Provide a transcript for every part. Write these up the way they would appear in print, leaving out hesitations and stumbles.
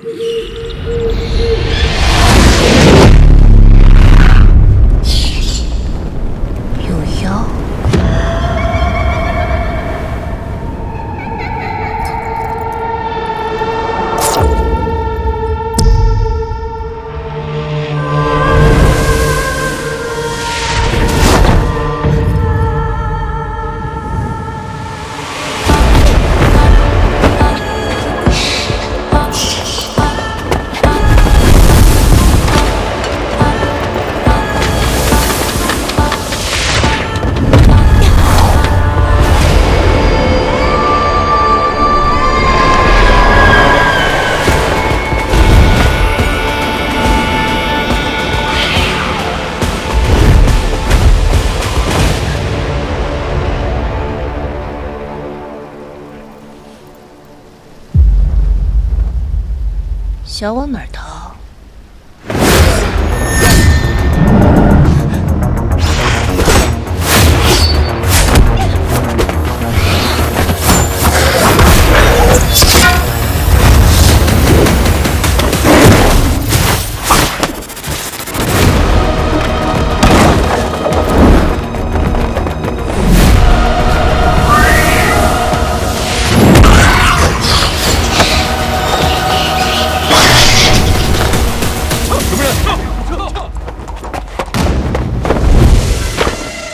有妖。想往哪儿逃？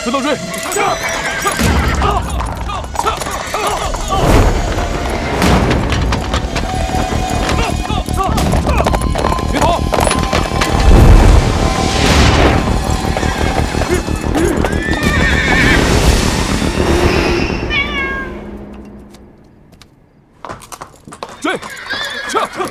分头追！别跑！追！撤！撤！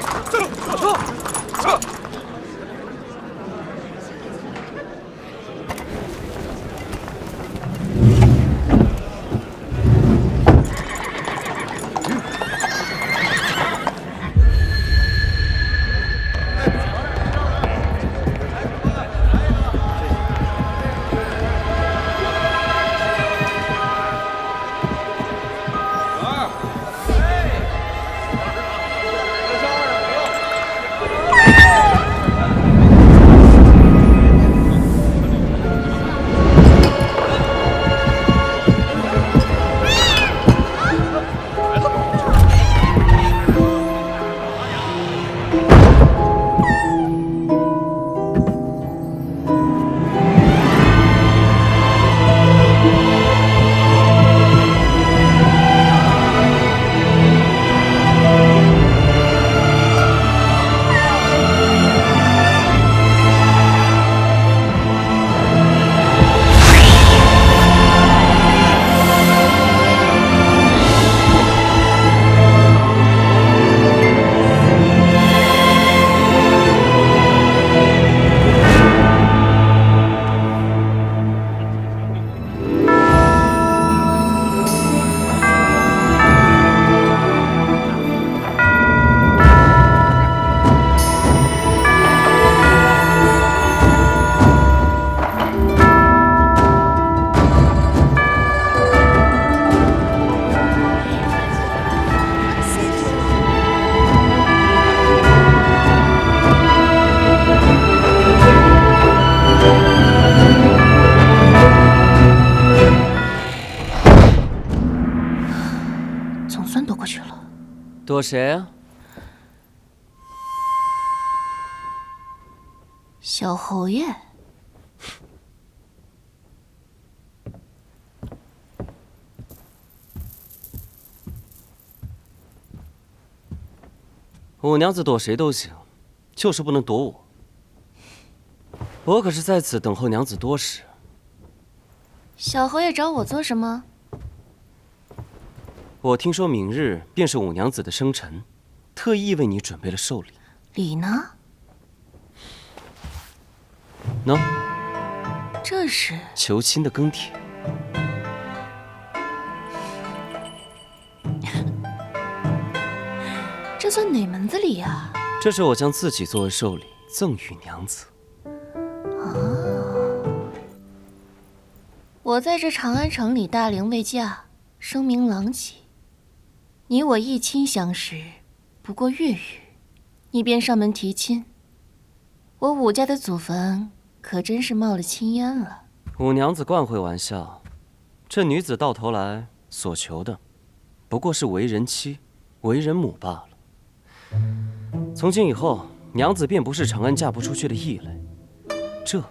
躲谁啊？小侯爷。五娘子躲谁都行，就是不能躲我。我可是在此等候娘子多时。小侯爷找我做什么？我听说明日便是五娘子的生辰，特意为你准备了寿礼。礼呢？喏，这是求亲的庚帖。这算哪门子礼啊？这是我将自己作为寿礼赠与娘子。我在这长安城里大龄未嫁，声名狼藉。你我一亲相识，不过月余，你便上门提亲，我武家的祖坟可真是冒了青烟了。五娘子惯会玩笑，这女子到头来所求的，不过是为人妻、为人母罢了。从今以后，娘子便不是长安嫁不出去的异类，这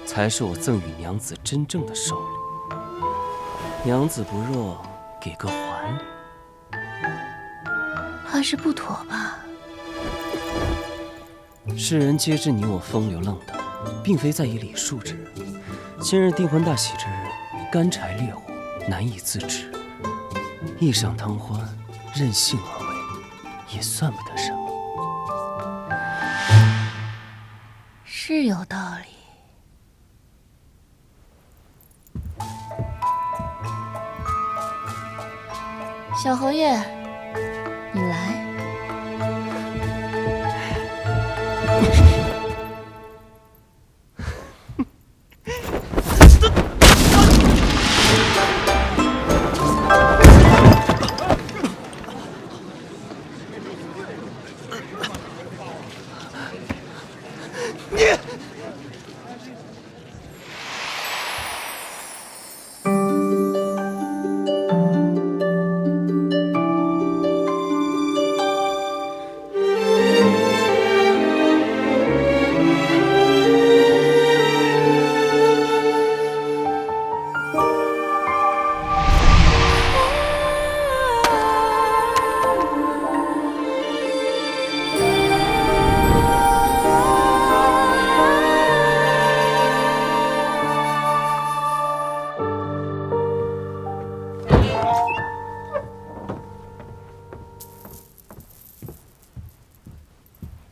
才是我赠与娘子真正的寿礼。娘子不若给个还礼，怕是不妥吧？世人皆知你我风流浪荡，并非在意礼数之人。今日订婚大喜之日，干柴烈火，难以自制。一晌贪欢，任性而为，也算不得什么。是有道理。小侯爷，你来。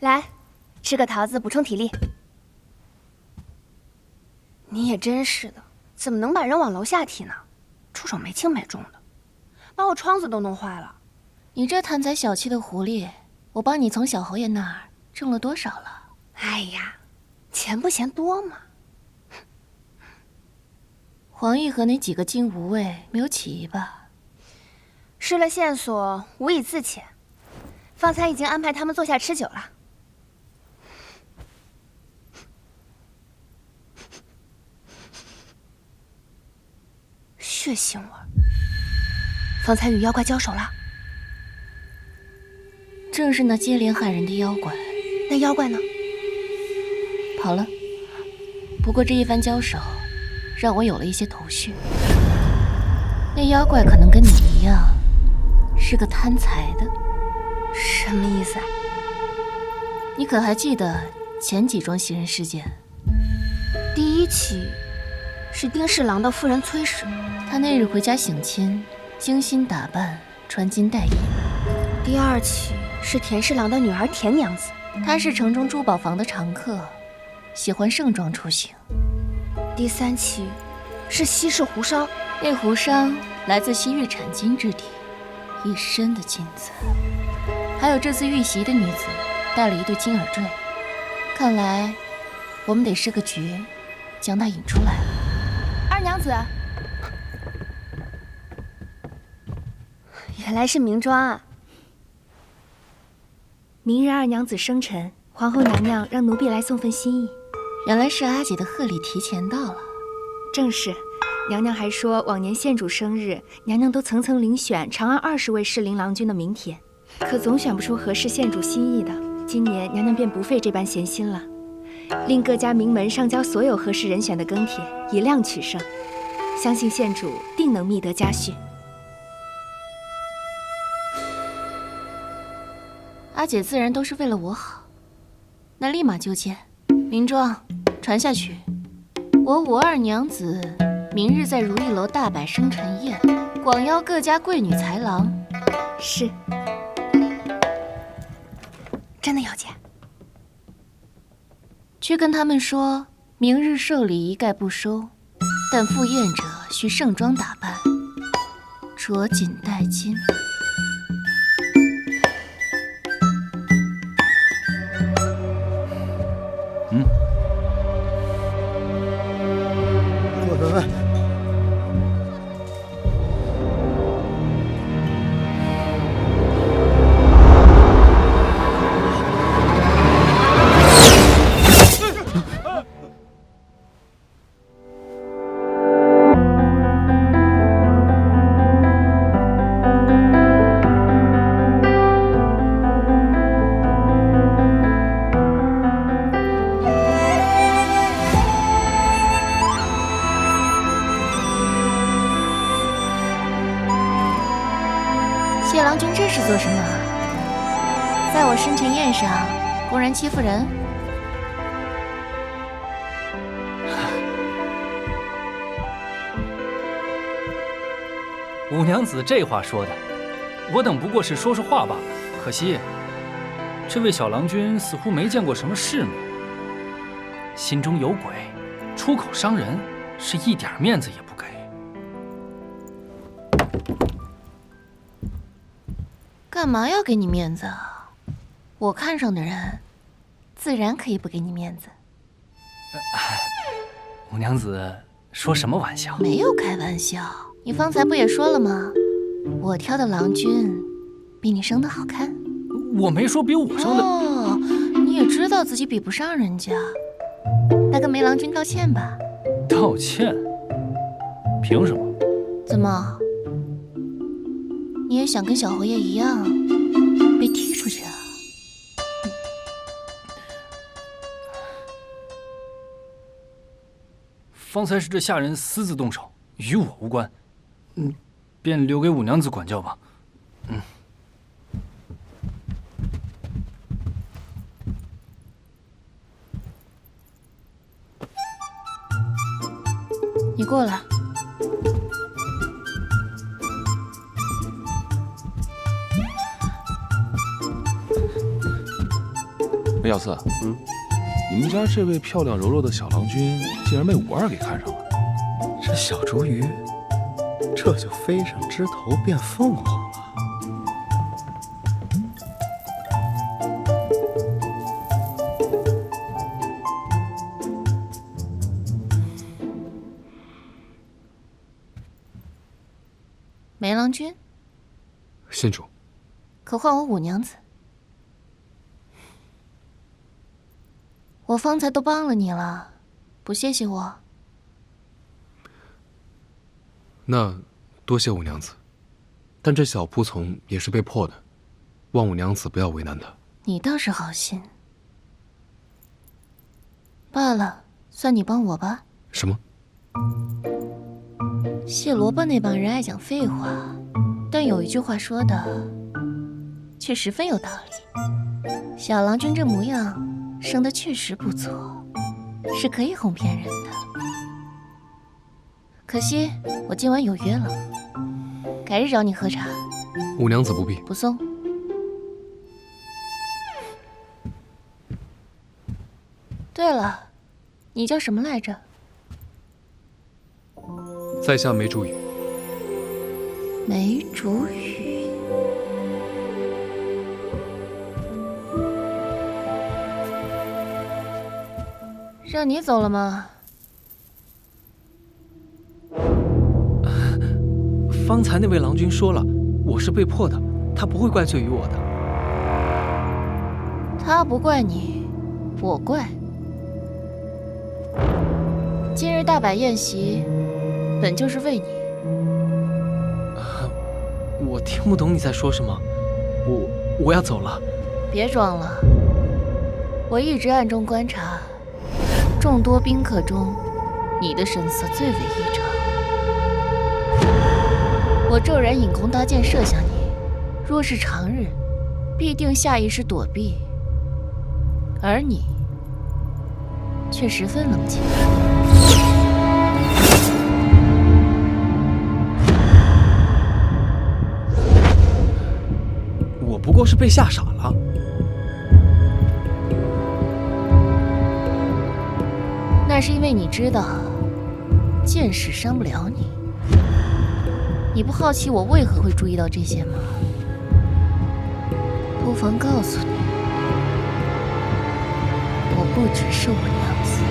来，吃个桃子补充体力。你也真是的，怎么能把人往楼下踢呢？出手没轻没重的，把我窗子都弄坏了。你这贪财小气的狐狸，我帮你从小侯爷那儿挣了多少了？哎呀，钱不嫌多吗？黄奕和那几个金无畏没有起疑吧？失了线索，无以自遣。方才已经安排他们坐下吃酒了。血腥味儿，方才与妖怪交手了。正是那接连害人的妖怪。那妖怪呢？跑了。不过这一番交手，让我有了一些头绪。那妖怪可能跟你一样，是个贪财的。什么意思啊？你可还记得前几桩袭人事件？第一起是丁侍郎的夫人崔氏，她那日回家省亲，精心打扮，穿金戴银。第二起是田侍郎的女儿田娘子，她是城中珠宝房的常客，喜欢盛装出行。第三起是西市胡商，那胡商来自西域产金之地，一身的金子。还有这次遇袭的女子，带了一对金耳坠。看来我们得设个局，将她引出来了。二娘子，原来是明妆啊！明日二娘子生辰，皇后娘娘让奴婢来送份心意。原来是阿姐的贺礼提前到了。正是，娘娘还说往年县主生日，娘娘都层层遴选长安20位适龄郎君的名帖，可总选不出合适县主心意的。今年娘娘便不费这般闲心了，令各家名门上交所有合适人选的庚帖，以量取胜。相信县主定能觅得佳婿。阿姐自然都是为了我好，那立马就见。明妆，传下去，我武二娘子明日在如意楼大摆生辰宴，广邀各家贵女才郎。是。真的要见？去跟他们说，明日寿礼一概不收，但赴宴者需盛装打扮，着锦戴金。喂，做什么？在我生辰宴上公然欺负人？五娘子这话说的，我等不过是说说话罢了。可惜，这位小郎君似乎没见过什么世面，心中有鬼，出口伤人，是一点面子也不给。干嘛要给你面子啊？我看上的人，自然可以不给你面子。五娘子说什么玩笑？没有开玩笑，你方才不也说了吗？我挑的郎君比你生的好看。我没说比我生的。哦，你也知道自己比不上人家，那跟梅郎君道歉吧。道歉？凭什么？怎么？你也想跟小侯爷一样被踢出去啊？方才是这下人私自动手，与我无关。便留给五娘子管教吧。你过来。梅小四，你们家这位漂亮柔弱的小郎君，竟然被武二给看上了。这小竹鱼，这就飞上枝头变凤凰了。梅郎君，县主，可换我五娘子。我方才都帮了你了，不谢谢我？那多谢五娘子，但这小仆从也是被迫的，望五娘子不要为难他。你倒是好心。罢了，算你帮我吧。什么？谢萝卜那帮人爱讲废话，但有一句话说的却十分有道理。小郎君这模样，生得确实不错，是可以哄骗人的。可惜我今晚有约了，改日找你喝茶。五娘子不必。不送。对了，你叫什么来着？在下梅竹雨。梅竹雨。让你走了吗？方才那位郎君说了，我是被迫的，他不会怪罪于我的。他不怪你，我怪。今日大摆宴席，本就是为你。我听不懂你在说什么，我要走了。别装了，我一直暗中观察，众多宾客中，你的神色最为异常。我骤然引弓搭箭射向你，若是常日，必定下意识躲避，而你却十分冷静。我不过是被吓傻了。那是因为你知道，剑士伤不了你。你不好奇我为何会注意到这些吗？不妨告诉你，我不只是五娘子。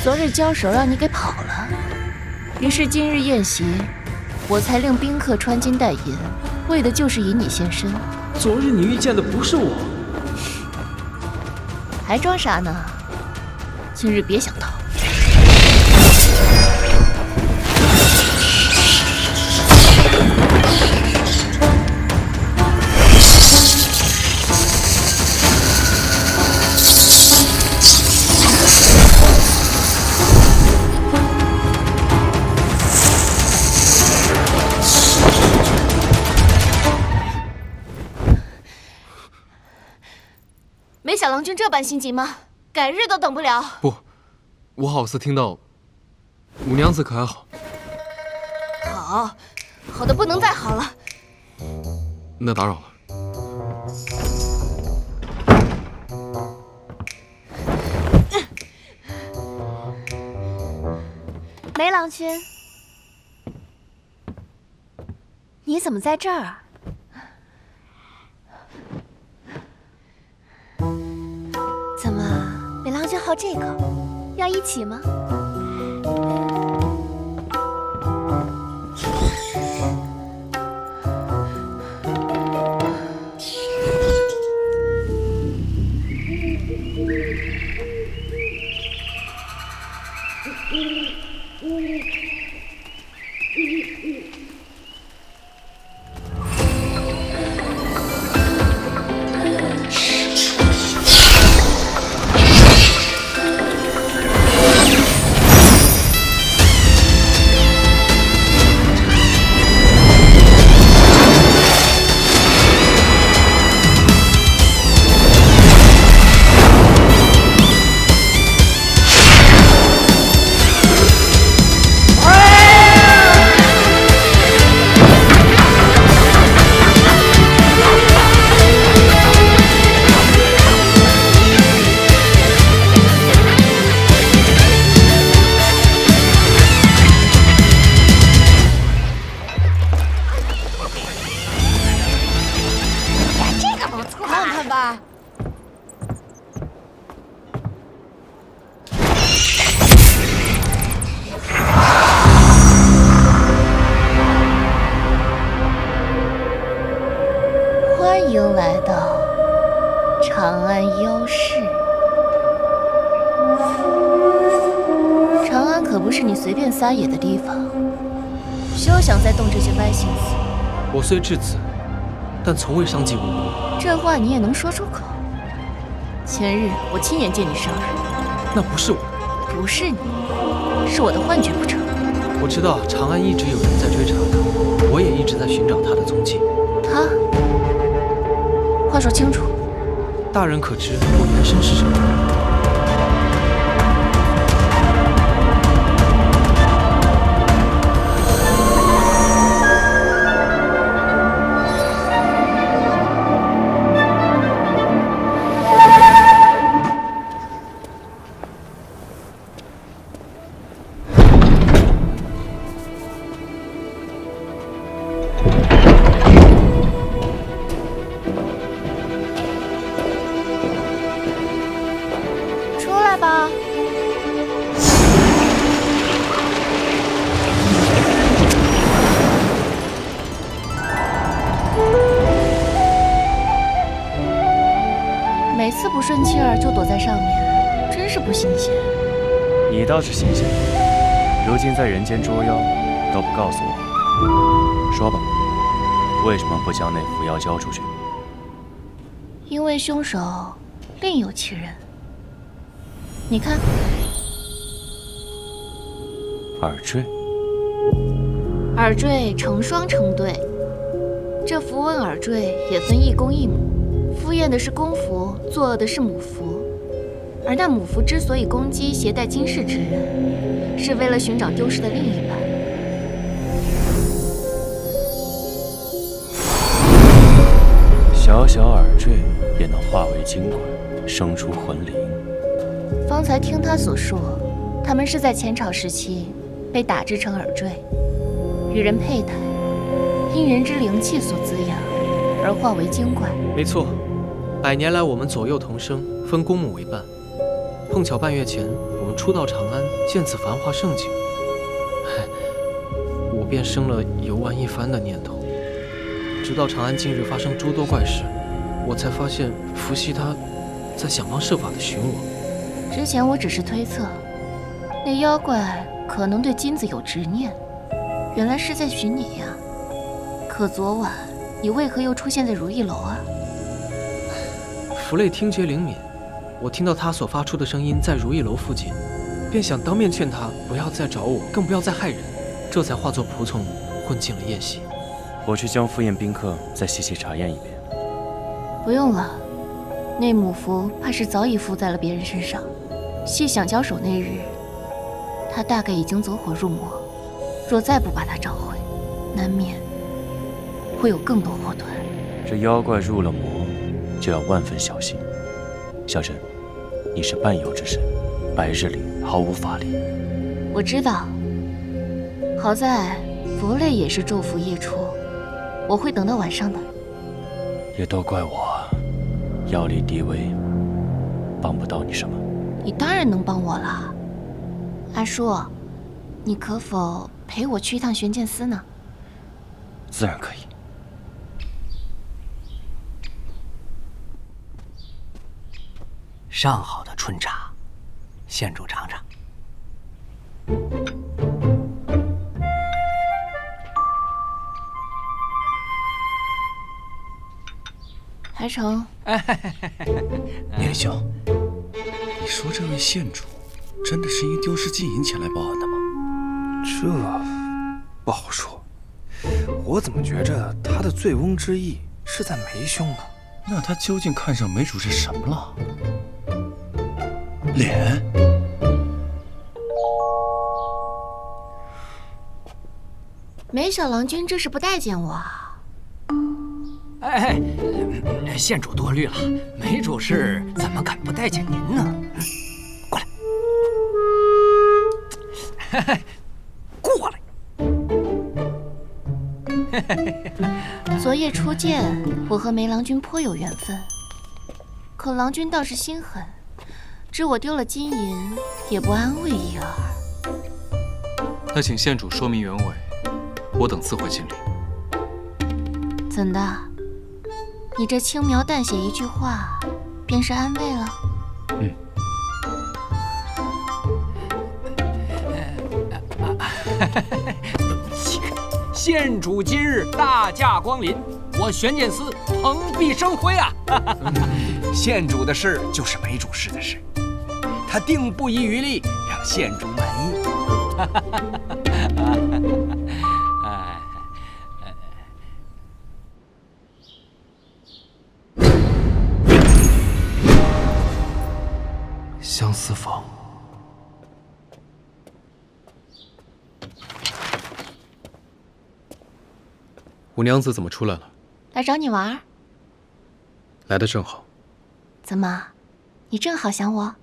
昨日交手让你给跑了，于是今日宴席，我才令宾客穿金戴银，为的就是引你现身。昨日你遇见的不是我，还装傻呢？今日别想逃！小郎君这般心急吗？改日都等不了。不，我好似听到五娘子可还好？好，好的不能再好了。那打扰了。梅郎君，你怎么在这儿啊？怎么，梅郎君好这口，要一起吗？欢迎来到长安妖室。长安可不是你随便撒野的地方，休想再动这些歪心思。我虽至此，但从未伤及无辜。这话你也能说出口？前日我亲眼见你生日，那不是我，不是你，是我的幻觉不成？我知道长安一直有人在追查他，我也一直在寻找他的踪迹。他？话说清楚。大人可知我原身是什么？每次不顺气儿就躲在上面，真是不新鲜。你倒是新鲜，如今在人间捉妖都不告诉我。说吧，为什么不将那符药交出去？因为凶手另有其人。你看，耳坠。耳坠成双成对，这符文耳坠也分一公一母。敷衍的是公符，作恶的是母符。而那母符之所以攻击携带金饰之人，是为了寻找丢失的另一半。小小耳坠也能化为精鬼，生出魂灵。方才听他所说，他们是在前朝时期被打制成耳坠，与人佩戴，因人之灵气所滋养，而化为精怪。没错，100年来我们左右同生，分公母为伴。碰巧半月前我们初到长安，见此繁华盛景，我便生了游玩一番的念头。直到长安近日发生诸多怪事，我才发现伏羲他在想方设法地寻我。之前我只是推测，那妖怪可能对金子有执念，原来是在寻你呀。可昨晚你为何又出现在如意楼啊？符类听觉灵敏，我听到他所发出的声音在如意楼附近，便想当面劝他不要再找我，更不要再害人，这才化作仆从混进了宴席。我去将赴宴宾客再细细查验一遍。不用了，那母符怕是早已附在了别人身上。细想交手那日，他大概已经走火入魔。若再不把他找回，难免会有更多祸端。这妖怪入了魔，就要万分小心。小神，你是半有之身，白日里毫无法力。我知道，好在佛类也是昼伏夜出，我会等到晚上的。也都怪我，药力低微，帮不到你什么。你当然能帮我了，阿叔，你可否陪我去一趟玄剑司呢？自然可以。上好的春茶，县主尝尝。还成。年兄，你说这位县主真的是因丢失金银前来报案的吗？这不好说，我怎么觉着他的醉翁之意是在梅兄呢？那他究竟看上梅主是什么了？脸？梅小郎君这是不待见我啊？县主多虑了，梅主事怎么敢不待见您呢？过来，过来。昨夜初见，我和梅郎君颇有缘分，可郎君倒是心狠，知我丢了金银，也不安慰一二。那请县主说明原委，我等自会尽力。怎的？你这轻描淡写一句话，便是安慰了？县主今日大驾光临，我玄剑司蓬荜生辉啊！县主的事就是梅主事的事，他定不遗余力让县主满意。相思坊。五娘子怎么出来了？来找你玩。来得正好。怎么，你正好想我？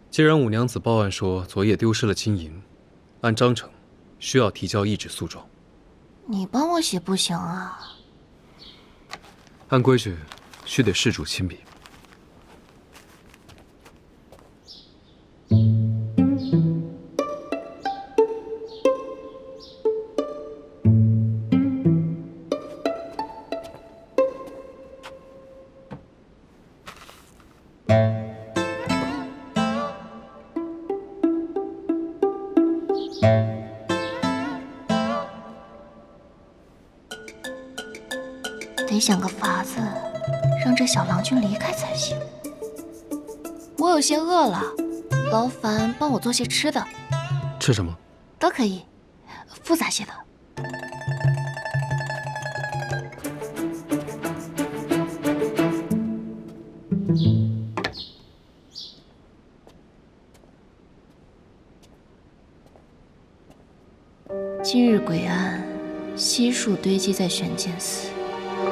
既然五娘子报案说昨夜丢失了金银，按章程需要提交一纸诉状。你帮我写不行啊？按规矩，须得事主亲笔。得想个法子，让这小郎君离开才行。我有些饿了，劳烦帮我做些吃的。吃什么？都可以，复杂些的。今日诡案悉数堆积在玄剑寺，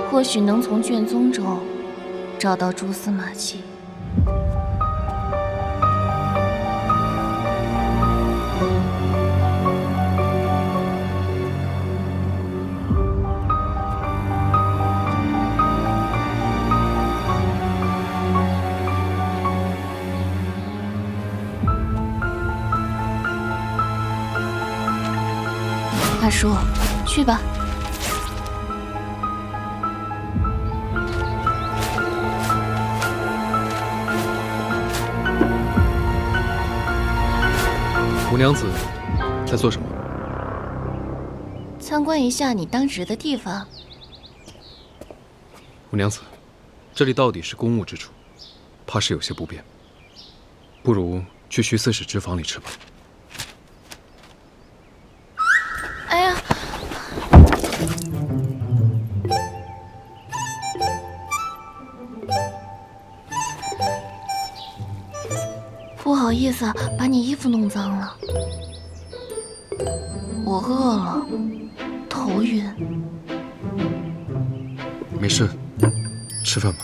或许能从卷宗中找到蛛丝马迹。大叔，去吧。五娘子在做什么？参观一下你当值的地方。五娘子，这里到底是公务之处，怕是有些不便，不如去徐刺史之房里吃吧。哎呀！意思把你衣服弄脏了。我饿了，头晕。没事，吃饭吧。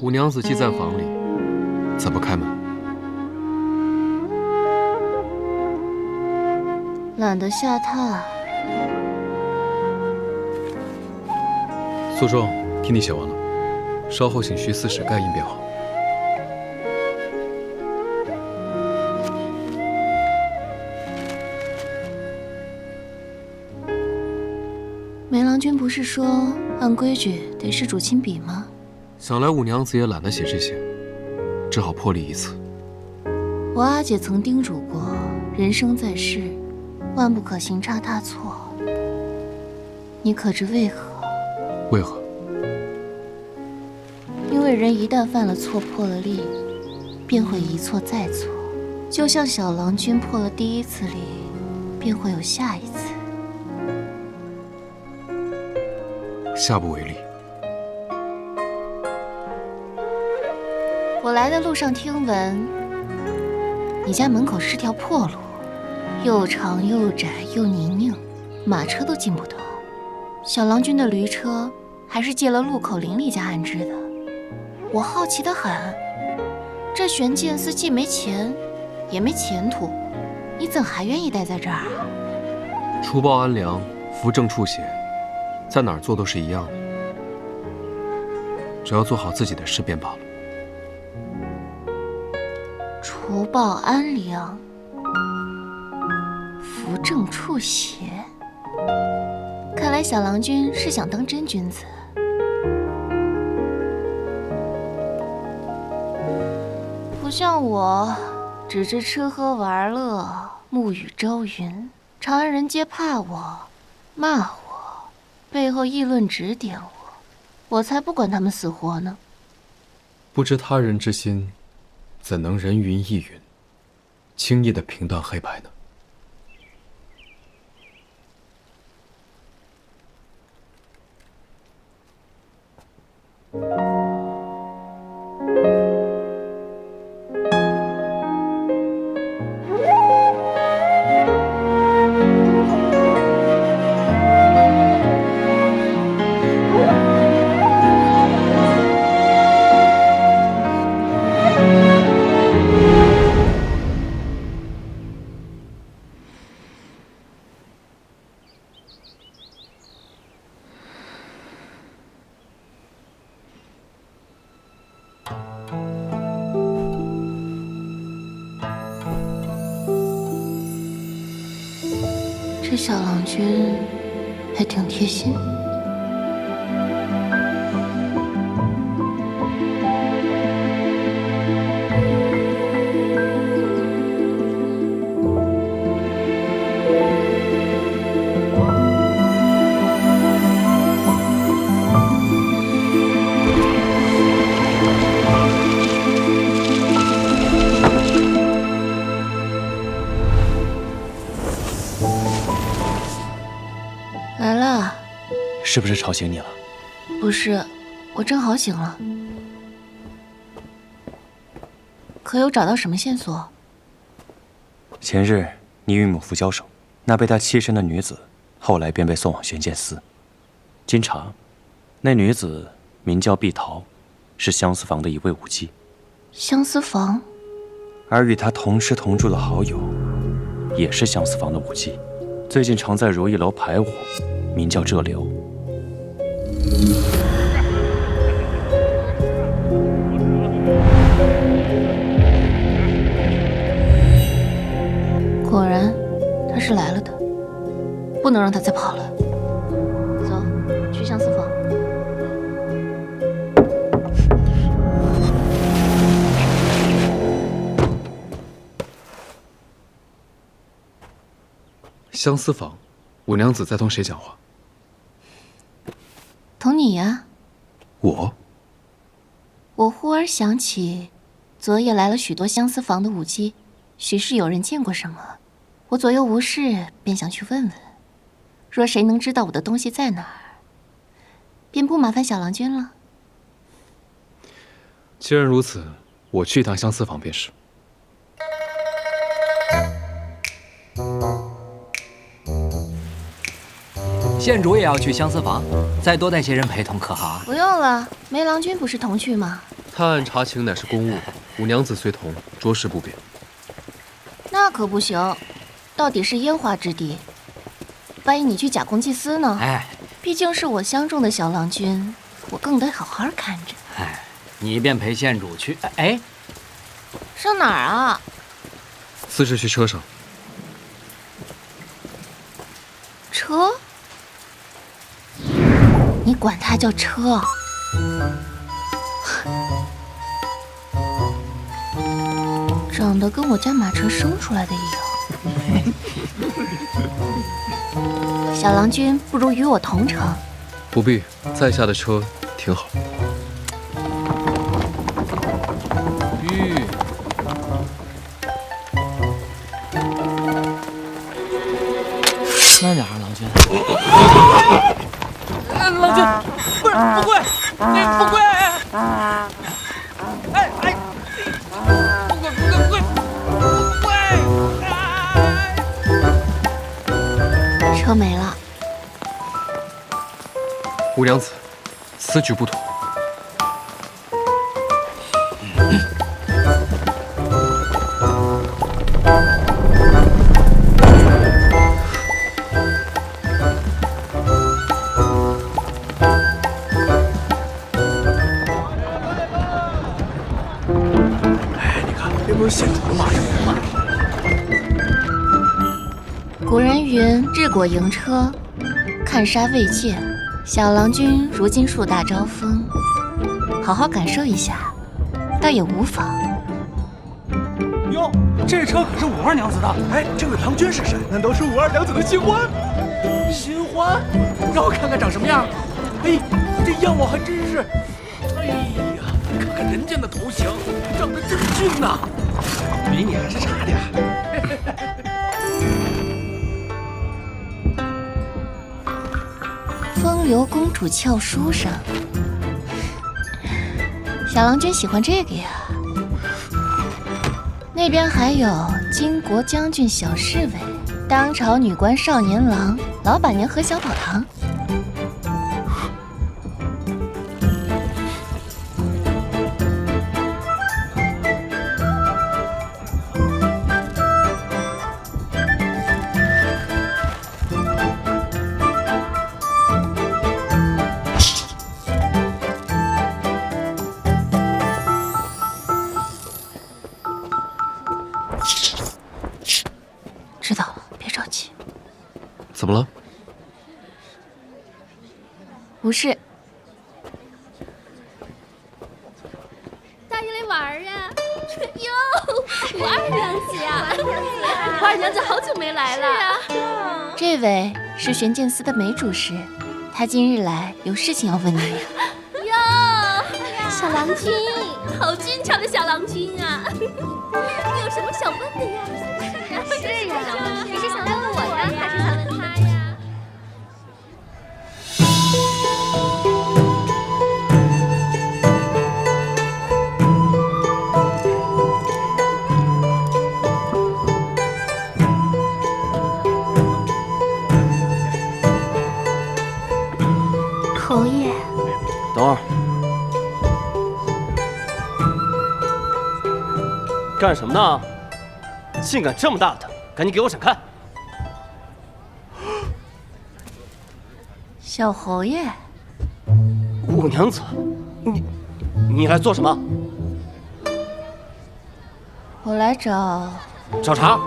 五娘子既在房里，怎么开门？懒得下榻。诉状替你写完了，稍后请徐四使盖印便好。梅郎君不是说按规矩得是主亲笔吗？想来五娘子也懒得写这些，只好破例一次。我阿姐曾叮嘱过，人生在世，万不可行差大错。你可知为何？为何？因为人一旦犯了错，破了例，便会一错再错。就像小郎君破了第一次例，便会有下一次。下不为例。我来的路上听闻，你家门口是条破路，又长又窄又泥泞，马车都进不得。小郎君的驴车还是借了路口邻里家安置的。我好奇得很，这玄剑寺既没钱，也没前途，你怎还愿意待在这儿啊？除暴安良，扶正处邪，在哪儿做都是一样的，只要做好自己的事便罢了。除暴安良，扶正处邪。看来小郎君是想当真君子。不像我，只知吃喝玩乐，沐雨朝云，长安人皆怕我，骂我，背后议论指点我，我才不管他们死活呢。不知他人之心，怎能人云亦云，轻易的评断黑白呢？这小郎君还挺贴心。来了。是不是吵醒你了？不是，我正好醒了。可有找到什么线索？前日你与母父交手，那被他欺身的女子，后来便被送往玄剑寺。经查，那女子名叫碧桃，是相思房的一位舞姬。相思房？而与她同吃同住的好友，也是相思房的舞姬，最近常在如意楼排舞，名叫浙流。果然，他是来了的，不能让他再跑了。走，去相思房。相思房，五娘子在同谁讲话？同你呀。我忽而想起，昨夜来了许多相思房的舞姬，许是有人见过什么。我左右无事，便想去问问。若谁能知道我的东西在哪儿，便不麻烦小郎君了。既然如此，我去一趟相思房便是。县主也要去相思房，再多带些人陪同可好啊？不用了，梅郎君不是同去吗？探案查情乃是公务，五娘子随同，着实不便。那可不行，到底是烟花之地，万一你去假公济私呢？哎，毕竟是我相中的小郎君，我更得好好看着。哎，你便陪县主去。哎，上哪儿啊？私事去车上。车？你管它叫车？长得跟我家马车生出来的一样。小郎君，不如与我同乘。不必，在下的车挺好。慢点啊，郎君。郎君，不是不贵，不贵。哎，不贵。车没了。五娘子，此举不妥。不是县主的马车吗？古人云：“日果迎车，看杀未见。”小郎君如今树大招风，好好感受一下，倒也无妨。哟，这车可是五二娘子的。哎，这位郎君是谁？难道是五二娘子的新欢？新欢？让我看看长什么样。哎，这样貌还真是。哎呀，看看人家那头型，长得真俊呐。比你还是差点。风流公主俏书生，小郎君喜欢这个呀。那边还有巾帼将军小侍卫、当朝女官少年郎、老板娘和小宝堂。知道了，别着急。怎么了？不是。大爷来玩儿呀！哟，五二娘子呀！五二娘子好久没来了。是啊。这位是玄剑司的梅主事，他今日来有事情要问你。哟，小郎君，好俊俏的小郎君啊！你有什么想问的呀？是呀，你是想问我呀，还是想问他呀？侯爷，等会儿，干什么呢？性感这么大的，赶紧给我闪开！小侯爷，五娘子，你来做什么？我来找查。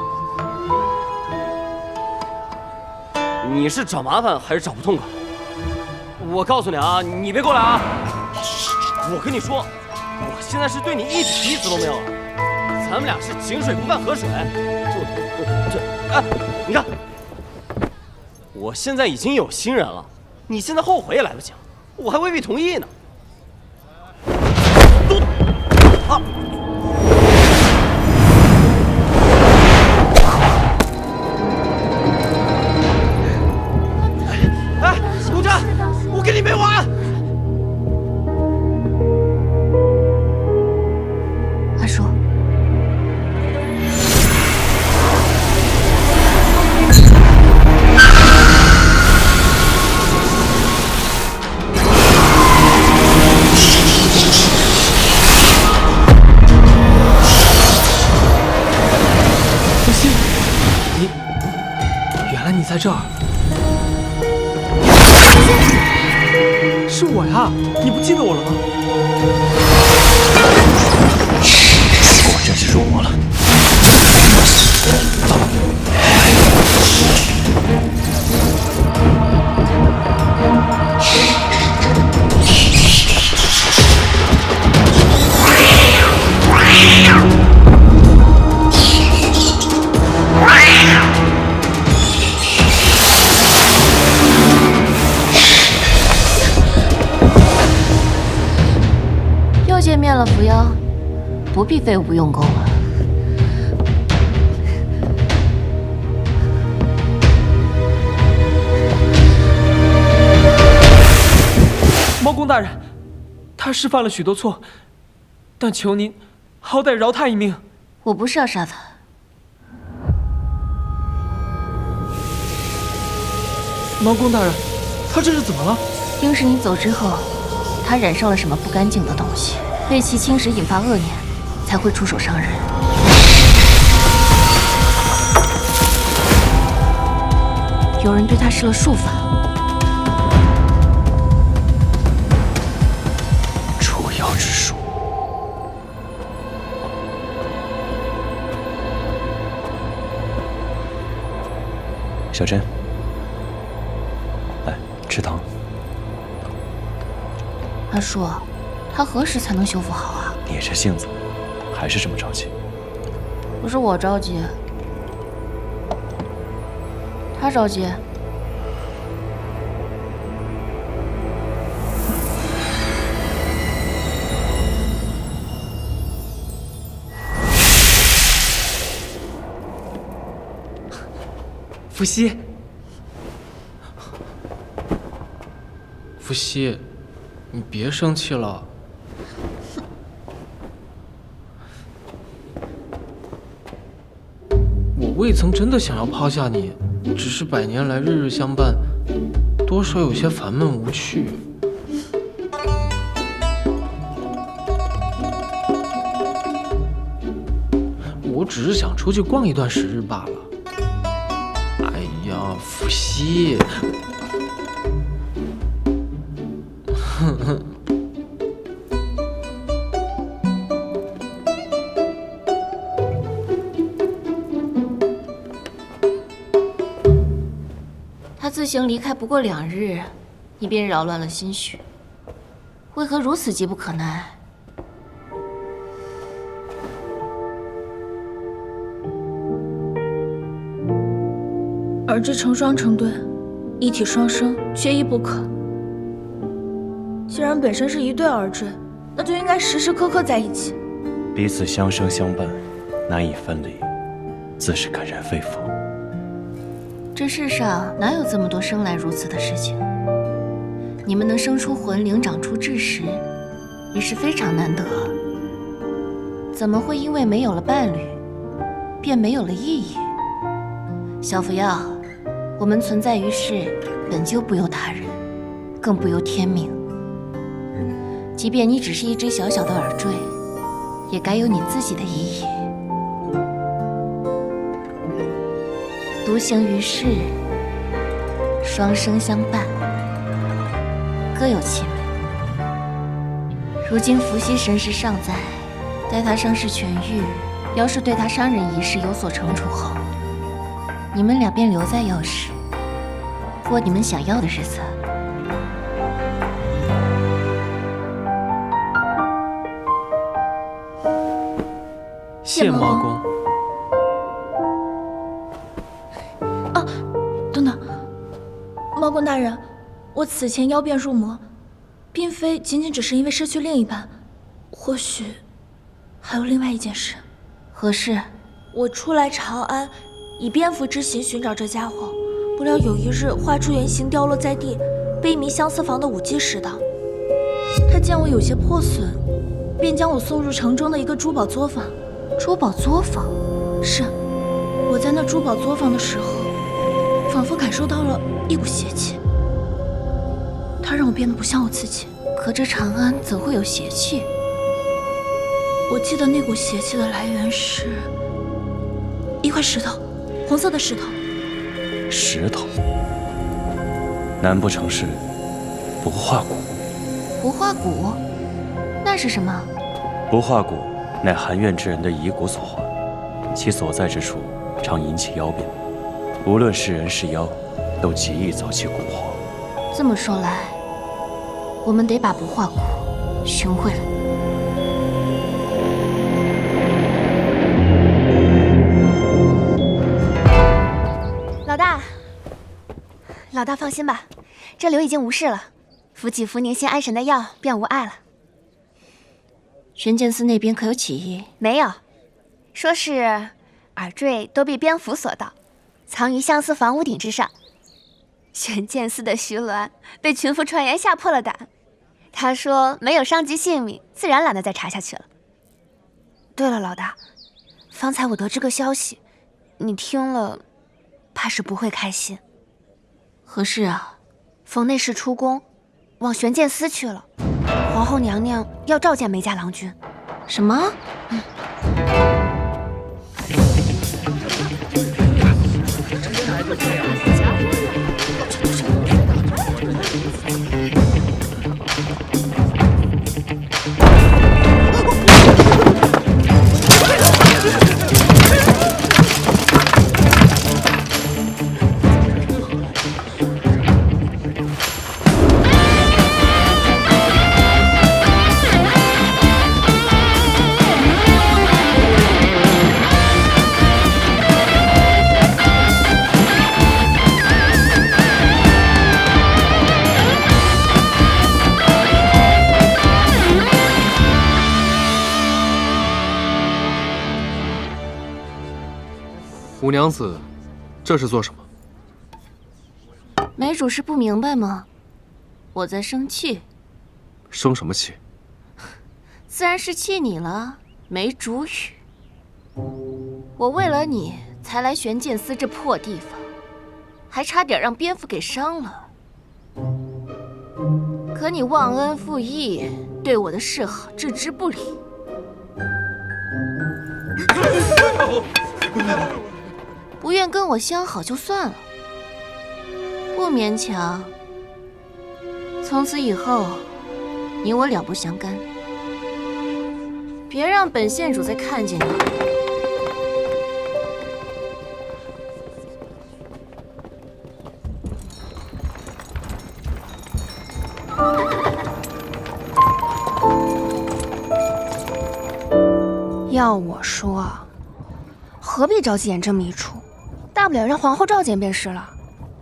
你是找麻烦还是找不痛快？我告诉你啊，你别过来啊！我跟你说，我现在是对你一点意思都没有了。咱们俩是井水不犯河水。哎，你看，我现在已经有新人了，你现在后悔也来不及了，我还未必同意呢。啊！大，你不记得我了吗？果真是入魔了。又见面了，扶摇，不必废物用功了。猫公大人，他是犯了许多错，但求您好歹饶他一命。我不是要杀他。猫公大人，他这是怎么了？应是你走之后，他染上了什么不干净的东西，被其侵蚀引发恶念，才会出手伤人。有人对他施了术法。除妖之术。小珍，来吃糖。阿叔，他何时才能修复好啊？你这性子，还是这么着急？不是我着急，他着急。伏羲，伏羲，你别生气了。我未曾真的想要抛下你，只是百年来日日相伴，多少有些烦闷无趣。我只是想出去逛一段时日罢了。哎呀，伏羲，哼哼。他自行离开不过2日，你便扰乱了心绪，为何如此急不可耐？而这成双成对，一体双生，缺一不可。既然本身是一对而坠，那就应该时时刻刻在一起。彼此相生相伴，难以分离，自是感人肺腑。这世上哪有这么多生来如此的事情？你们能生出魂灵，长出智识，也是非常难得。怎么会因为没有了伴侣，便没有了意义？小扶摇，我们存在于世，本就不由他人，更不由天命。即便你只是一只小小的耳坠，也该有你自己的意义。独行于世，双生相伴，各有其美。如今伏羲神识尚在，待他伤势痊愈，妖师对他伤人一事有所惩处后，你们俩便留在妖师，过你们想要的日子。谢猫公。等等，猫公大人，我此前妖变入魔，并非仅仅只是因为失去另一半，或许还有另外一件事。何事？我初来长安，以蝙蝠之形寻找这家伙，不料有一日画出原形掉落在地，被一名相思房的舞姬拾到。他见我有些破损，便将我送入城中的一个珠宝作坊。珠宝作坊？是，我在那珠宝作坊的时候，仿佛感受到了一股邪气，它让我变得不像我自己。可这长安怎会有邪气？我记得那股邪气的来源是一块石头，红色的石头。石头？难不成是不化骨？不化骨，那是什么？不化骨乃含怨之人的遗骨所化，其所在之处常引起妖变，无论是人是妖，都极易遭其蛊惑。这么说来，我们得把不化骨寻回来。老大放心吧，这瘤已经无事了，服几服宁心安神的药便无碍了。玄剑司那边可有起义？没有，说是耳坠都被蝙蝠所盗，藏于相思房屋顶之上。玄剑司的徐鸾被群夫传言吓破了胆，他说没有伤及性命，自然懒得再查下去了。对了，老大，方才我得知个消息，你听了怕是不会开心。何事啊？冯内侍出宫，往玄剑司去了。皇后娘娘要召见梅家郎君。什么？五娘子，这是做什么？梅主是不明白吗？我在生气。生什么气？自然是气你了，梅主语。我为了你才来玄剑司这破地方，还差点让蝙蝠给伤了。可你忘恩负义，对我的示好置之不理。不愿跟我相好就算了，不勉强。从此以后，你我两不相干。别让本县主再看见你。要我说，何必着急演这么一出？大不了让皇后召见便是了。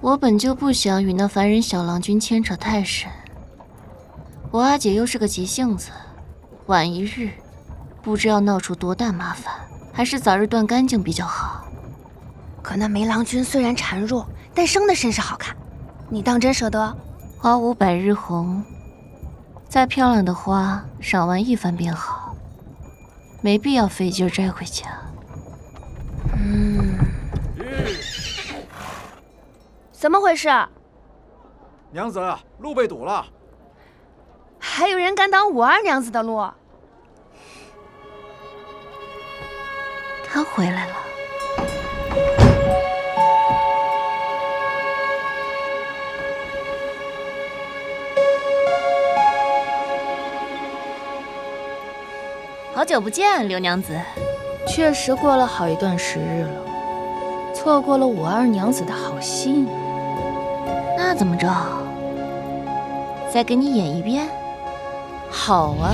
我本就不想与那凡人小郎君牵扯太深。我阿姐又是个急性子，晚一日，不知要闹出多大麻烦，还是早日断干净比较好。可那梅郎君虽然孱弱，但生的甚是好看，你当真舍得？花无百日红，再漂亮的花，赏玩一番便好，没必要费劲摘回家。怎么回事？娘子，路被堵了。还有人敢挡武二娘子的路？她回来了。好久不见，刘娘子。确实过了好一段时日了，错过了武二娘子的好戏呢。那怎么着？再给你演一遍？好啊。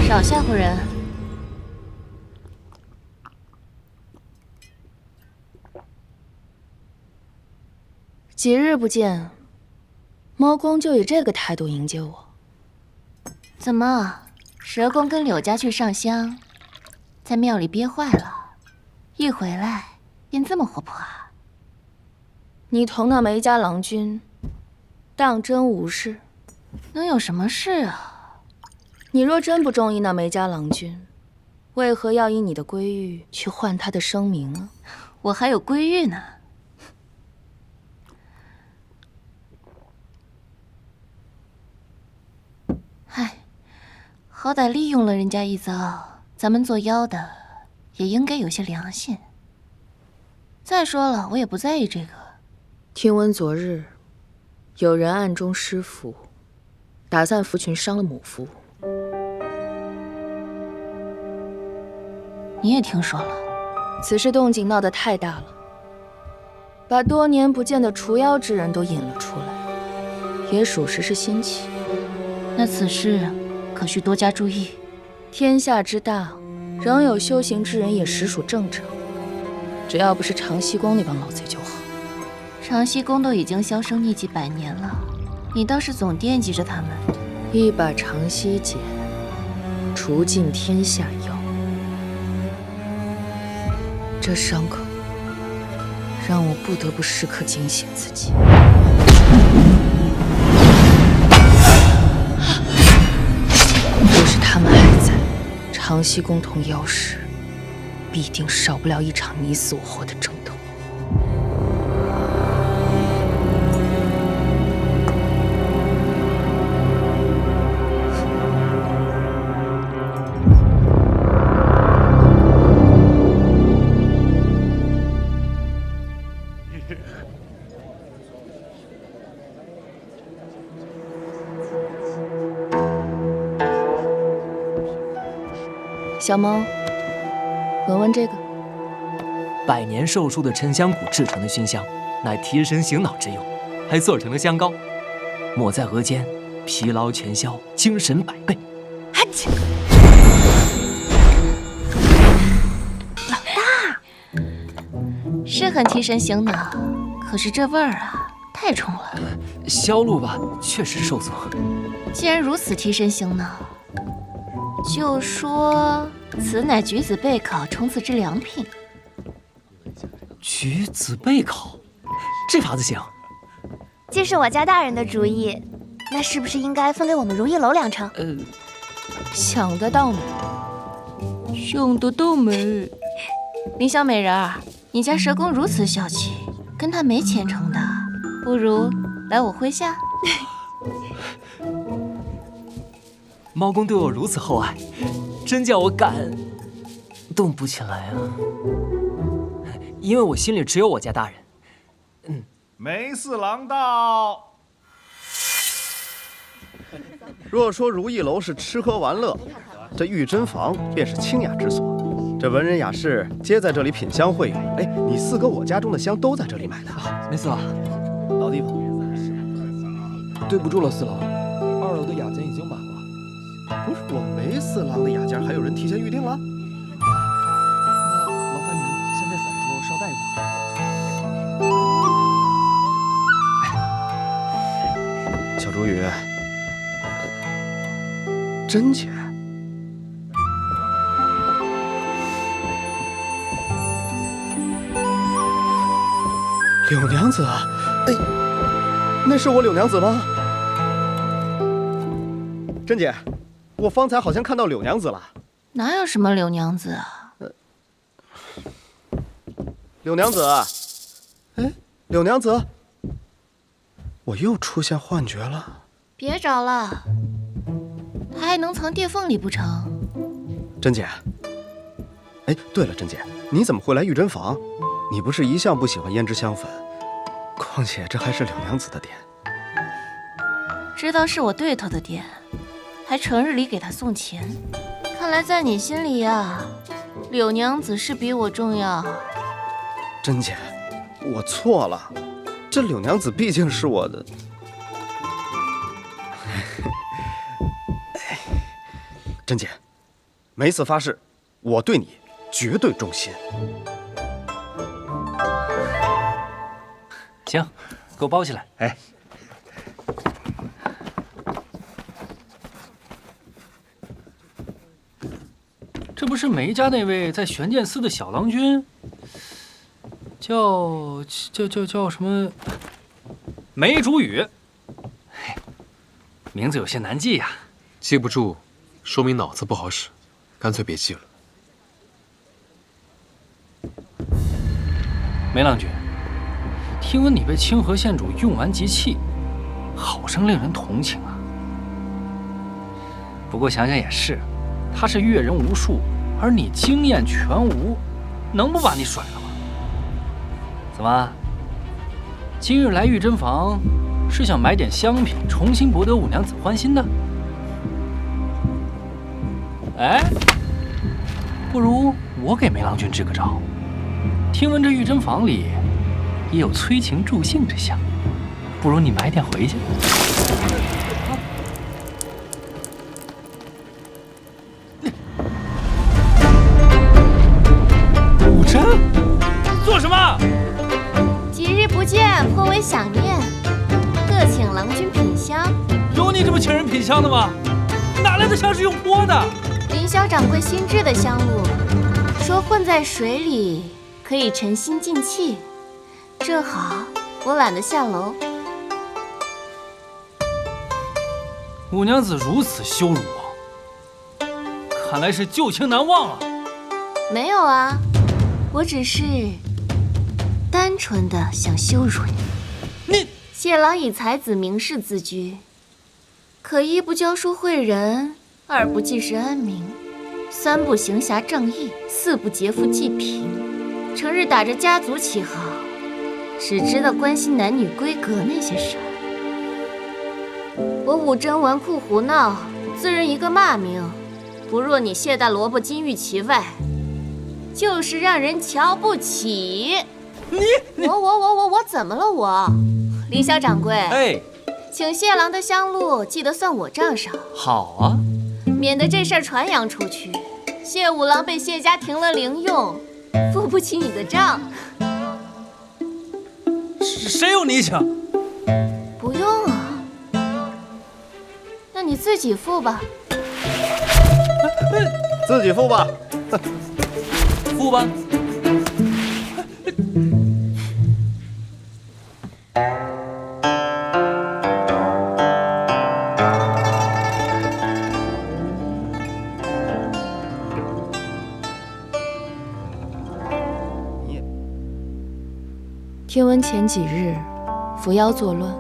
少吓唬人！几日不见，猫公就以这个态度迎接我。怎么，蛇公跟柳家去上香，在庙里憋坏了，一回来便这么活泼啊？你同那梅家郎君，当真无事？能有什么事啊？你若真不中意那梅家郎君，为何要以你的闺玉去换他的声名呢？我还有闺玉呢。唉，好歹利用了人家一遭，咱们做妖的也应该有些良心。再说了，我也不在意这个。听闻昨日有人暗中施符，打散福群，伤了母夫。你也听说了？此事动静闹得太大了，把多年不见的除妖之人都引了出来，也属实是新奇。那此事可需多加注意。天下之大，仍有修行之人也实属正常。只要不是长息宫那帮老贼就好。长息宫都已经销声匿迹100年了，你倒是总惦记着他们。一把长息剑，除尽天下妖。这伤口让我不得不时刻警醒自己。若是他们还在，长息宫同妖师必定少不了一场你死我活的争斗。小萌，闻闻这个。100年寿数的沉香骨制成的熏香，乃提神醒脑之用，还做成了香膏，抹在额间，疲劳全消，精神100倍。老大，是很提神醒脑，可是这味儿啊，太冲了。销路吧，确实受阻。既然如此提神醒脑，就说此乃橘子焙烤冲刺之良品。橘子焙烤，这法子行。既是我家大人的主意，那是不是应该分给我们如意楼2成？想得到美，想得到美。林小美人儿，你家蛇公如此小气，跟他没前程的，不如来我麾下。猫公对我如此厚爱，真叫我感动不起来啊！因为我心里只有我家大人。梅四郎到。若说如意楼是吃喝玩乐，这玉珍坊便是清雅之所。这文人雅士皆在这里品香会咏。哎，你4个我家中的香都在这里买的。没错，老地方。对不住了，四郎，2楼的雅间已经满了。不是我梅四郎的雅间，还有人提前预定了？那劳烦您先在散桌稍待一会儿。小朱宇，珍姐，柳娘子，哎，那是我柳娘子吗？珍姐，我方才好像看到柳娘子了。哪有什么柳娘子啊？柳娘子，哎，柳娘子，我又出现幻觉了。别找了，她还能藏裂缝里不成？珍姐，哎，对了，珍姐，你怎么会来玉珍坊？你不是一向不喜欢胭脂香粉？况且这还是柳娘子的店。知道是我对头的店，还成日里给她送钱。看来在你心里呀，柳娘子是比我重要。珍姐，我错了，这柳娘子毕竟是我的。珍姐，每次发誓，我对你绝对忠心。行，给我包起来。哎，这不是梅家那位在玄剑司的小郎君？叫什么？梅竹雨。名字有些难记呀。记不住，说明脑子不好使，干脆别记了。梅郎君，听闻你被清河县主用完即弃，好生令人同情啊。不过想想也是，他是阅人无数，而你经验全无，能不把你甩了吗？怎么，今日来玉珍房，是想买点香品，重新博得五娘子欢心的？哎，不如我给梅郎君支个招。听闻这玉珍房里也有催情助兴之香，不如你买点回去。武真，做什么？几日不见，颇为想念，各请郎君品香。有你这么请人品香的吗？哪来的香是用泼的？凌霄掌柜新制的香露，说混在水里可以沉心静气。正好我懒得下楼。五娘子如此羞辱我，看来是旧情难忘了。没有啊，我只是单纯的想羞辱你。你谢郎以才子名士自居，可一不教书诲人，二不济世安民，三不行侠仗义，四不劫富济贫，成日打着家族旗号，只知道关心男女闺阁那些事儿。我武真纨绔胡闹，自认一个骂名，不若你谢大萝卜金玉其外，就是让人瞧不起。我怎么了我？凌霄掌柜，哎，请谢郎的香露记得算我账上。好啊，免得这事儿传扬出去，谢五郎被谢家停了灵用，付不起你的账。谁有你请？不用啊，那你自己付吧。自己付吧。付吧。听闻前几日伏妖作乱，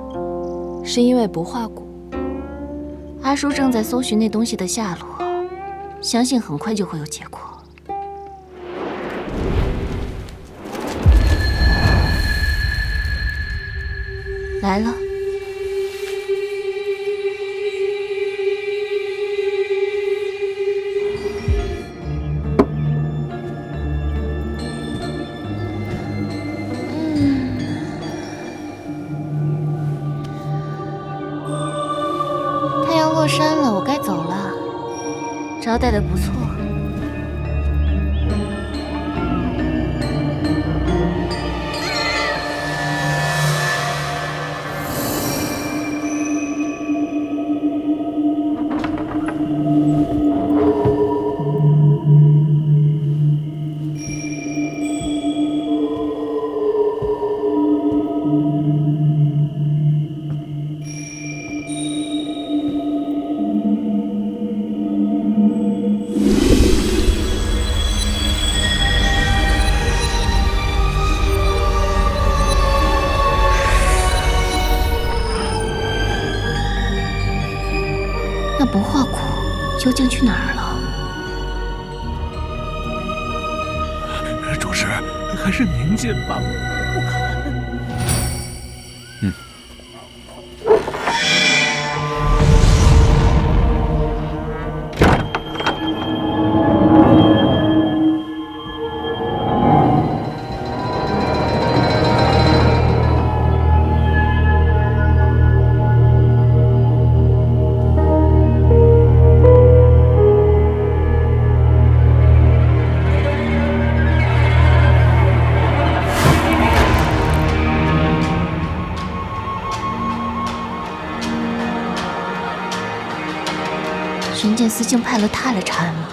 是因为不化蛊。阿叔正在搜寻那东西的下落，相信很快就会有结果。来了。落山了，我该走了。招待的不错。那不化蛊究竟去哪儿了？主持，还是您进吧。我看。玄剑司竟派了他来查案吗？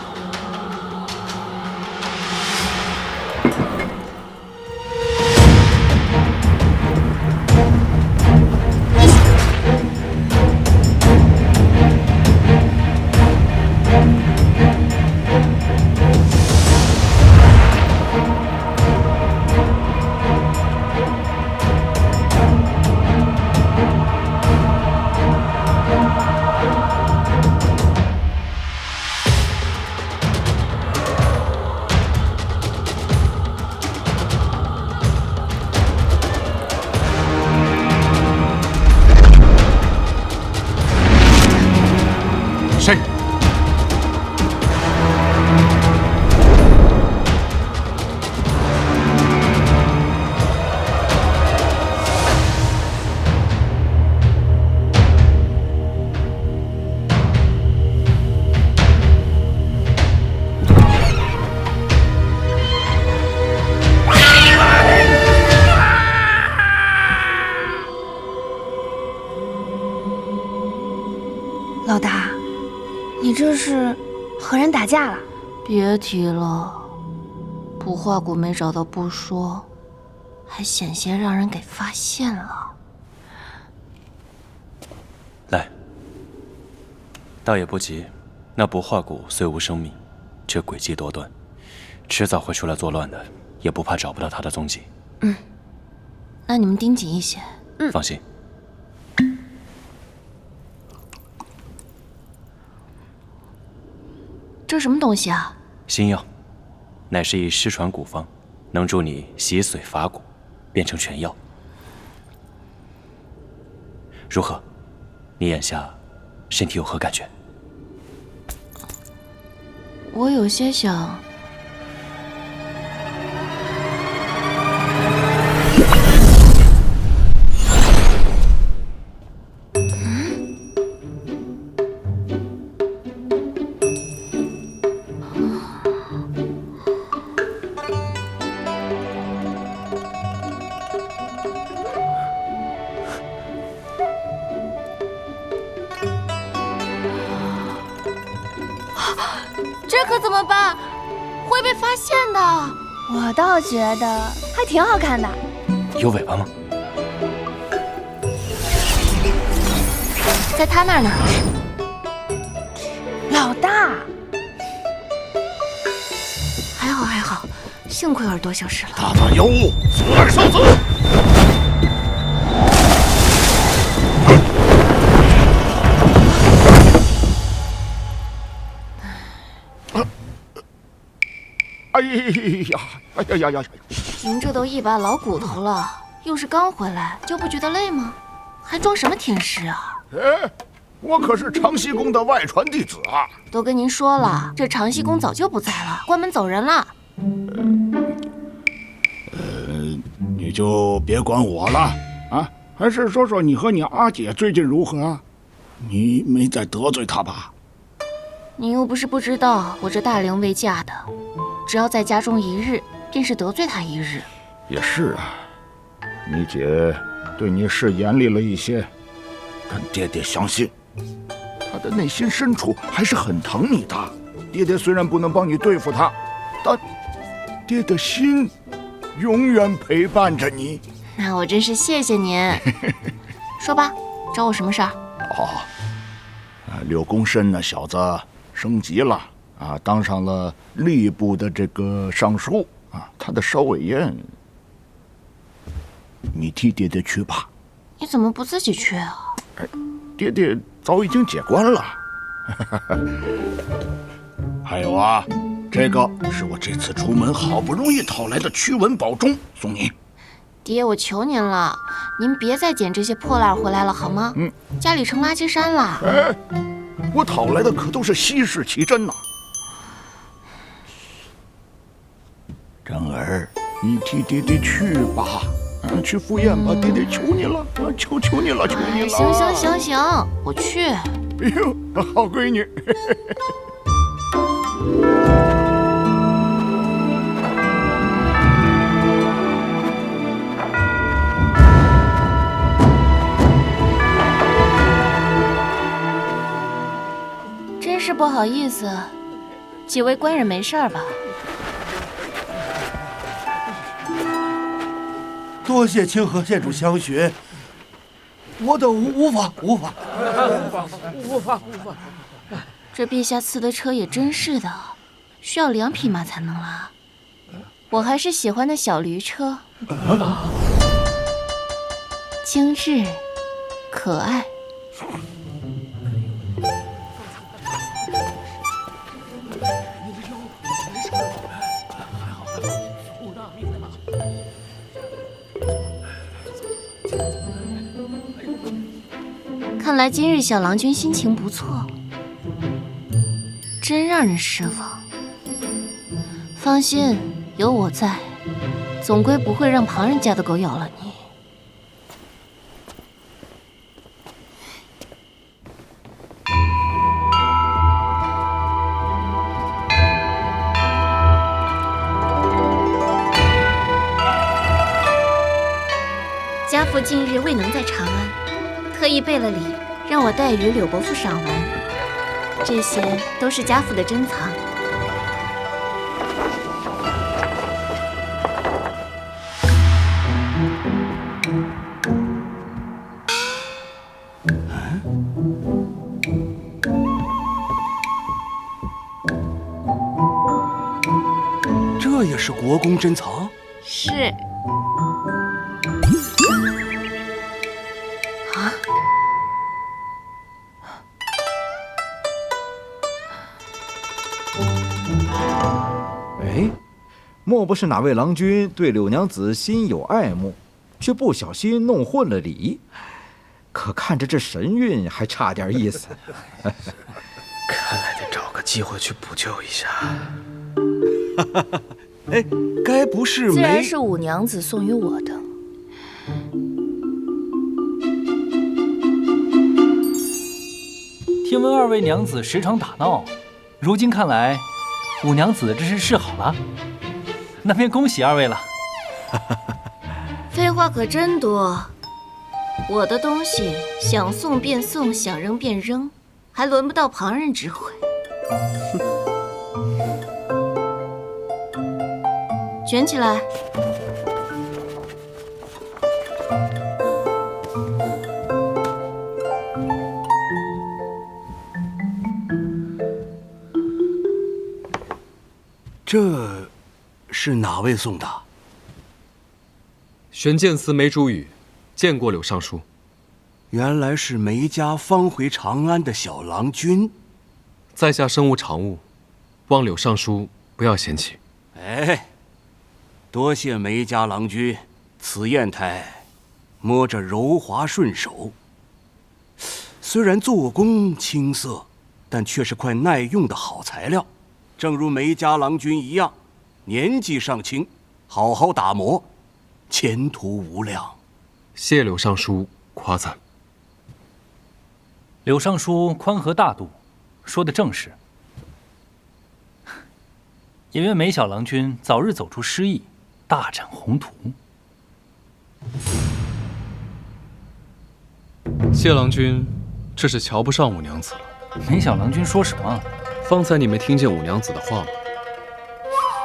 老大，你这是和人打架了？别提了，不化骨没找到不说，还险些让人给发现了。来，倒也不急。那不化骨虽无生命，却诡计多端，迟早会出来作乱的，也不怕找不到他的踪迹。那你们盯紧一些。放心。这什么东西啊？心药，乃是一失传古方，能助你洗髓伐骨，变成全药。如何？你眼下身体有何感觉？我有些想……这可怎么办？会被发现的。我倒觉得还挺好看的。有尾巴吗？在他那儿呢。老大，还好还好，幸亏耳朵消失了。大胆妖物，阻拦小子！哎呀，哎呀！您这都一把老骨头了，又是刚回来，就不觉得累吗？还装什么天师啊？哎，我可是长西宫的外传弟子啊！都跟您说了，这长西宫早就不在了，关门走人了。你就别管我了啊！还是说说你和你阿姐最近如何？你没再得罪她吧？您又不是不知道，我这大龄未嫁的，只要在家中一日，便是得罪她一日。也是啊，你姐对你是严厉了一些，但爹爹相信，她的内心深处还是很疼你的。爹爹虽然不能帮你对付她，但爹的心永远陪伴着你。那我真是谢谢您。说吧，找我什么事儿？柳公深那小子升级了啊，当上了吏部的这个尚书啊，他的烧尾宴，你替爹爹去吧。你怎么不自己去啊？爹爹早已经解关了。还有啊，这个是我这次出门好不容易讨来的驱蚊宝钟，送你。爹，我求您了，您别再捡这些破烂回来了好吗？家里成垃圾山了。我讨来的可都是稀世奇珍呐。珍儿，你替爹爹去吧，去赴宴吧，爹爹求你了，求你了，求你了。行，我去。哎呦，好闺女。真是不好意思，几位官人没事吧？多谢清河县主相许，我等无法。这陛下赐的车也真是的，需要2匹马才能拉。我还是喜欢那小驴车，精致可爱。看来今日小郎君心情不错，真让人失望。放心，有我在，总归不会让旁人家的狗咬了你。家父近日未能在长安，特意备了礼，让我带与柳伯父赏玩。这些都是家父的珍藏。这也是国公珍藏？是。啊？哎，莫不是哪位郎君对柳娘子心有爱慕，却不小心弄混了礼？可看着这神韵，还差点意思。看来得找个机会去补救一下。哎，该不是自然是五娘子送与我的。听闻二位娘子时常打闹，如今看来，五娘子这是示好了。那便恭喜二位了。废话可真多，我的东西想送便送，想扔便扔，还轮不到旁人指挥。卷起来。这是哪位送的？玄剑司梅主语见过柳尚书。原来是梅家方回长安的小郎君。在下身无长物，望柳尚书不要嫌弃。哎，多谢梅家郎君，此砚台摸着柔滑顺手，虽然做工青涩，但却是块耐用的好材料。正如梅家郎君一样，年纪尚轻，好好打磨，前途无量。谢柳尚书夸赞。柳尚书宽和大度，说的正是。也愿梅小郎君早日走出失意，大展宏图。谢郎君，这是瞧不上五娘子了。梅小郎君说什么？方才你没听见五娘子的话吗？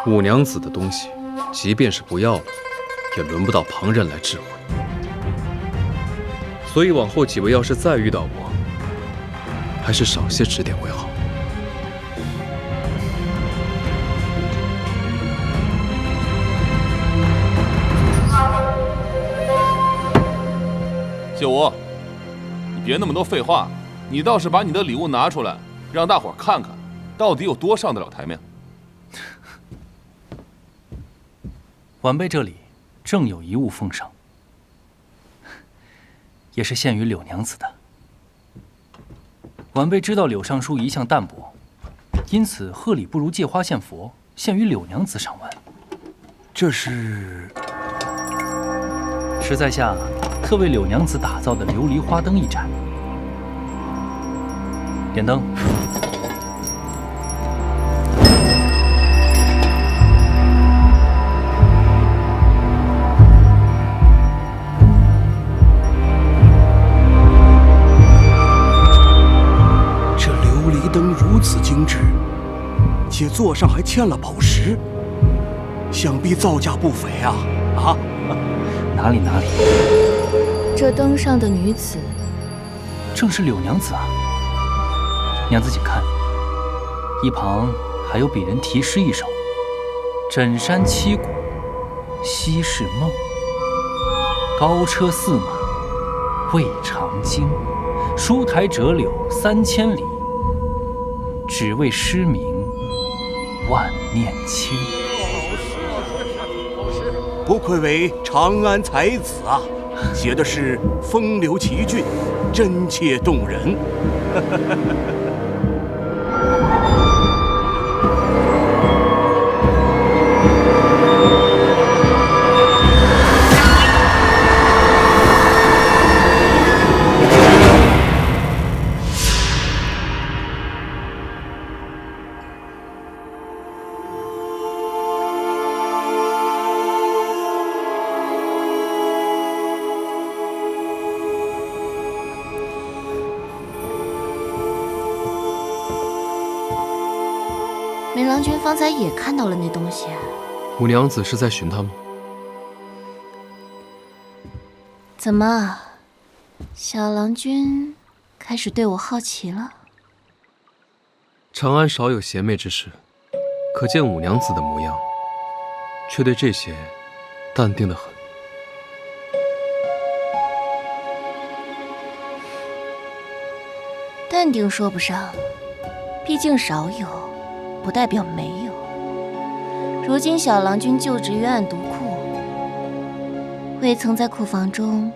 五娘子的东西，即便是不要了，也轮不到旁人来智慧。所以往后几位要是再遇到我，还是少些指点为好。谢武，你别那么多废话，你倒是把你的礼物拿出来，让大伙儿看看，到底有多上得了台面。晚辈这里正有一物奉上，也是献于柳娘子的。晚辈知道柳尚书一向淡泊，因此贺礼不如借花献佛，献于柳娘子赏玩。这是在下特为柳娘子打造的琉璃花灯一盏。点灯。这琉璃灯如此精致，且座上还嵌了宝石，想必造价不菲啊！啊，哪里？这灯上的女子，正是柳娘子啊！娘子请看，一旁还有比人题诗一首：“枕山七谷昔是梦，高车驷马未尝经。书台折柳3000里，只为诗名万念青。”不愧为长安才子啊！写的是风流奇俊，真切动人。林郎君方才也看到了那东西。五娘子是在寻他吗？怎么，小郎君开始对我好奇了？长安少有邪魅之事，可见五娘子的模样，却对这些淡定得很。淡定说不上，毕竟少有，不代表没有。如今小郎君就职于暗毒库，未曾在库房中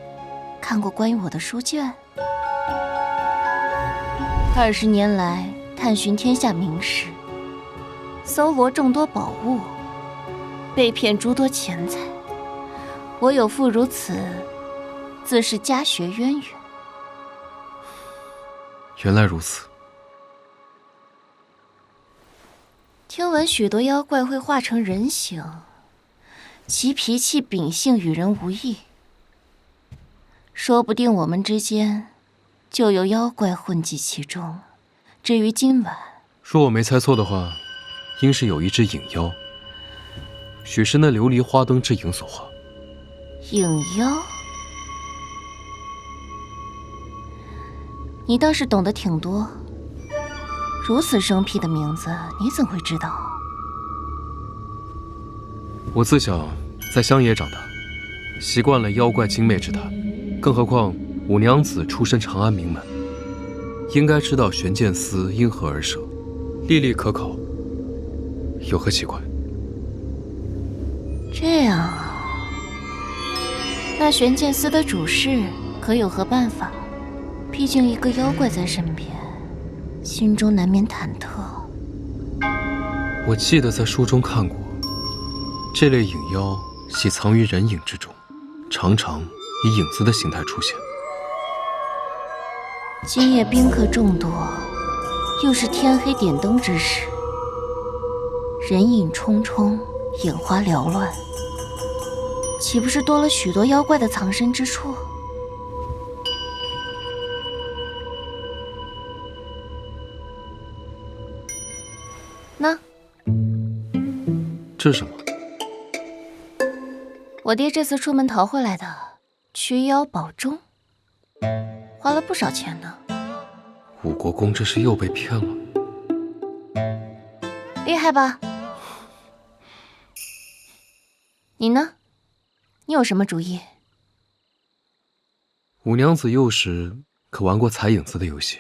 看过关于我的书卷。20年来探寻天下名士，搜罗众多宝物，被骗诸多钱财，我有妇如此，自是家学渊源。原来如此。听闻许多妖怪会化成人形，其脾气秉性与人无异，说不定我们之间就有妖怪混迹其中。至于今晚，若我没猜错的话，应是有一只影妖，许是那琉璃花灯之影所化。影妖？你倒是懂得挺多。如此生僻的名字，你怎会知道？我自小在乡野长大，习惯了妖怪精魅之谈，更何况五娘子出身长安名门，应该知道玄剑司因何而设，历历可考，有何奇怪？这样啊，那玄剑司的主事可有何办法？毕竟一个妖怪在身边，心中难免忐忑。我记得在书中看过，这类影妖喜藏于人影之中，常常以影子的形态出现。今夜宾客众多，又是天黑点灯之时，人影匆匆，眼花缭乱，岂不是多了许多妖怪的藏身之处？那这是什么？我爹这次出门淘回来的驱妖宝钟，花了不少钱呢。五国公这是又被骗了，厉害吧？你呢？你有什么主意？五娘子幼时可玩过踩影子的游戏？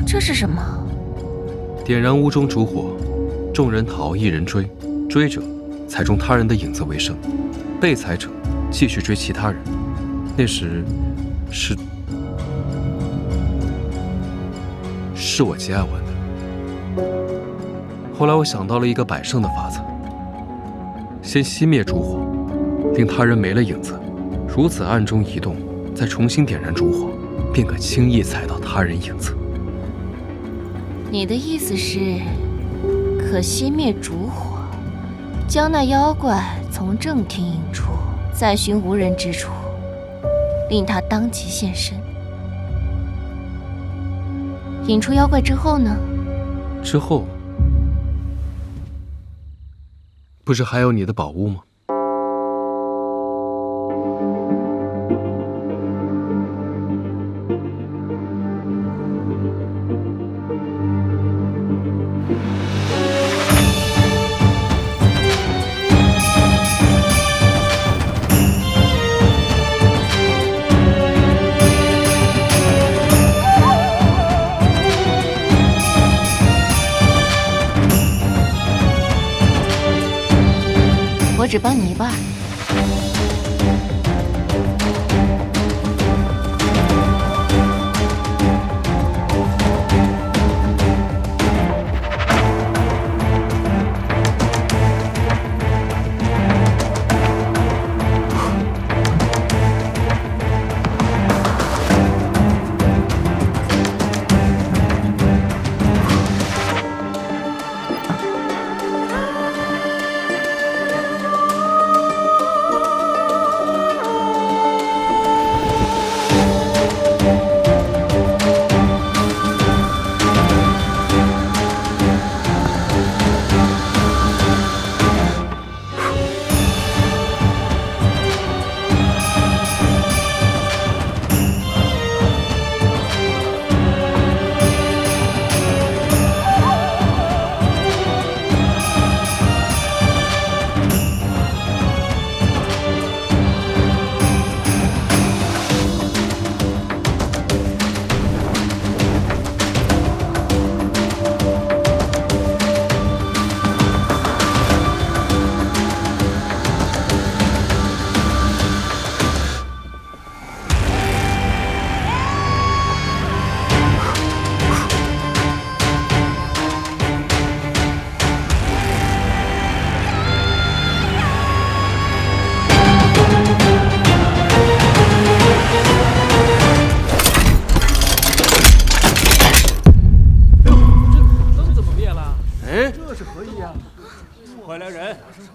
这是什么？点燃屋中烛火，众人逃，一人追，追者踩中他人的影子为胜，被踩者继续追其他人。那时是我极爱玩的。后来我想到了一个百胜的法子，先熄灭烛火，令他人没了影子，如此暗中移动，再重新点燃烛火，便可轻易踩到他人影子。你的意思是，可熄灭烛火，将那妖怪从正厅引出，再寻无人之处，令他当即现身。引出妖怪之后呢？之后，不是还有你的宝物吗？我只帮你一半。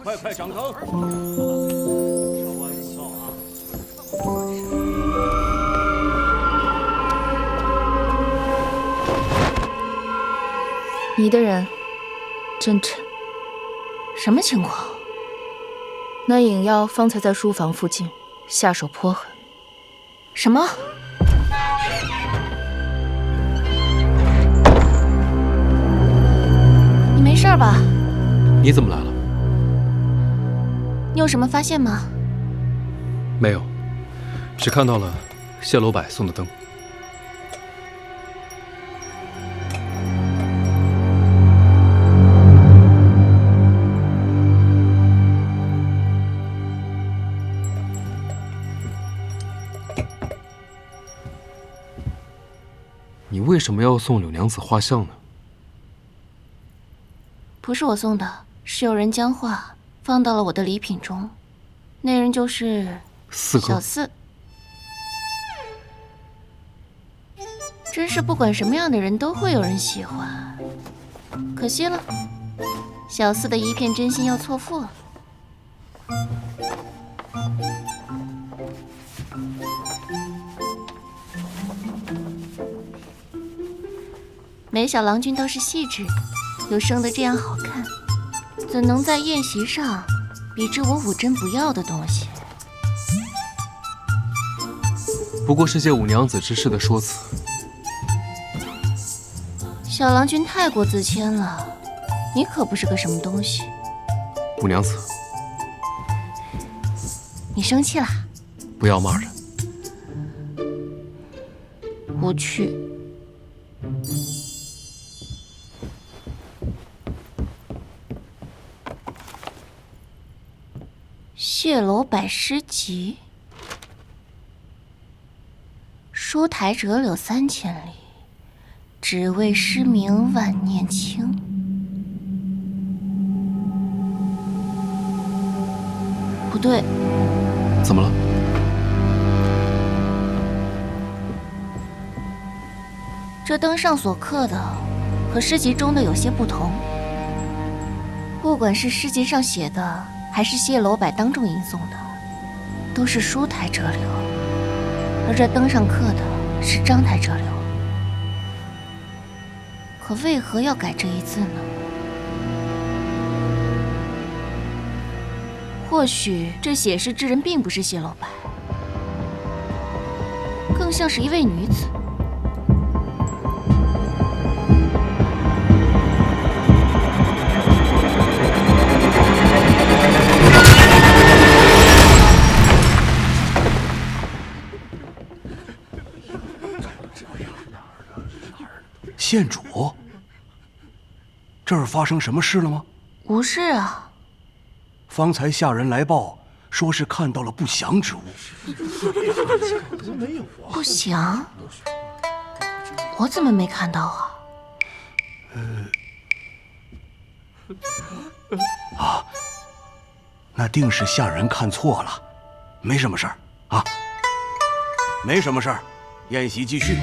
快掌灯！你的人真沉。什么情况？那影妖方才在书房附近下手颇狠。什么？你没事吧？你怎么来了？你有什么发现吗？没有，只看到了谢楼柏送的灯。你为什么要送柳娘子画像呢？不是我送的，是有人将画放到了我的礼品中，那人就是四哥。小四。真是不管什么样的人都会有人喜欢，可惜了，小四的一片真心要错付了。没想郎君倒是细致，又生得这样好看，怎能在宴席上比之我武真不要的东西？不过是些五娘子之事的说辞。小郎君太过自谦了，你可不是个什么东西。五娘子，你生气啦？不要骂人。无趣。谢楼柏诗集，书台折柳3000里，只为诗名万念青。不对，怎么了？这灯上所刻的和诗集中的有些不同。不管是诗集上写的，还是谢楼柏当众吟诵的，都是书台折柳，而这灯上刻的是章台折柳。可为何要改这一字呢？或许这写诗之人并不是谢楼柏，更像是一位女子。县主，这儿发生什么事了吗？无事啊。方才下人来报，说是看到了不祥之物。不祥？我怎么没看到啊？那定是下人看错了，没什么事儿啊，没什么事儿，宴席继续。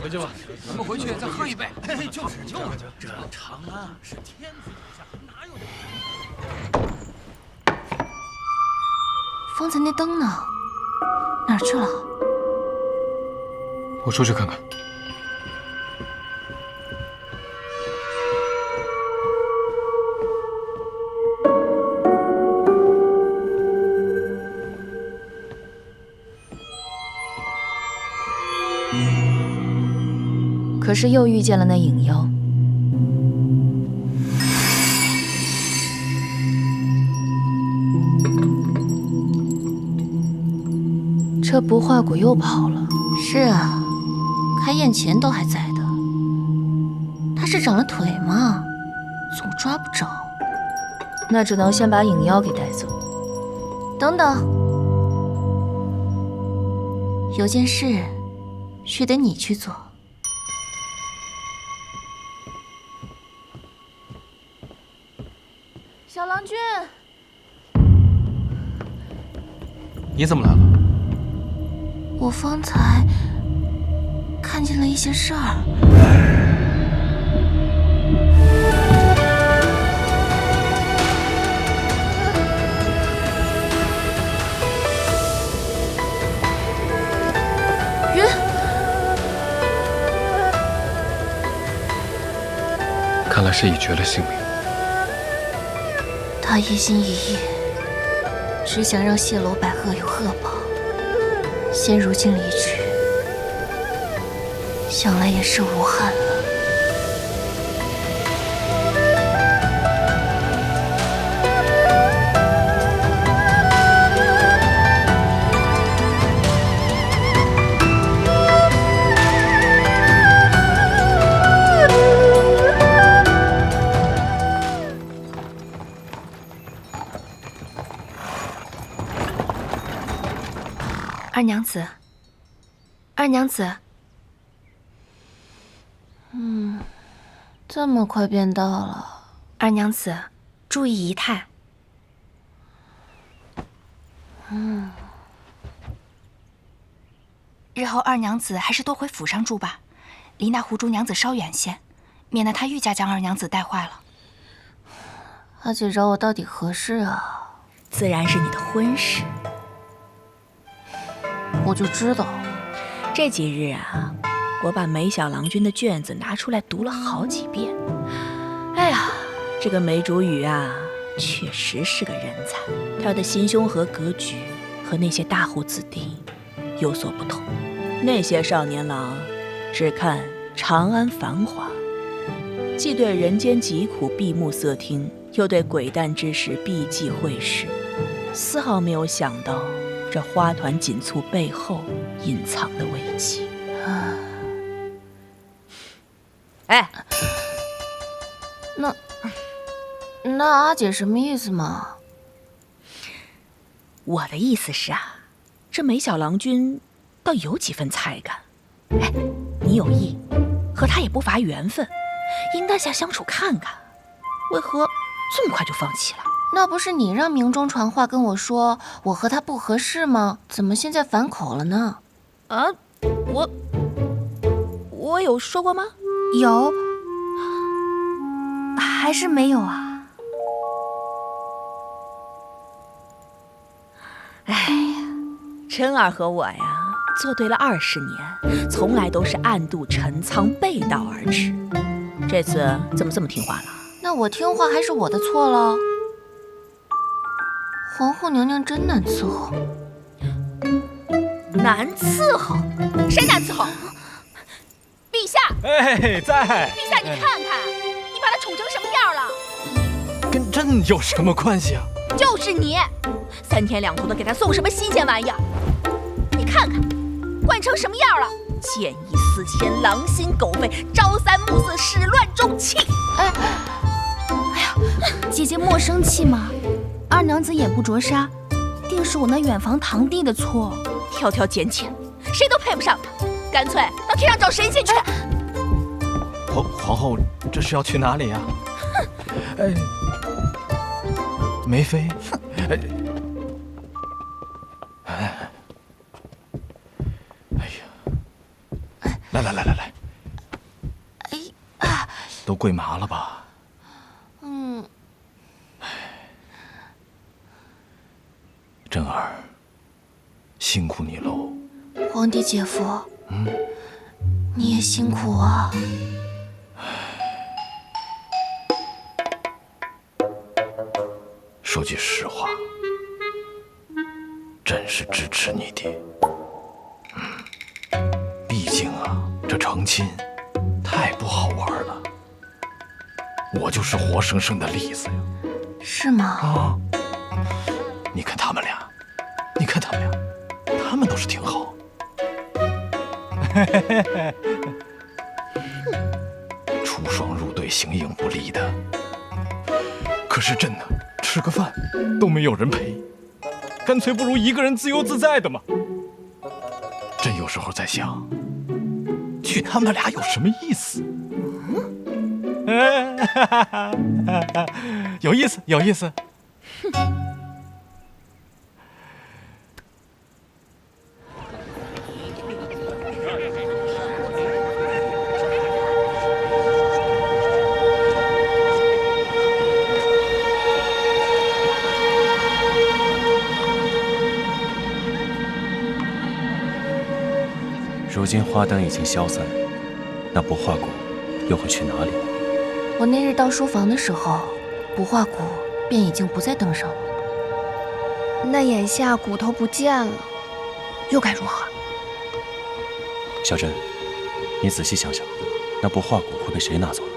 回去吧，咱们回去再喝一杯。就是，这长安是天子脚下，哪有？方才那灯呢？哪儿去了？我出去看看。可是又遇见了那影妖。这不化骨又跑了。是啊，开宴前都还在的。他是长了腿吗？总抓不着。那只能先把影妖给带走。等等，有件事须得你去做。小郎君，你怎么来了？我方才看见了一些事儿。看来是已绝了性命。他一心一意，只想让谢楼百鹤有贺宝。现如今离去，想来也是无憾了。二娘子，二娘子，这么快便到了。二娘子，注意仪态。日后二娘子还是多回府上住吧，离那狐珠娘子稍远些，免得她愈加将二娘子带坏了。阿姐找我到底何事啊？自然是你的婚事。我就知道，这几日啊，我把梅小郎君的卷子拿出来读了好几遍。哎呀，这个梅竹雨啊，确实是个人才。他的心胸和格局和那些大户子弟有所不同。那些少年郎只看长安繁华，既对人间疾苦闭目塞听，又对鬼诞之事避忌讳视，丝毫没有想到这花团锦簇背后隐藏的危机。哎，那阿姐什么意思嘛？我的意思是啊，这梅小郎君倒有几分才干。哎，你有意，和他也不乏缘分，应当下相处看看。为何这么快就放弃了？那不是你让明中传话跟我说我和他不合适吗？怎么现在反口了呢？啊，我有说过吗？有，还是没有啊？哎呀，琛儿和我呀，作对了20年，从来都是暗度陈仓，背道而驰。这次怎么这么听话了？那我听话还是我的错了？皇后娘娘真难伺候。难伺候？谁难伺候？陛下！哎，在。陛下，你看看，你把他宠成什么样了？跟朕有什么关系啊？就是你，3天2头的给他送什么新鲜玩意儿？你看看，惯成什么样了？见异思迁，狼心狗肺，朝三暮四，始乱终弃。哎呀，姐姐莫生气嘛，二娘子眼不着沙，定是我那远房堂弟的错。挑挑拣拣，谁都配不上他，干脆到天上找神仙去。皇后，这是要去哪里呀？哎，梅妃。哎呀，来，都跪麻了吧？珍儿，辛苦你喽。皇帝姐夫，你也辛苦啊。说句实话，朕是支持你的。毕竟啊，这成亲太不好玩了。我就是活生生的例子呀。是吗？啊，你看他们俩，他们倒是挺好。出双入对，形影不离的。可是朕呢，吃个饭都没有人陪，干脆不如一个人自由自在的嘛。朕有时候在想，娶他们俩有什么意思？有意思，有意思。如今花灯已经消散，那不化谷又会去哪里呢？我那日到书房的时候，不化骨便已经不在灯上了。那眼下骨头不见了，又该如何？小珍，你仔细想想，那不化骨会被谁拿走了？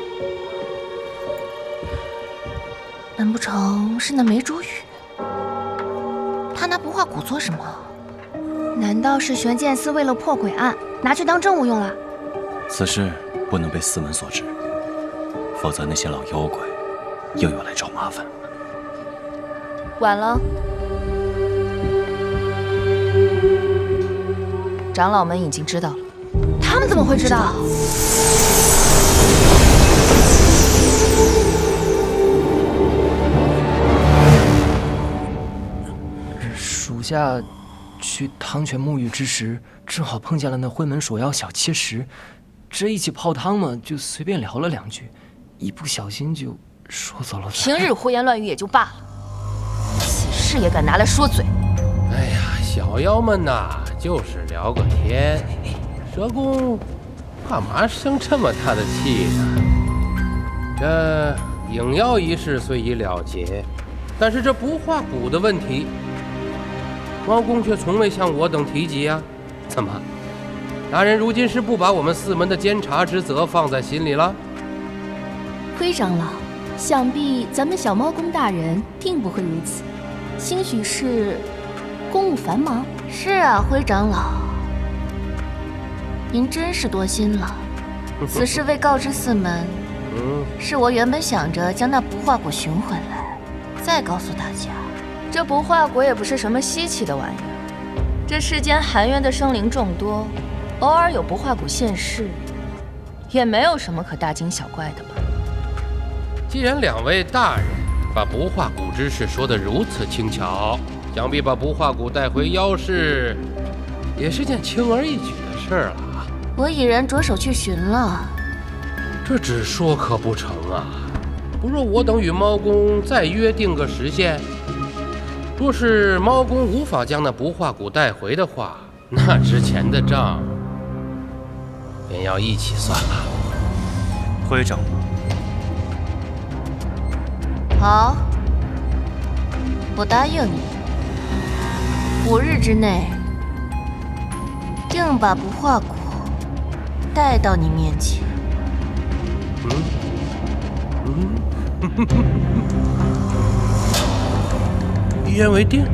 难不成是那梅竹雨？他拿不化骨做什么？难道是玄剑司为了破鬼案，拿去当证物用了？此事不能被司门所知，否则那些老妖怪又要来找麻烦。晚了，长老们已经知道了。他们怎么会知道？属下去汤泉沐浴之时，正好碰见了那灰门锁妖小切石，这一起泡汤嘛，就随便聊了两句，一不小心就说走了。平日胡言乱语也就罢了，此事也敢拿来说嘴。哎呀，小妖们呐，就是聊个天。蛇公干嘛生这么大的气呢？这影妖一事虽已了结，但是这不化骨的问题，猫公却从未向我等提及啊！怎么，大人如今是不把我们四门的监察之责放在心里了？灰长老，想必咱们小猫公大人定不会如此，兴许是公务繁忙。是啊，灰长老，您真是多心了。此事未告知四门，是我原本想着将那不化骨寻回来，再告诉大家。这不化骨也不是什么稀奇的玩意儿，这世间含冤的生灵众多，偶尔有不化骨现世，也没有什么可大惊小怪的吧。既然两位大人把不化骨之事说得如此轻巧，想必把不化骨带回妖室，也是件轻而易举的事了。我已然着手去寻了。这只说可不成啊！不若我等与猫公再约定个时限。若是猫公无法将那不化骨带回的话，那之前的账便要一起算了。灰长老，好，我答应你，5日之内定把不化骨带到你面前。一言为定。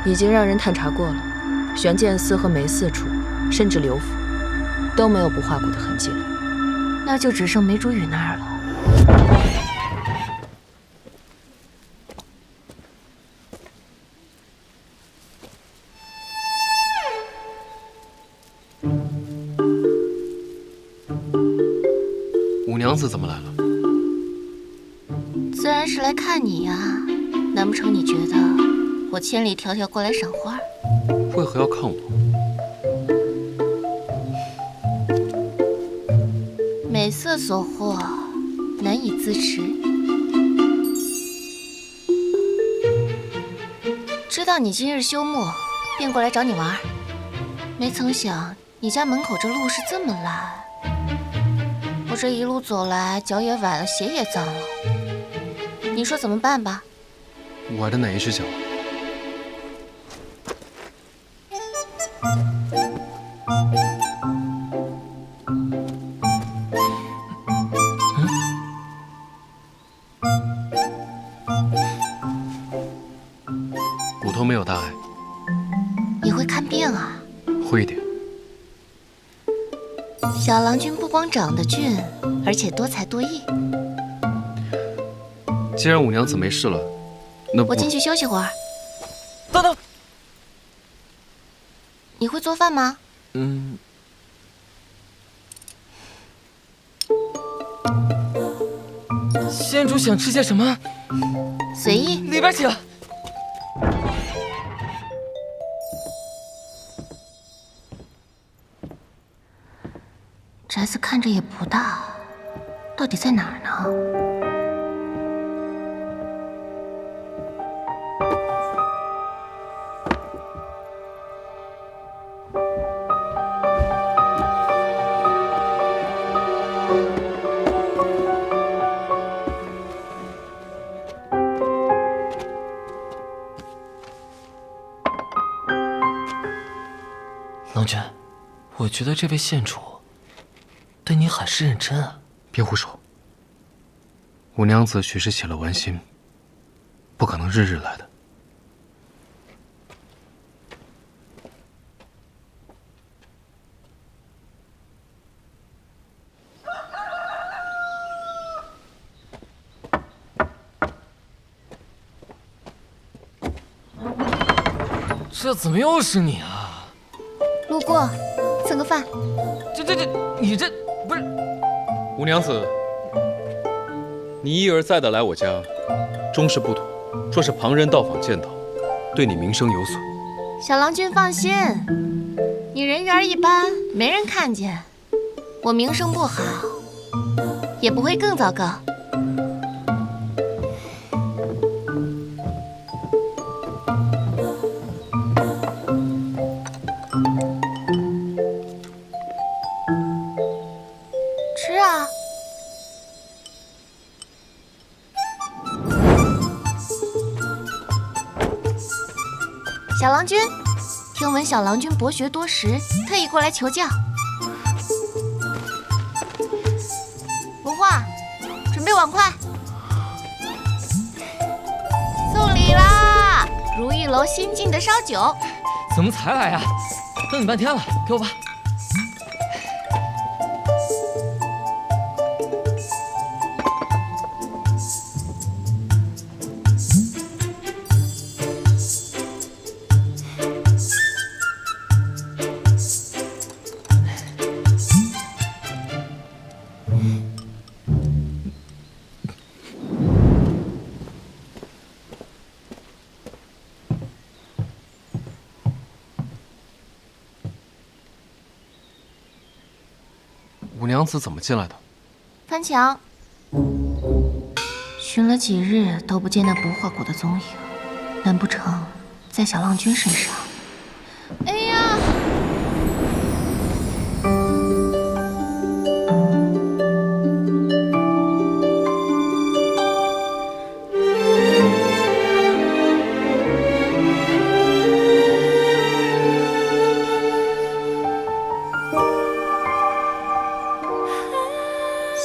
已经让人探查过了，玄剑司和梅寺处，甚至刘府，都没有不化骨的痕迹了。那就只剩梅竹雨那儿了。五娘子怎么来了？自然是来看你呀，难不成你觉得我千里迢迢过来赏花？为何要看我？美色所惑，难以自持。知道你今日休沐，便过来找你玩。没曾想你家门口这路是这么烂，我这一路走来，脚也崴了，鞋也脏了。你说怎么办吧？崴的哪一只脚？骨头没有大碍。你会看病啊？会一点。小郎君不光长得俊，而且多才多艺。既然五娘子没事了，那我进去休息会儿。等等，你会做饭吗？县主想吃些什么？随意。里边请。宅子看着也不大，到底在哪儿呢？郎君，我觉得这位县主对你很是认真啊。别胡说，五娘子许是起了玩心，不可能日日来的。这怎么又是你啊？路过，蹭个饭。你这不是？五娘子，你一而再的来我家，终是不妥。若是旁人到访见到，对你名声有损。小郎君放心，你人缘一般，没人看见，我名声不好，也不会更糟糕。吃啊！小郎君，听闻小郎君博学多识，特意过来求教。如画，准备碗筷。送礼啦！如意楼新进的烧酒。怎么才来呀？等你半天了，给我吧。五娘子怎么进来的？翻墙，寻了几日都不见那不化谷的踪影，难不成在小郎君身上？哎呀！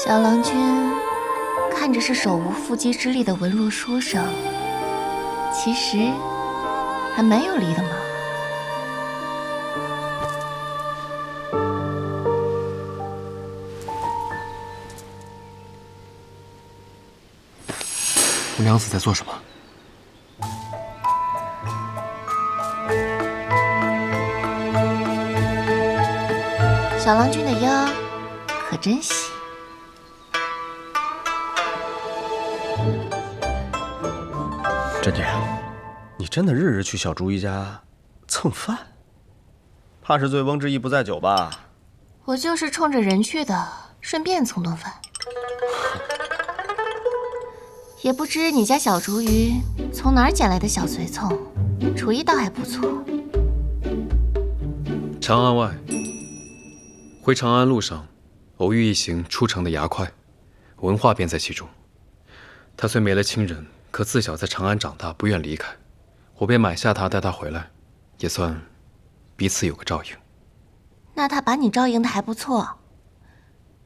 小郎君看着是手无缚鸡之力的文弱书生，其实还蛮有力的嘛。五娘子在做什么？小郎君的腰可真细。珍姐，你真的日日去小竹姨家蹭饭？怕是醉翁之意不在酒吧？我就是冲着人去的，顺便蹭顿饭。也不知你家小竹鱼从哪儿捡来的小随从，厨艺倒还不错。长安外，回长安路上，偶遇一行出城的牙快，文化便在其中。他虽没了亲人，可自小在长安长大，不愿离开，我便买下他，带他回来，也算彼此有个照应。那他把你照应的还不错，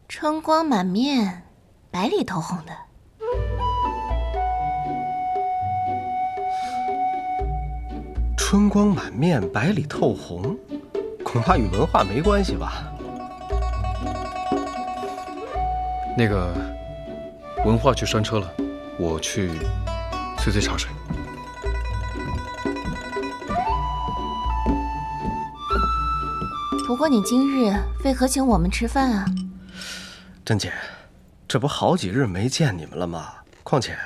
春光满面，白里透红的。春光满面，白里透红，恐怕与文化没关系吧？那个，文化去拴车了，我去催催茶水。不过你今日为何请我们吃饭啊？珍姐，这不好几日没见你们了吗？况且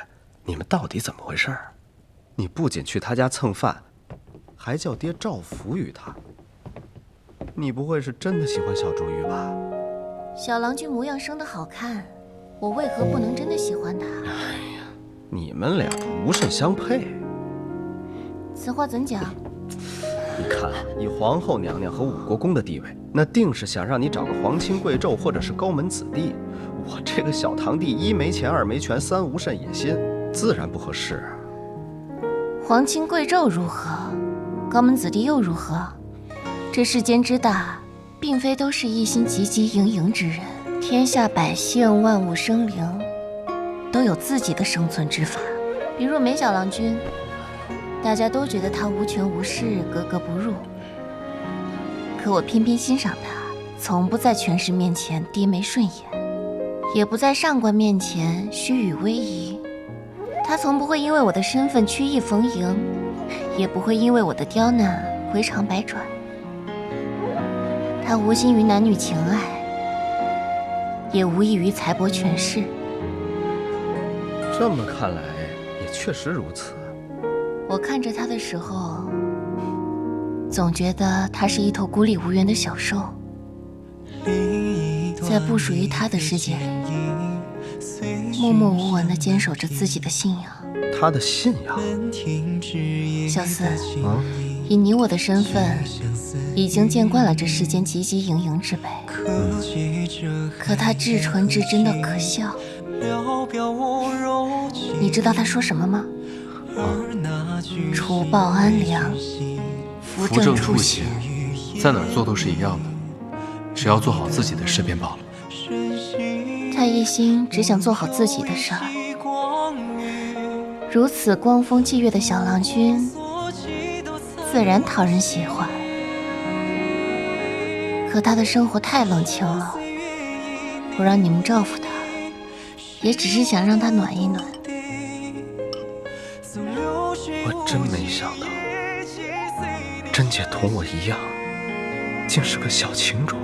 你们到底怎么回事？你不仅去他家蹭饭，还叫爹照拂于他。你不会是真的喜欢小竹鱼吧？小郎君模样生得好看，我为何不能真的喜欢他？你们俩无甚相配。此话怎讲？你看，以皇后娘娘和五国公的地位，那定是想让你找个皇亲贵胄或者是高门子弟。我这个小堂弟，一没钱，二没权，三无甚野心，自然不合适啊。皇亲贵胄如何？高门子弟又如何？这世间之大，并非都是一心汲汲营营之人。天下百姓、万物生灵，都有自己的生存之法。比如梅小郎君，大家都觉得他无权无势、格格不入，可我偏偏欣赏他，从不在权势面前低眉顺眼，也不在上官面前虚与委蛇。他从不会因为我的身份曲意逢迎，也不会因为我的刁难回肠百转。他无心于男女情爱，也无异于财帛权势。这么看来，也确实如此。我看着他的时候，总觉得他是一头孤立无援的小兽，在不属于他的世界里，默默无闻地坚守着自己的信仰。他的信仰？小四，以你我的身份，已经见惯了这世间汲汲营营之辈，可他至纯至真的可笑。你知道他说什么吗？除暴安良，扶正出邪，在哪儿做都是一样的，只要做好自己的事便罢了。他一心只想做好自己的事儿。如此光风霁月的小郎君，自然讨人喜欢。可他的生活太冷清了，我让你们照顾他，也只是想让他暖一暖。我真没想到，甄姐同我一样，竟是个小情种。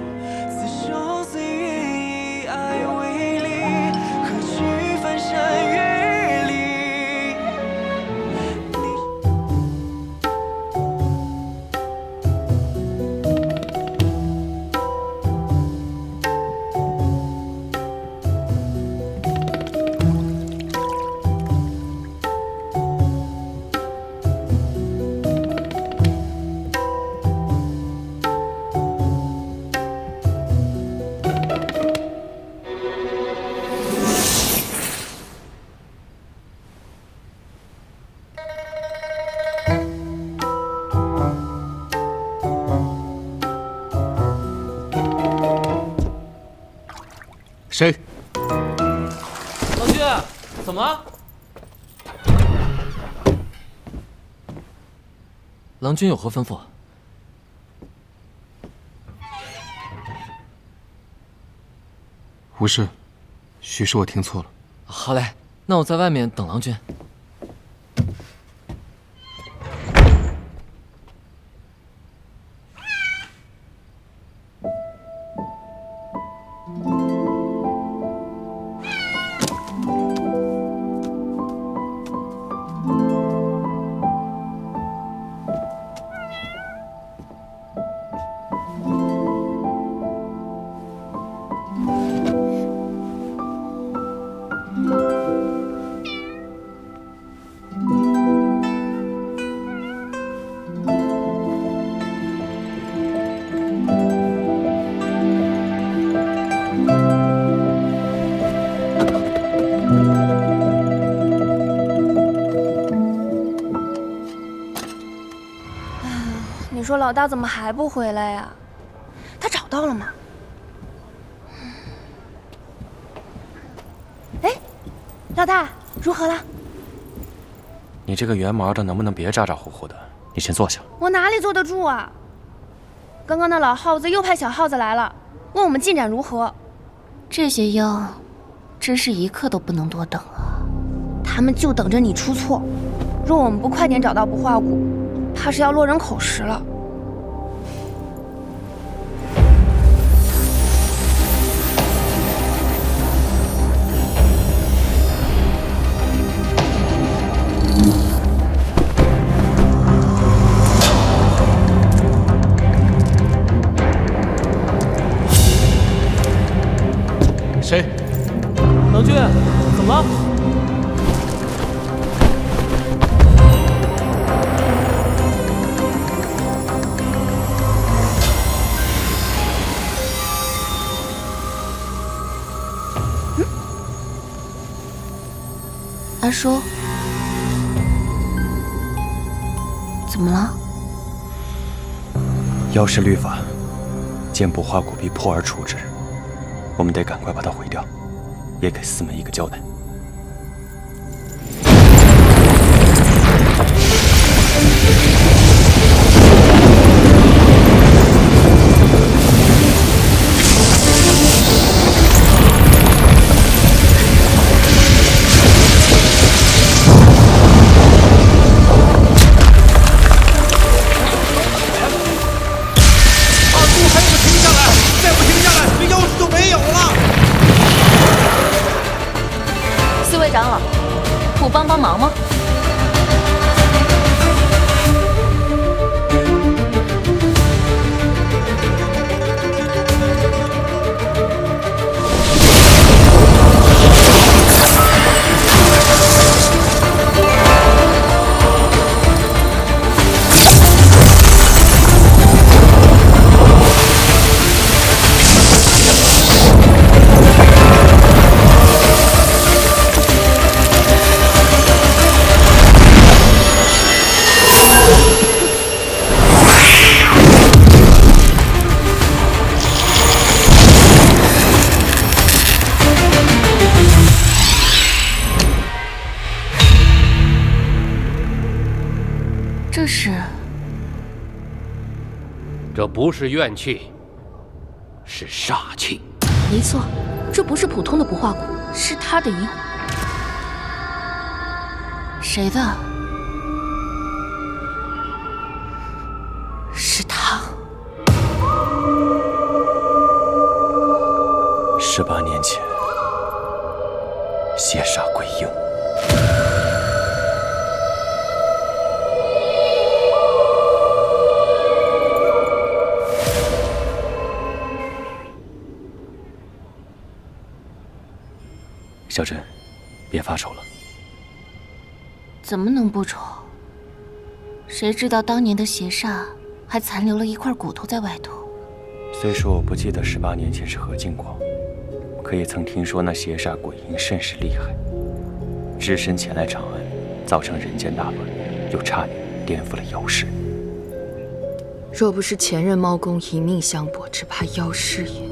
谁？郎君，怎么？郎君有何吩咐？无事，许是我听错了。好嘞，那我在外面等郎君。你说老大怎么还不回来呀？他找到了吗？哎，老大如何了？你这个圆毛的能不能别咋咋呼呼的？你先坐下。我哪里坐得住啊？刚刚那老耗子又派小耗子来了，问我们进展如何。这些妖，真是一刻都不能多等啊！他们就等着你出错。若我们不快点找到不化谷，怕是要落人口实了。谁？郎君，怎么了？阿叔，怎么了？妖师律法，见不化骨必破而处之。我们得赶快把它毁掉，也给四门一个交代。长老，不帮忙吗？这不是怨气，是煞气。没错，这不是普通的不化骨，是他的遗魂。谁的？是他。18年前，血煞鬼婴。小珍，别发愁了。怎么能不愁？谁知道当年的邪煞还残留了一块骨头在外头。虽说我不记得18年前是何境况，可也曾听说那邪煞鬼婴甚是厉害，只身前来长安，造成人间大乱，又差点颠覆了妖世。若不是前任猫公以命相搏，只怕妖师也。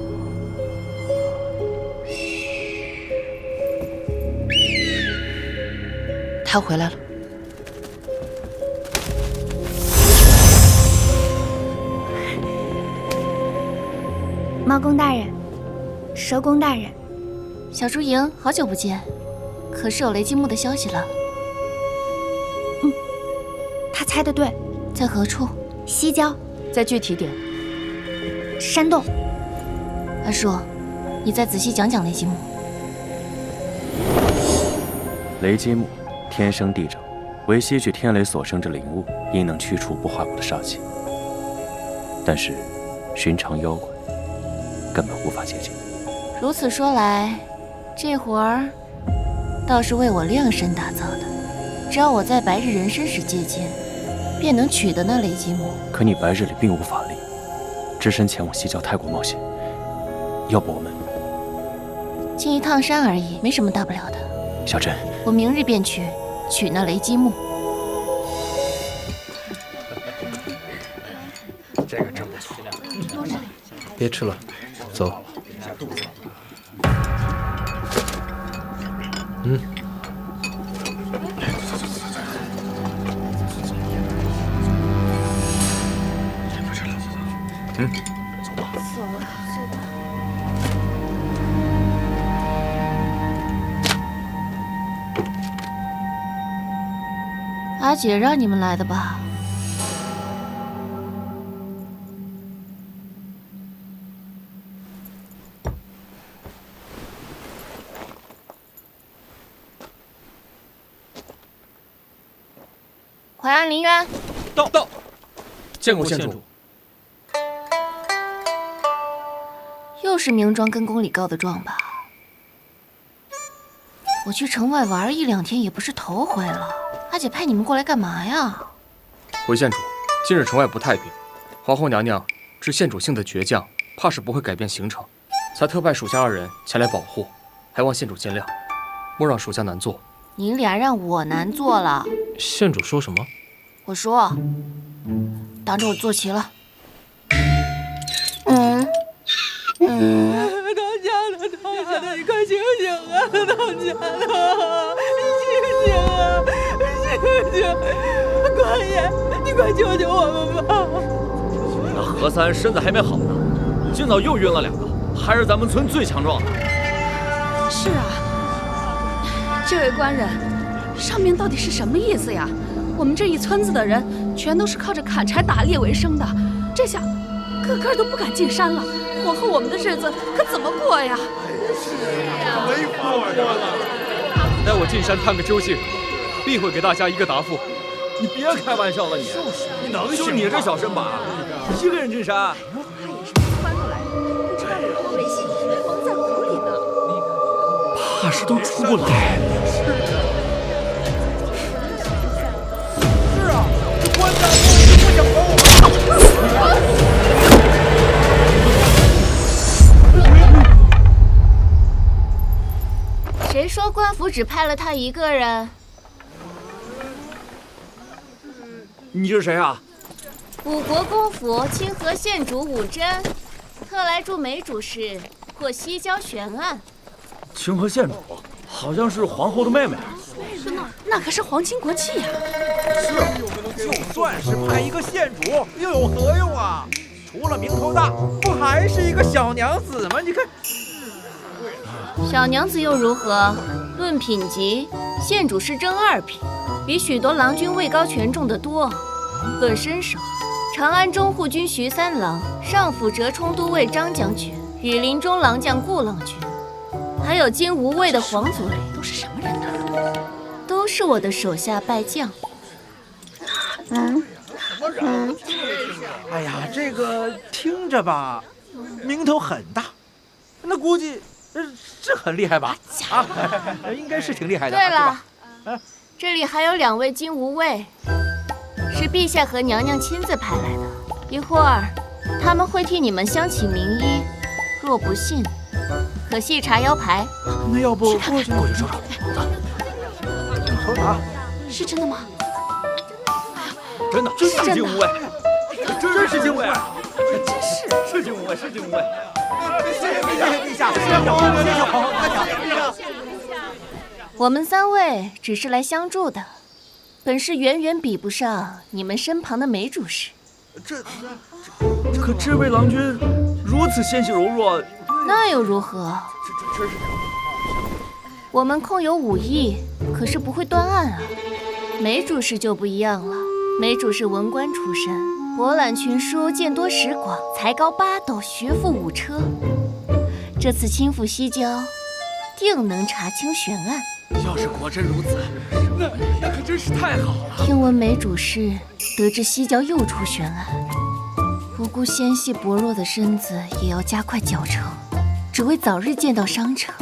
他回来了。猫公大人，蛇公大人，小朱莹，好久不见，可是有雷击木的消息了？他猜得对，在何处？西郊。再具体点。山洞。阿叔，你再仔细讲讲雷击木。雷击木。天生地长，为吸取天雷所生之灵物，应能驱除不化骨的煞气。但是，寻常妖怪根本无法接近。如此说来，这活儿倒是为我量身打造的。只要我在白日人身时接近，便能取得那雷击木。可你白日里并无法力，只身前往西郊太过冒险。要不我们进一趟山而已，没什么大不了的。小珍，我明日便去取那雷击木。这个真不错。别吃了，走。走吧。走了。阿姐让你们来的吧？淮安林渊，到，见过县主。又是明庄跟宫里告的状吧？我去城外玩1、2天也不是头回了。阿姐派你们过来干嘛呀？回县主，近日城外不太平，皇后娘娘知县主性子倔强，怕是不会改变行程，才特派属下2人前来保护，还望县主见谅，莫让属下难做。你俩让我难做了。县主说什么？我说，当着我坐齐了。当家的，你快醒醒啊！当家的，你醒醒啊！醒醒！官爷，你快救救我们吧！那何三身子还没好呢，今早又晕了2个，还是咱们村最强壮的。是啊，这位官人，上面到底是什么意思呀？我们这一村子的人全都是靠着砍柴打猎为生的，这下个个都不敢进山了。往后我们的日子可怎么过呀？没法过了。待我进山探个究竟，必会给大家一个答复。你别开玩笑了，你能就你这小身板，一个人进山？翻过来，不知道有多危险，蒙在鼓里呢。怕是都出不来。是啊，这官长不想保我。谁说官府只派了他一个人？你是谁啊？五国公府清河县主武真，特来助梅主事破西郊悬案。清河县主好像是皇后的妹妹。那可是皇亲国戚呀！是，就算是派一个县主，又有何用啊？除了名头大，不还是一个小娘子吗？你看。小娘子又如何？论品级，县主是正2品，比许多郎君位高权重的多。论身手，长安中护军徐三郎，上府折冲都尉张将军，羽林中郎将顾郎君，还有今无畏的皇祖雷，都是什么人呢？都是我的手下败将。哎呀，这个听着吧，名头很大，那估计是很厉害吧？啊，应该是挺厉害的。对了，这里还有2位金无畏，是陛下和娘娘亲自派来的。一会儿他们会替你们镶起名衣，若不信，可细查腰牌。那要不过去瞅瞅。瞅啥？是真的吗？真的，真是金无畏，真是金无畏，是金无畏，是金无畏。谢谢陛下，谢谢皇后，我们3位只是来相助的，本事远远比不上你们身旁的梅主事。可这位郎君如此纤细柔弱，那又如何？我们空有武艺，可是不会断案啊。梅主事就不一样了，梅主事文官出身，博览群书，见多识广，才高8斗，学富5车。这次亲赴西郊，定能查清悬案。要是果真如此，那可真是太好了。听闻梅主事得知西郊又出悬案，不顾纤细薄弱的身子，也要加快脚程，只为早日见到商城。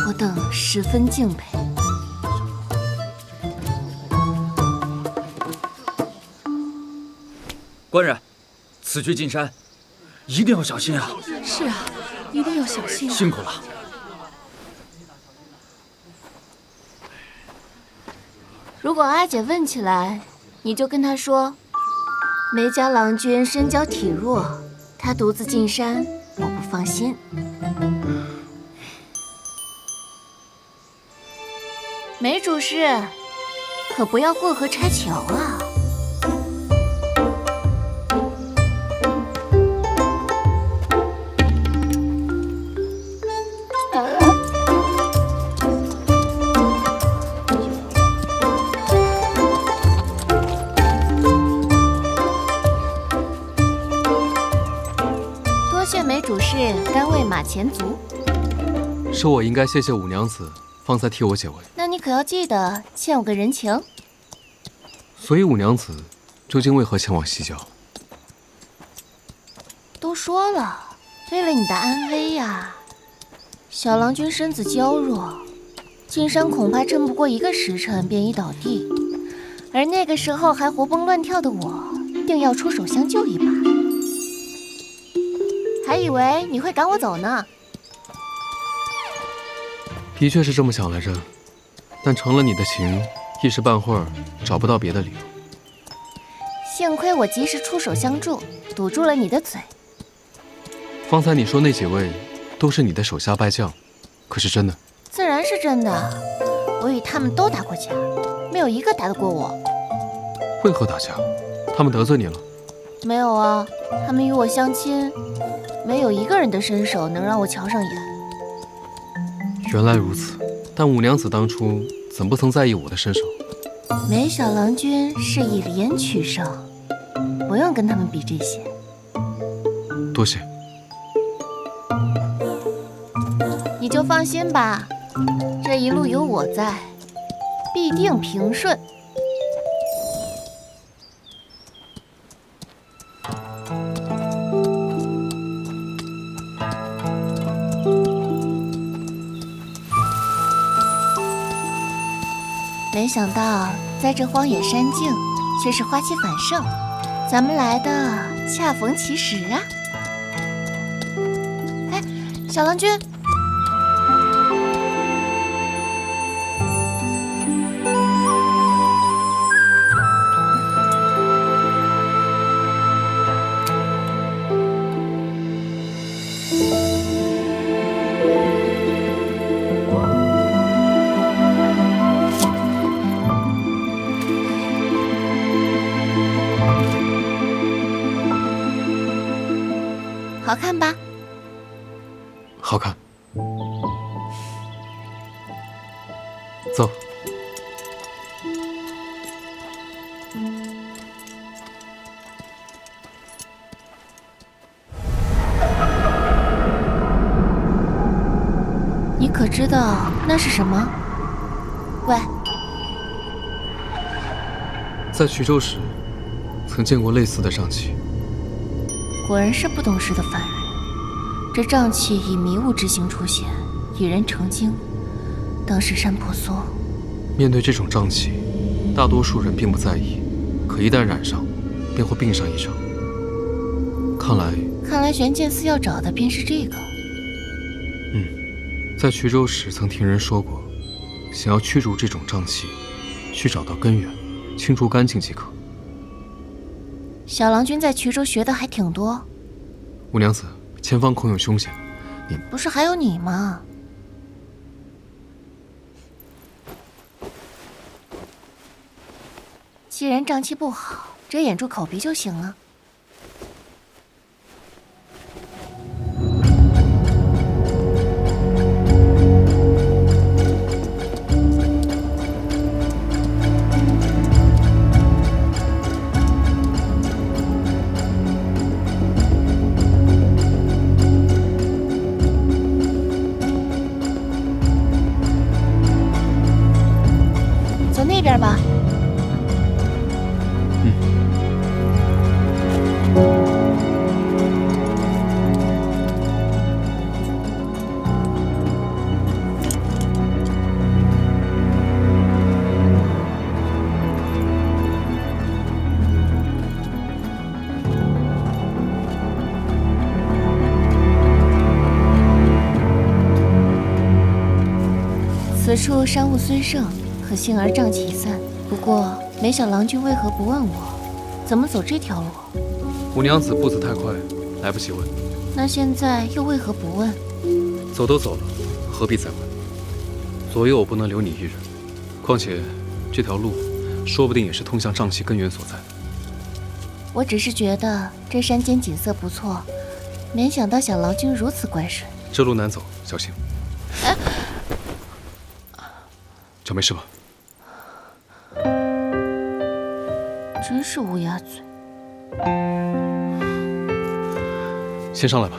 我等十分敬佩。官人，此去进山，一定要小心啊！是啊，一定要小心。辛苦了。如果阿姐问起来，你就跟她说，梅家郎君身娇体弱，他独自进山，我不放心。梅主事，可不要过河拆桥啊！多谢梅主事甘为马前卒。是我应该谢谢五娘子方才替我解围，那你可要记得欠我个人情。所以五娘子究竟为何前往西郊？都说了，为了你的安危呀。小郎君身子娇弱，金山恐怕撑不过1个时辰便已倒地，而那个时候还活蹦乱跳的我，定要出手相救一把。还以为你会赶我走呢。的确是这么想来着，但成了你的情，一时半会儿找不到别的理由。幸亏我及时出手相助，堵住了你的嘴。方才你说那几位都是你的手下败将，可是真的？自然是真的，我与他们都打过架，没有一个打得过我。为何打架？他们得罪你了？没有啊，他们与我相亲，没有一个人的身手能让我瞧上眼。原来如此，但五娘子当初怎不曾在意我的身手？梅小郎君是以脸取胜，不用跟他们比这些。多谢。你就放心吧，这一路有我在，必定平顺。没想到在这荒野山径，却是花期繁盛，咱们来的恰逢其时啊！哎，小郎君。好看吧？好看。走。你可知道那是什么？喂，在衢州时，曾见过类似的瘴气。果然是不懂事的凡人。这瘴气以迷雾之形出现，引人成精，当时山婆娑。面对这种瘴气，大多数人并不在意，可一旦染上，便会病上一场。看来玄剑寺要找的便是这个。在衢州时曾听人说过，想要驱逐这种瘴气，需找到根源，清除干净即可。小郎君在衢州学的还挺多。五娘子，前方恐有凶险，你不是还有你吗？既然瘴气不好，遮掩住口鼻就行了。那边吧。此处山雾虽盛，可幸而瘴气已散。不过梅小郎君为何不问我，怎么走这条路？五娘子步子太快，来不及问。那现在又为何不问？走都走了，何必再问？左右我不能留你一人，况且这条路说不定也是通向瘴气根源所在。我只是觉得这山间景色不错，没想到小郎君如此乖顺。这路难走，小心。脚没事吧？真是乌鸦嘴。先上来吧。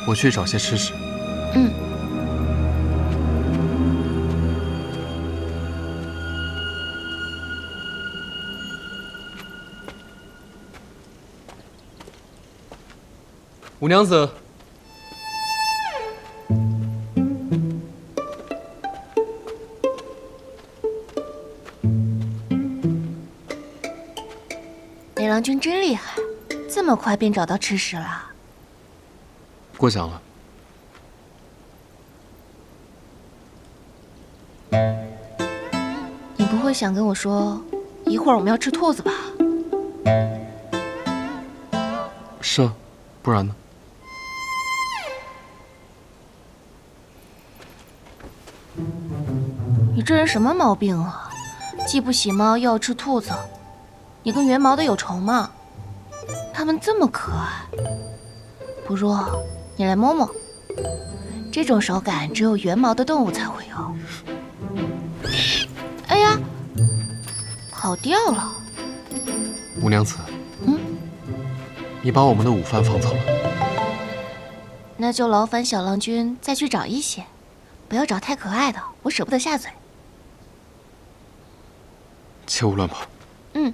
我去找些吃食。嗯。五娘子，雷郎君真厉害，这么快便找到吃食了。过奖了。你不会想跟我说，一会儿我们要吃兔子吧？是啊，不然呢？你这人什么毛病啊？既不喜猫，又要吃兔子。你跟圆毛的有仇吗？它们这么可爱，不如你来摸摸。这种手感只有圆毛的动物才会有。哎呀，跑掉了。五娘子，你把我们的午饭放走了。那就劳烦小郎君再去找一些，不要找太可爱的，我舍不得下嘴。切勿乱跑。嗯。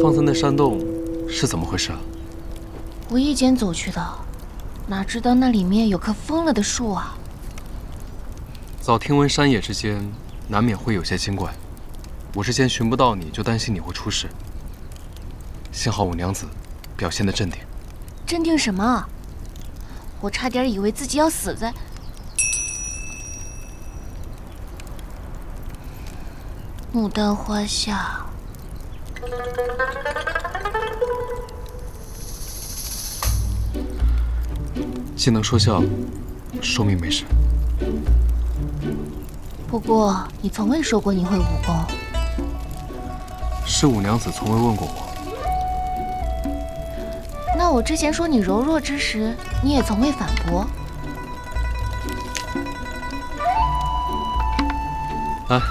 方才那山洞是怎么回事啊？无意间走去的，哪知道那里面有棵疯了的树啊！早听闻山野之间难免会有些精怪，我之前寻不到你，就担心你会出事。幸好五娘子表现得镇定。镇定什么？我差点以为自己要死在……牡丹花下。既能说笑，说明没事。不过你从未说过你会武功。是五娘子从未问过我。那我之前说你柔弱之时，你也从未反驳。来，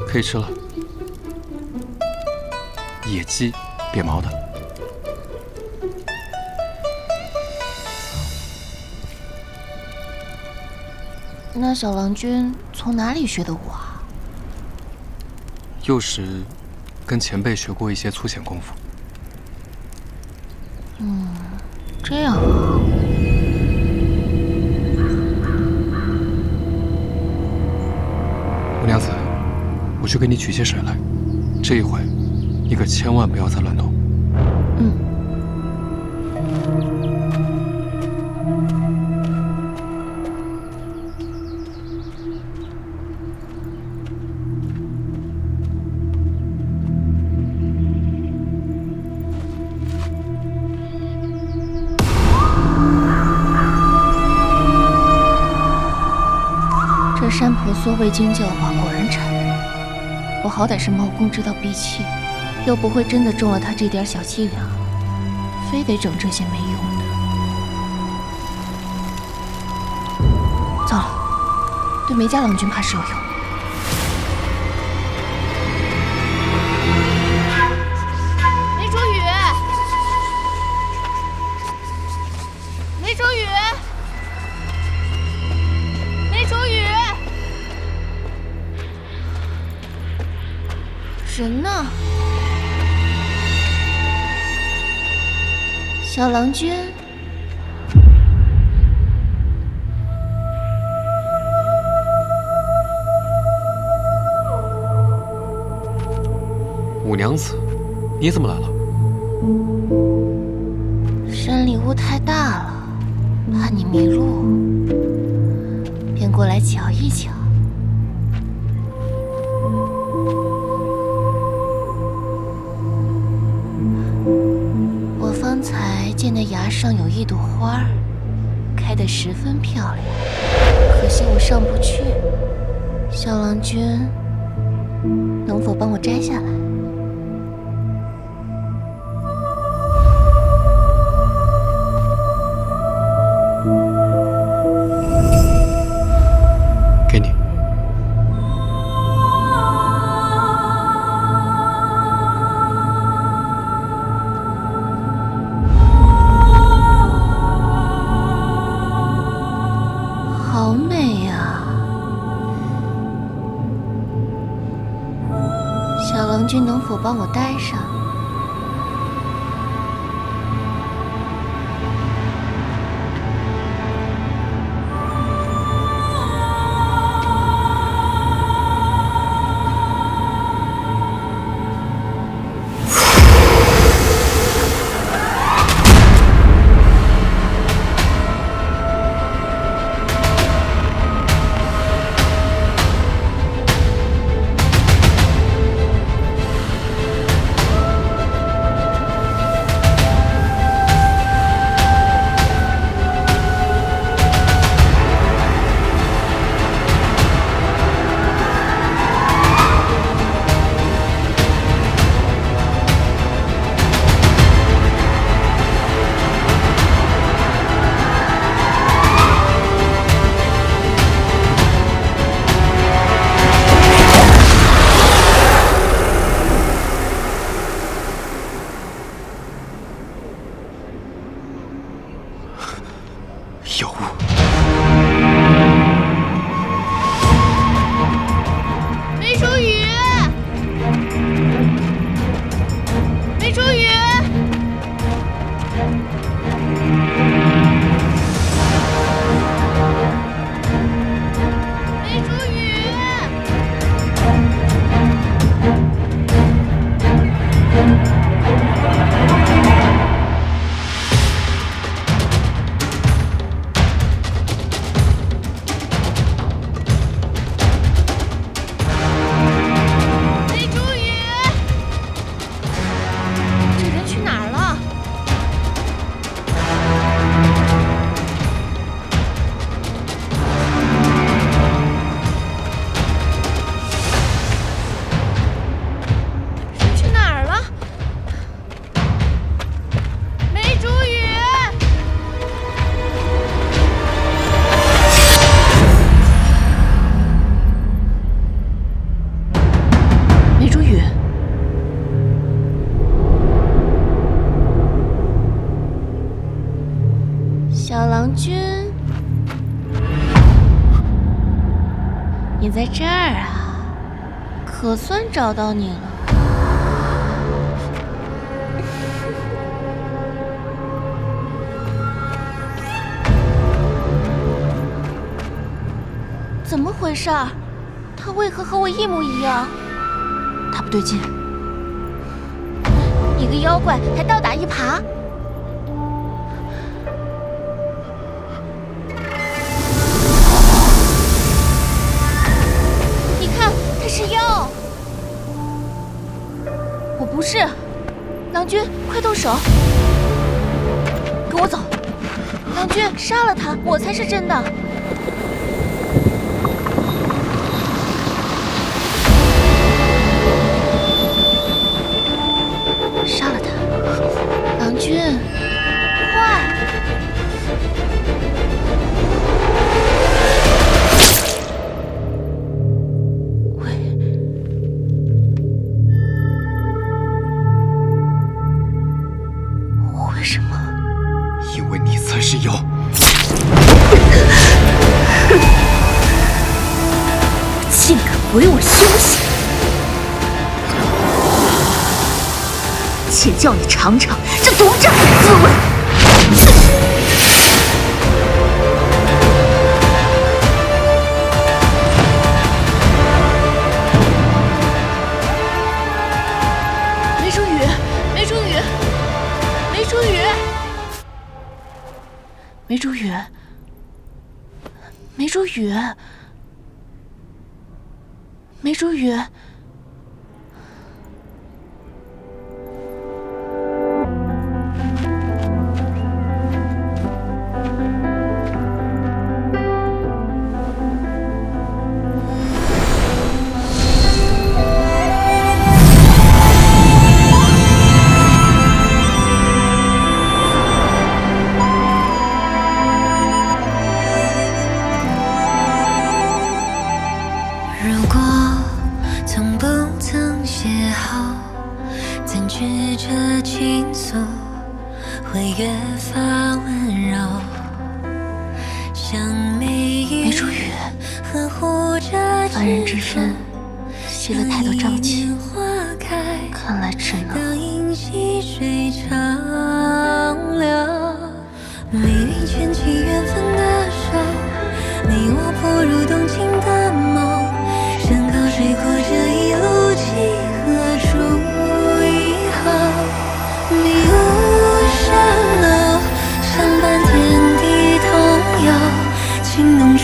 可以吃了。野鸡，别毛的。那小郎君从哪里学的武啊？幼时跟前辈学过一些粗浅功夫。这样啊。五娘子，我去给你取些水来。这一回，你可千万不要再乱动。这山婆娑未经教化，果然缠人。我好歹是猫公知道闭气，又不会真的中了他这点小伎俩，非得整这些没用的。糟了，对梅家郎君怕是有用。梅竹雨，梅竹雨，梅竹雨。人呢？小郎君，五娘子，你怎么来了？山里雾太大了，怕你迷路，便过来瞧一瞧。刚才见那崖上有一朵花儿，开得十分漂亮，可惜我上不去。小郎君，能否帮我摘下来？给你。好美呀！小郎君能否帮我戴上？有。梅竹雨，梅竹雨，梅竹雨。小郎君，你在这儿啊，可算找到你了。怎么回事？他为何和我一模一样？他不对劲。你个妖怪，还倒打一耙！你看，他是妖。我不是。郎君，快动手！跟我走。郎君，杀了他，我才是真的。杀了他，郎君，快！为什么？因为你才是妖。竟敢毁我休息！且叫你尝尝这毒炸的滋味！梅竹雨，梅竹雨，梅竹雨，梅竹雨，梅竹雨，梅竹雨。梅竹雨，凡人之身，吸了太多瘴气，看来只能。命运牵起缘分的手，你我步入动情的梦，山高水阔这一路几何处以后，迷雾山楼，山半天地同游，情浓处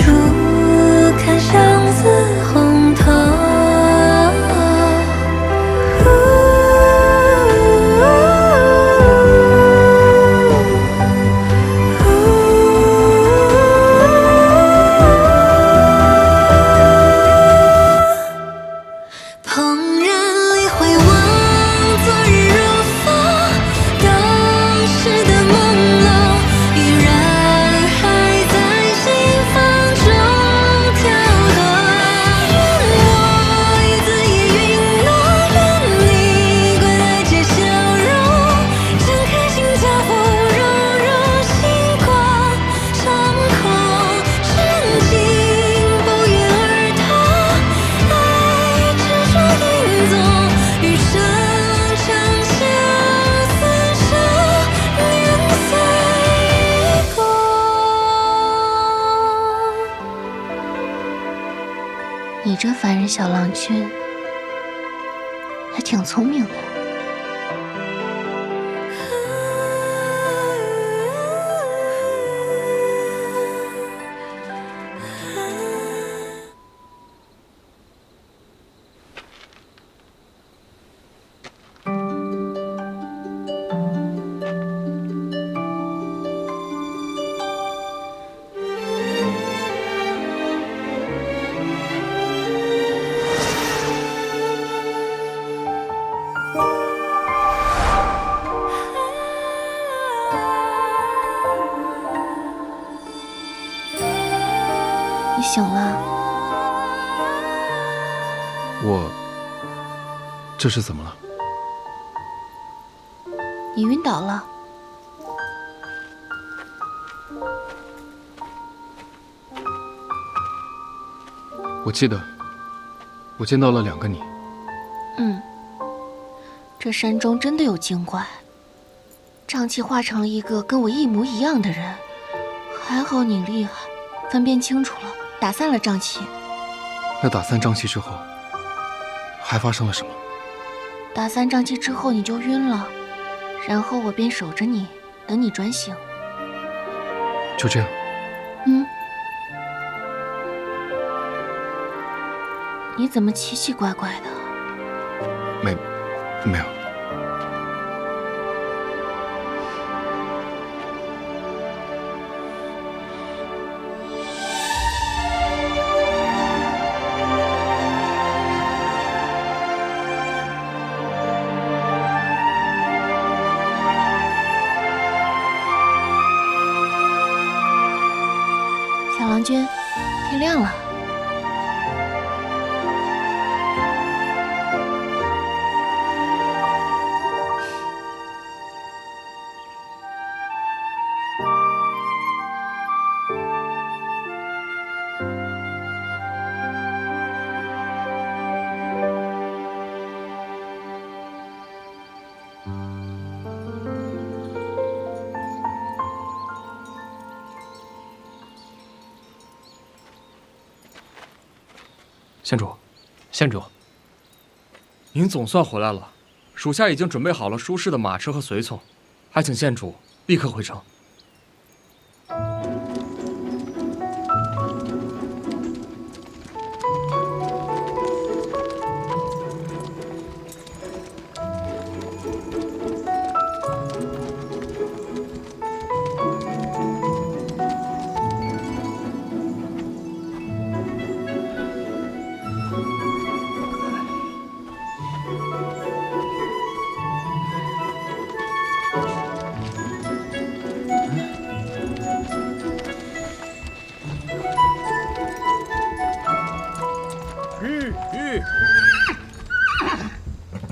看相思红透。你这凡人小郎君还挺聪明的。你醒了？这是怎么了？你晕倒了。我记得，我见到了2个你。这山中真的有精怪，瘴气化成了一个跟我一模一样的人。还好你厉害，分辨清楚了，打散了瘴气。那打3瘴气之后，还发生了什么？打3瘴气之后你就晕了，然后我便守着你，等你转醒。就这样。嗯。你怎么奇奇怪怪的？没有。小郎君，天亮了。县主，您总算回来了，属下已经准备好了舒适的马车和随从，还请县主立刻回城。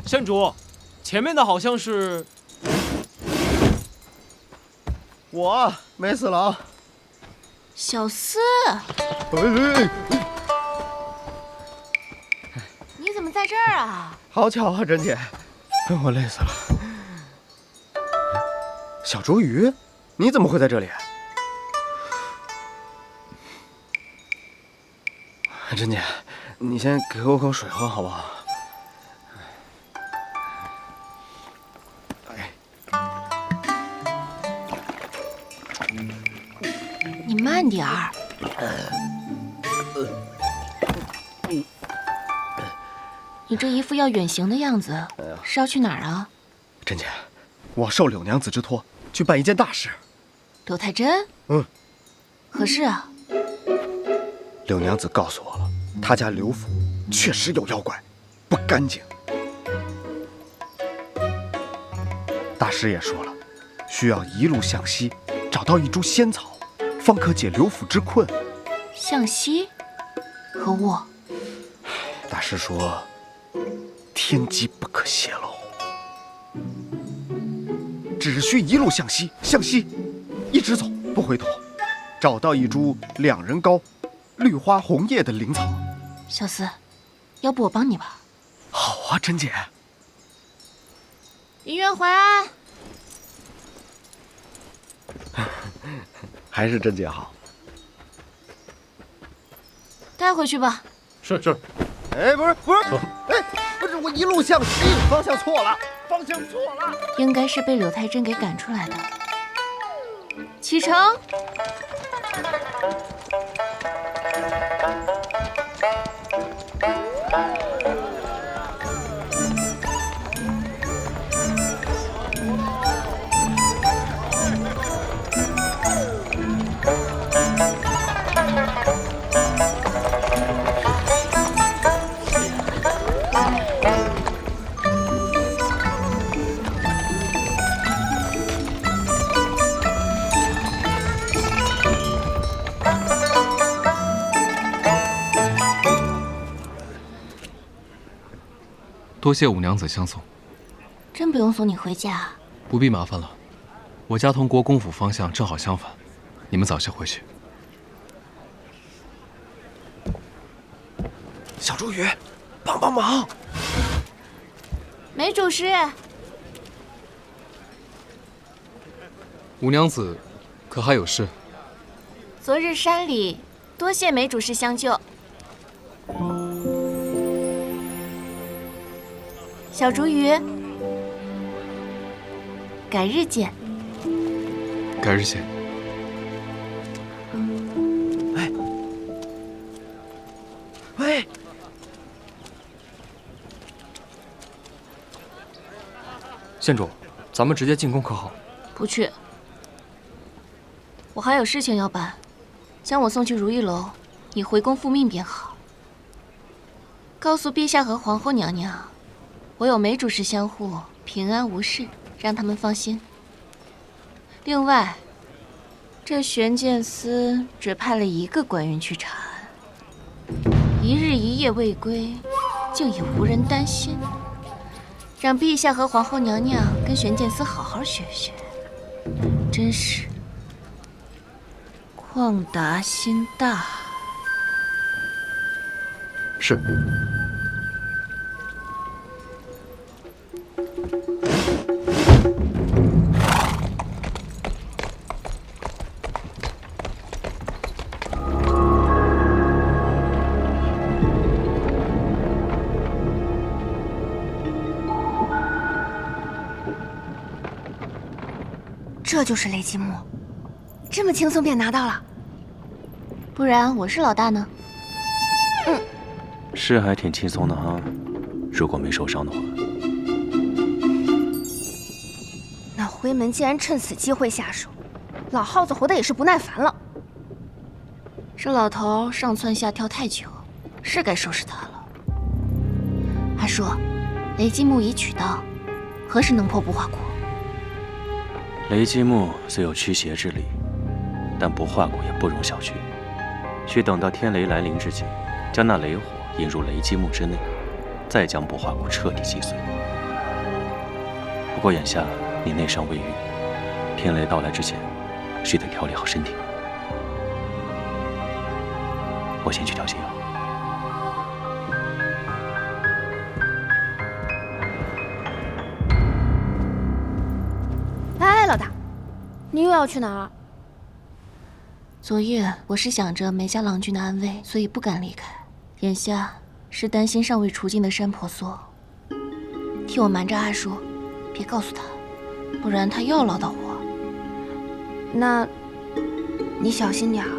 县主，前面的好像是我梅四郎。小厮，你怎么在这儿啊？好巧啊，珍姐，我累死了。小竹鱼，你怎么会在这里？珍姐，你先给我口水喝好不好？你慢点儿。你这一副要远行的样子，是要去哪儿啊？珍姐，我受柳娘子之托去办一件大事。柳太真？何事啊？柳娘子告诉我了，她家刘府确实有妖怪，不干净。大师也说了，需要一路向西，找到一株仙草，方可解刘府之困。向西？和我？大师说，天机不可泄露，只需一路向西，向西，一直走不回头，找到一株2人高、绿花红叶的灵草。小厮，要不我帮你吧？好啊，珍姐。林渊怀安。还是珍姐好。带回去吧。是。哎，不是，哎，不是，我一路向西，方向错了。应该是被柳太真给赶出来的。启程。多谢五娘子相送。真不用送你回家。不必麻烦了，我家同国公府方向正好相反，你们早些回去。小朱宇，帮忙！梅主师，五娘子，可还有事？昨日山里，多谢梅主师相救。小竹鱼，改日见。改日见。喂，县主，咱们直接进宫可好？不去，我还有事情要办，将我送去如意楼，以回宫复命便好。告诉陛下和皇后娘娘，我有梅主事相护，平安无事，让他们放心。另外，这玄剑司只派了1个官员去查案，1日1夜未归，竟也无人担心。让陛下和皇后娘娘跟玄剑司好好学学，真是旷达心大。是。这就是雷击木，这么轻松便拿到了。不然我是老大呢？是还挺轻松的哈，如果没受伤的话。那辉门竟然趁此机会下手，老耗子活得也是不耐烦了。这老头上蹿下跳太久，是该收拾他了。阿叔，雷击木已取到，何时能破不化骨？雷击木虽有驱邪之力，但不化骨也不容小觑。需等到天雷来临之际，将那雷火引入雷击木之内，再将不化骨彻底击碎。不过眼下你内伤未愈，天雷到来之前，须得调理好身体。我先去调些药。哎，老大，你又要去哪儿？昨夜我是想着梅家郎君的安危，所以不敢离开。眼下是担心尚未除尽的山婆娑，替我瞒着阿叔，别告诉他，不然他又要唠叨我。那，你小心点儿。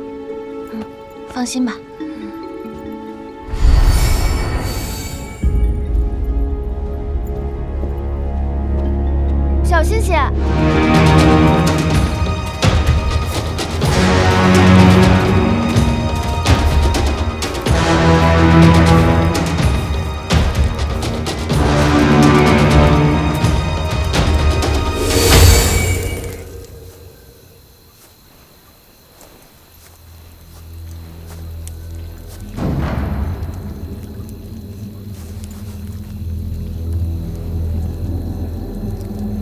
放心吧。小心些。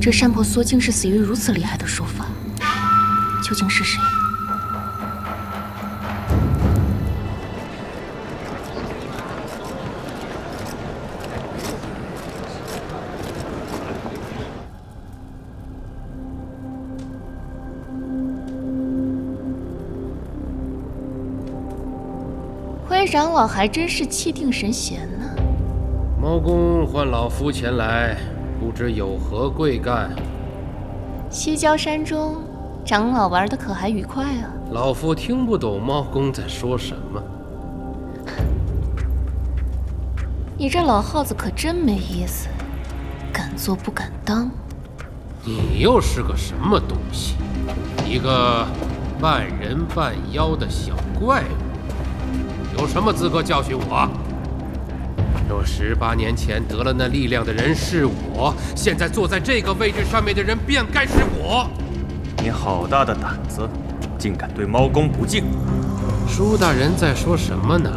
这山婆娑竟是死于如此厉害的术法，究竟是谁？辉长老还真是气定神闲呢。猫公唤老夫前来，不知有何贵干？西郊山中，长老玩的可还愉快啊？老夫听不懂猫公在说什么。你这老耗子可真没意思，敢做不敢当。你又是个什么东西？一个半人半妖的小怪物，有什么资格教训我？若18年前得了那力量的人是我，现在坐在这个位置上面的人便该是我。你好大的胆子，竟敢对猫公不敬！舒大人在说什么呢？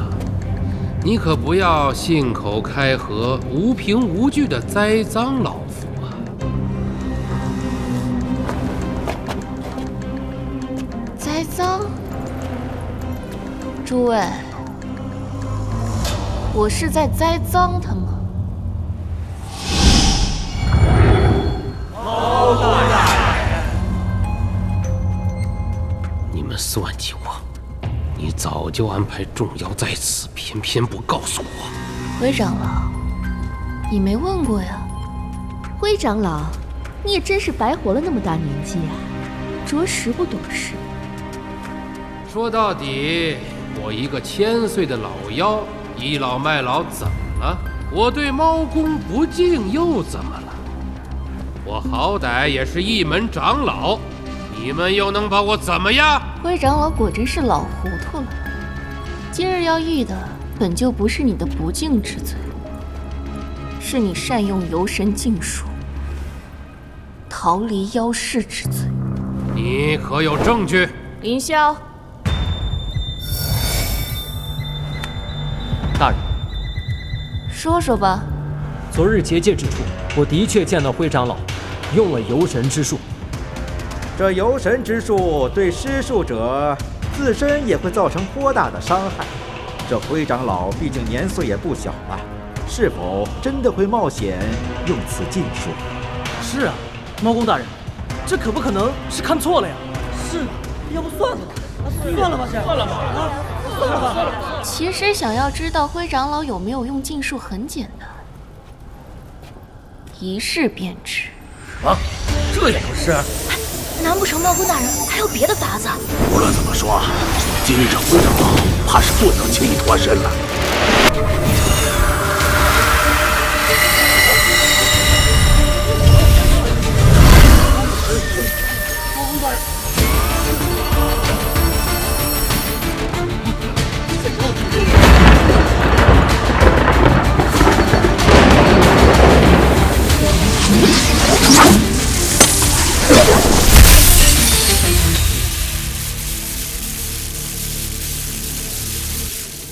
你可不要信口开河、无凭无据的栽赃老夫啊！栽赃？诸位，我是在栽赃他吗？猫大人，你们算计我！你早就安排重要在此，偏偏不告诉我。回长老，你没问过呀？灰长老，你也真是白活了那么大年纪啊，着实不懂事。说到底，我一个1000岁的老妖，倚老卖老怎么了？我对猫公不敬又怎么了？我好歹也是一门长老，你们又能把我怎么样？灰长老果真是老糊涂了。今日要议的本就不是你的不敬之罪，是你善用游神禁术，逃离妖世之罪。你可有证据？凌霄，大人，说说吧。昨日结界之处，我的确见到灰长老用了游神之术。这游神之术对施术者自身也会造成颇大的伤害。这灰长老毕竟年岁也不小了，是否真的会冒险用此禁术？是啊，猫公大人，这可不可能是看错了呀？是啊，要不算了吧，算了吧，算了吧，算了吧。其实想要知道灰长老有没有用禁术很简单，一试便知。啊，这也不是？难不成猫公大人还有别的法子？无论怎么说，今日这灰长老怕是不能轻易脱身了。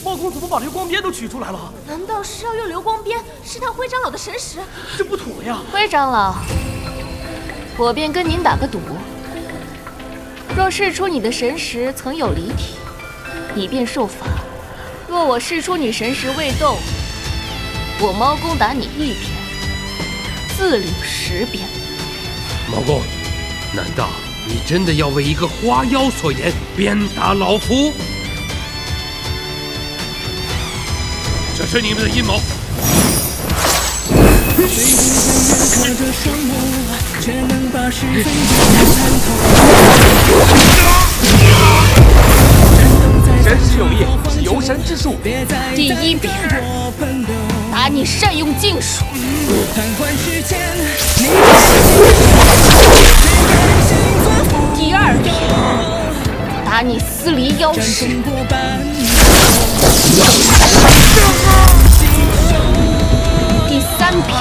猫公怎么把流光鞭都取出来了？难道是要用流光鞭试探灰长老的神识？这不妥呀！灰长老，我便跟您打个赌，若试出你的神识曾有离体，你便受罚；若我试出你神识未动，我猫公打你1鞭，自领10鞭。猫公，难道你真的要为一个花妖所言鞭打老夫？这是你们的阴谋！神识有异，是游神之术。第1鞭，打你善用禁术；第2鞭，打你私离妖世；第3鞭，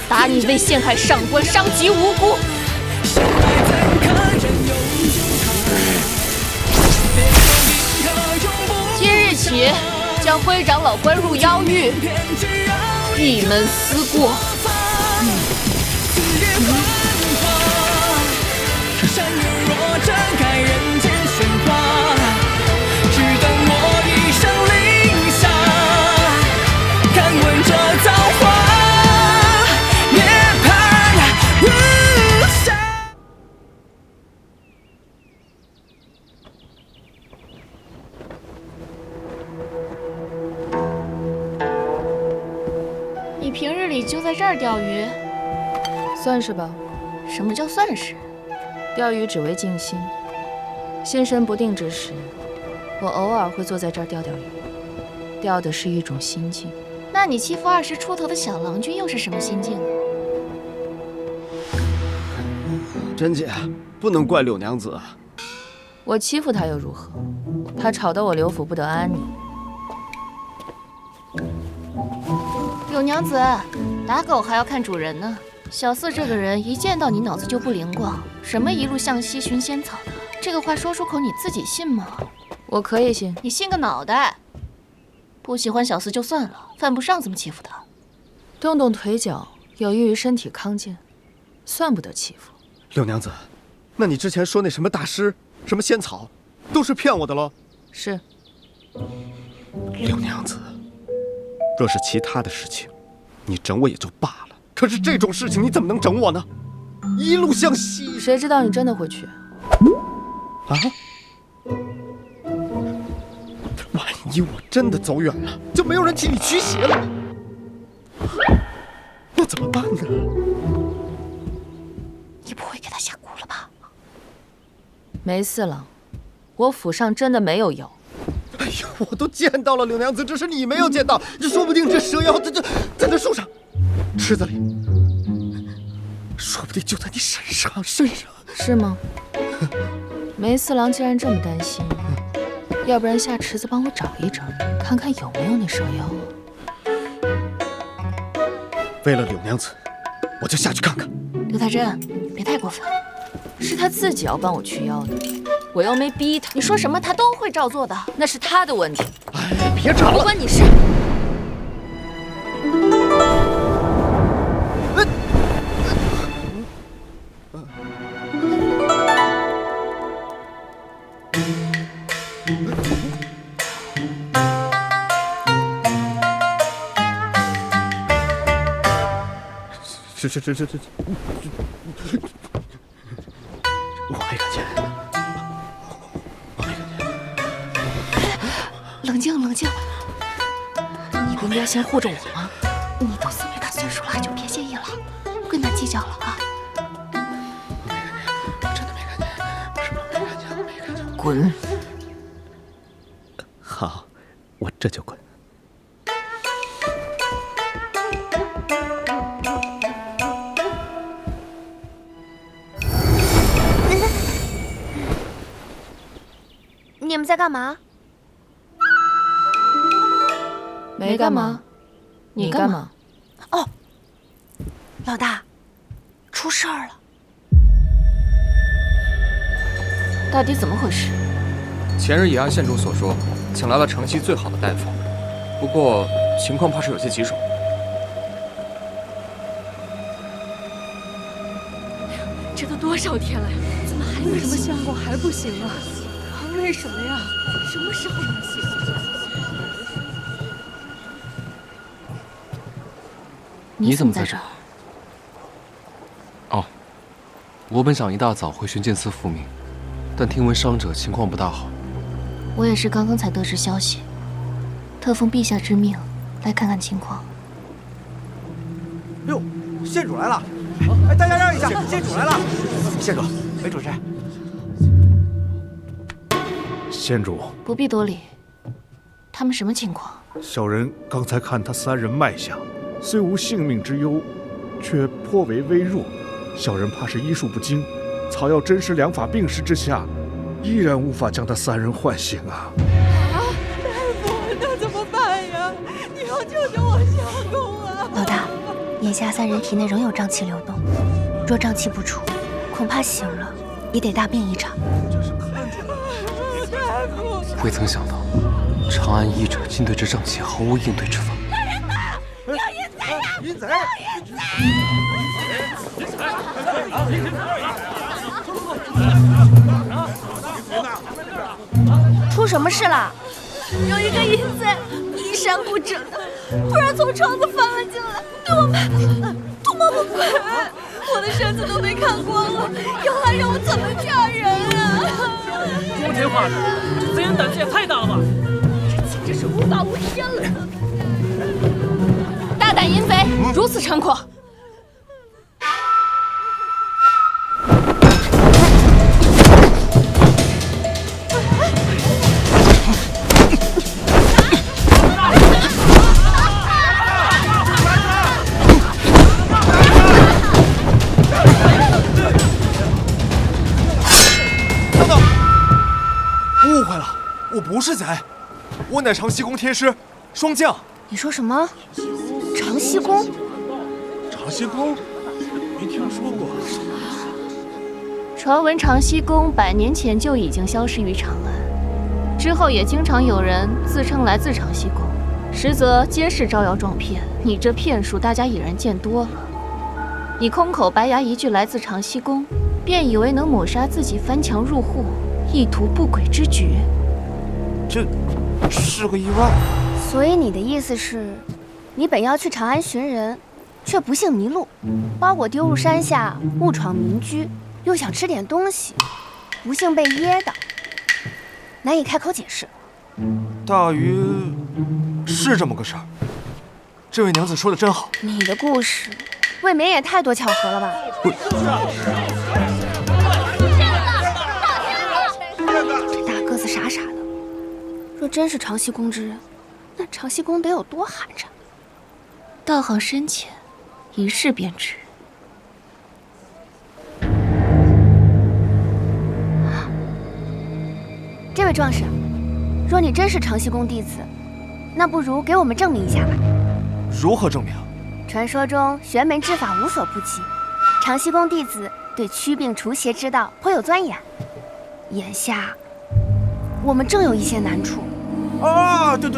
打你为陷害上官伤及无辜。今日起，将灰长老关入妖狱，闭门思过。山若展开人间喧哗，只等我一声令下，敢问这造化，涅槃无暇。你平日里就在这儿钓鱼？算是吧。什么叫算是？钓鱼只为静心，心神不定之时，我偶尔会坐在这儿钓钓鱼，钓的是一种心境。那你欺负20出头的小郎君又是什么心境呢？甄姐，不能怪柳娘子。我欺负她又如何？她吵得我刘府不得安宁。柳娘子，打狗还要看主人呢。小四这个人一见到你脑子就不灵光，什么一路向西寻仙草的，这个话说出口你自己信吗？我可以信，你信个脑袋！不喜欢小四就算了，犯不上这么欺负他。动动腿脚有益于身体康健，算不得欺负。柳娘子，那你之前说那什么大师、什么仙草，都是骗我的喽？是。柳娘子，若是其他的事情，你整我也就罢了。可是这种事情你怎么能整我呢？一路向西，谁知道你真的会去？啊！万一我真的走远了，就没有人替你驱邪了。那怎么办呢？你不会给他下蛊了吧？没四郎，我府上真的没有药。哎呀，我都见到了柳娘子，只是你没有见到。说不定这蛇妖在那树上，池子里，说不定就在你身上。是吗？梅四郎既然这么担心，要不然下池子帮我找一找，看看有没有那蛇妖。为了柳娘子，我就下去看看。刘太真，别太过分，是他自己要帮我驱妖的，我又没逼他。你说什么他都会照做的，那是他的问题。哎，别吵了，不关你事。这，我没看见，冷静冷静，你不应该先护着我吗？你都4辈大岁数了，就别介意了，不跟他计较了啊！真的没看见，什么没看见，没看见。滚！好，我这就滚。你们在干嘛？没干嘛，你干嘛？哦，老大，出事儿了！到底怎么回事？前日也按县主所说，请来了城西最好的大夫，不过情况怕是有些棘手。这都多少天了呀？怎么还没什么相公还不行啊？为什么呀？什么时候能行？你怎么在这儿？哦，我本想一大早回巡剑司复命，但听闻伤者情况不大好。我也是刚刚才得知消息，特奉陛下之命来看看情况。哟，县主来了！哎，大家让一下，县主来了！县主，梅主事。县主，不必多礼。他们什么情况？小人刚才看他3人脉象，虽无性命之忧，却颇为微弱。小人怕是医术不精，草药真实两法并施之下，依然无法将他3人唤醒啊！大夫，那怎么办呀？你要救救我相公啊！老大，眼下3人体内仍有瘴气流动，若瘴气不除，恐怕醒了也得大病一场。未曾想到，长安医者竟对这瘴气毫无应对之法。大人呐！有阴贼呀！阴贼！出什么事了？有一个阴贼衣衫不整的，突然从窗子翻了进来，对我们图谋不轨。我的身子都被看光了，要还让我怎么嫁人啊？光天化日，这贼人胆子也太大了吧！这简直是无法无天了！大胆淫贼，如此猖狂！我不是贼，我乃长西宫天师霜降。你说什么？长西宫？长西宫？没听说过。传闻长西宫100年前就已经消失于长安，之后也经常有人自称来自长西宫，实则皆是招摇撞骗。你这骗术，大家已然见多了。你空口白牙一句来自长西宫，便以为能抹杀自己翻墙入户、意图不轨之举。这是个意外。所以你的意思是，你本要去长安寻人，却不幸迷路，把我丢入山下，误闯民居，又想吃点东西，不幸被噎到，难以开口解释。大约是这么个事儿。这位娘子说的真好。你的故事未免也太多巧合了吧？这大个子傻傻的，若真是长息宫之人，那长息宫得有多寒碜？道行深浅，一试便知。这位壮士，若你真是长息宫弟子，那不如给我们证明一下吧。如何证明？传说中玄门之法无所不及，长息宫弟子对驱病除邪之道颇有钻研。眼下我们正有一些难处。啊，对，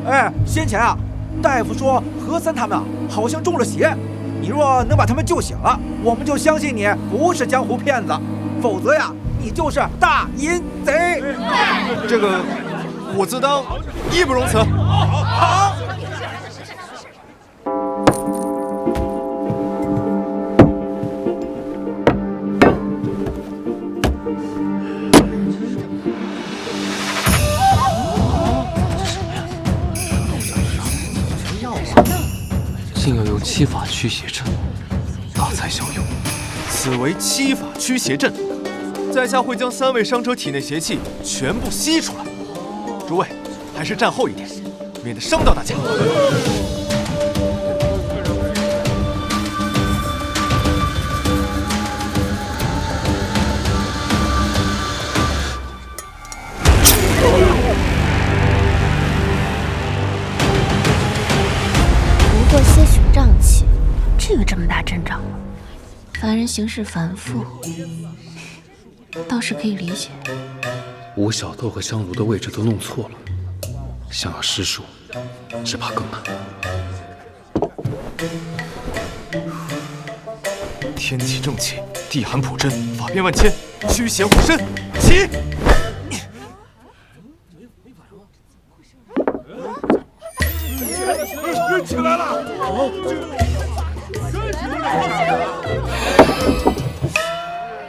哎，先前啊，大夫说何三他们好像中了邪，你若能把他们救醒了，我们就相信你不是江湖骗子，否则呀，你就是大淫贼。这个我自当义不容辞。好。竟要用七法驱邪阵，大材小用。此为七法驱邪阵，在下会将3位伤者体内邪气全部吸出来。诸位，还是站后一点，免得伤到大家。不过些许瘴气，至于这么大阵仗吗？凡人行事繁复，倒是可以理解。吴小豆和香炉的位置都弄错了，想要施术，只怕更难。天启正气，地寒普真，法变万千，驱邪护身，起！起来了！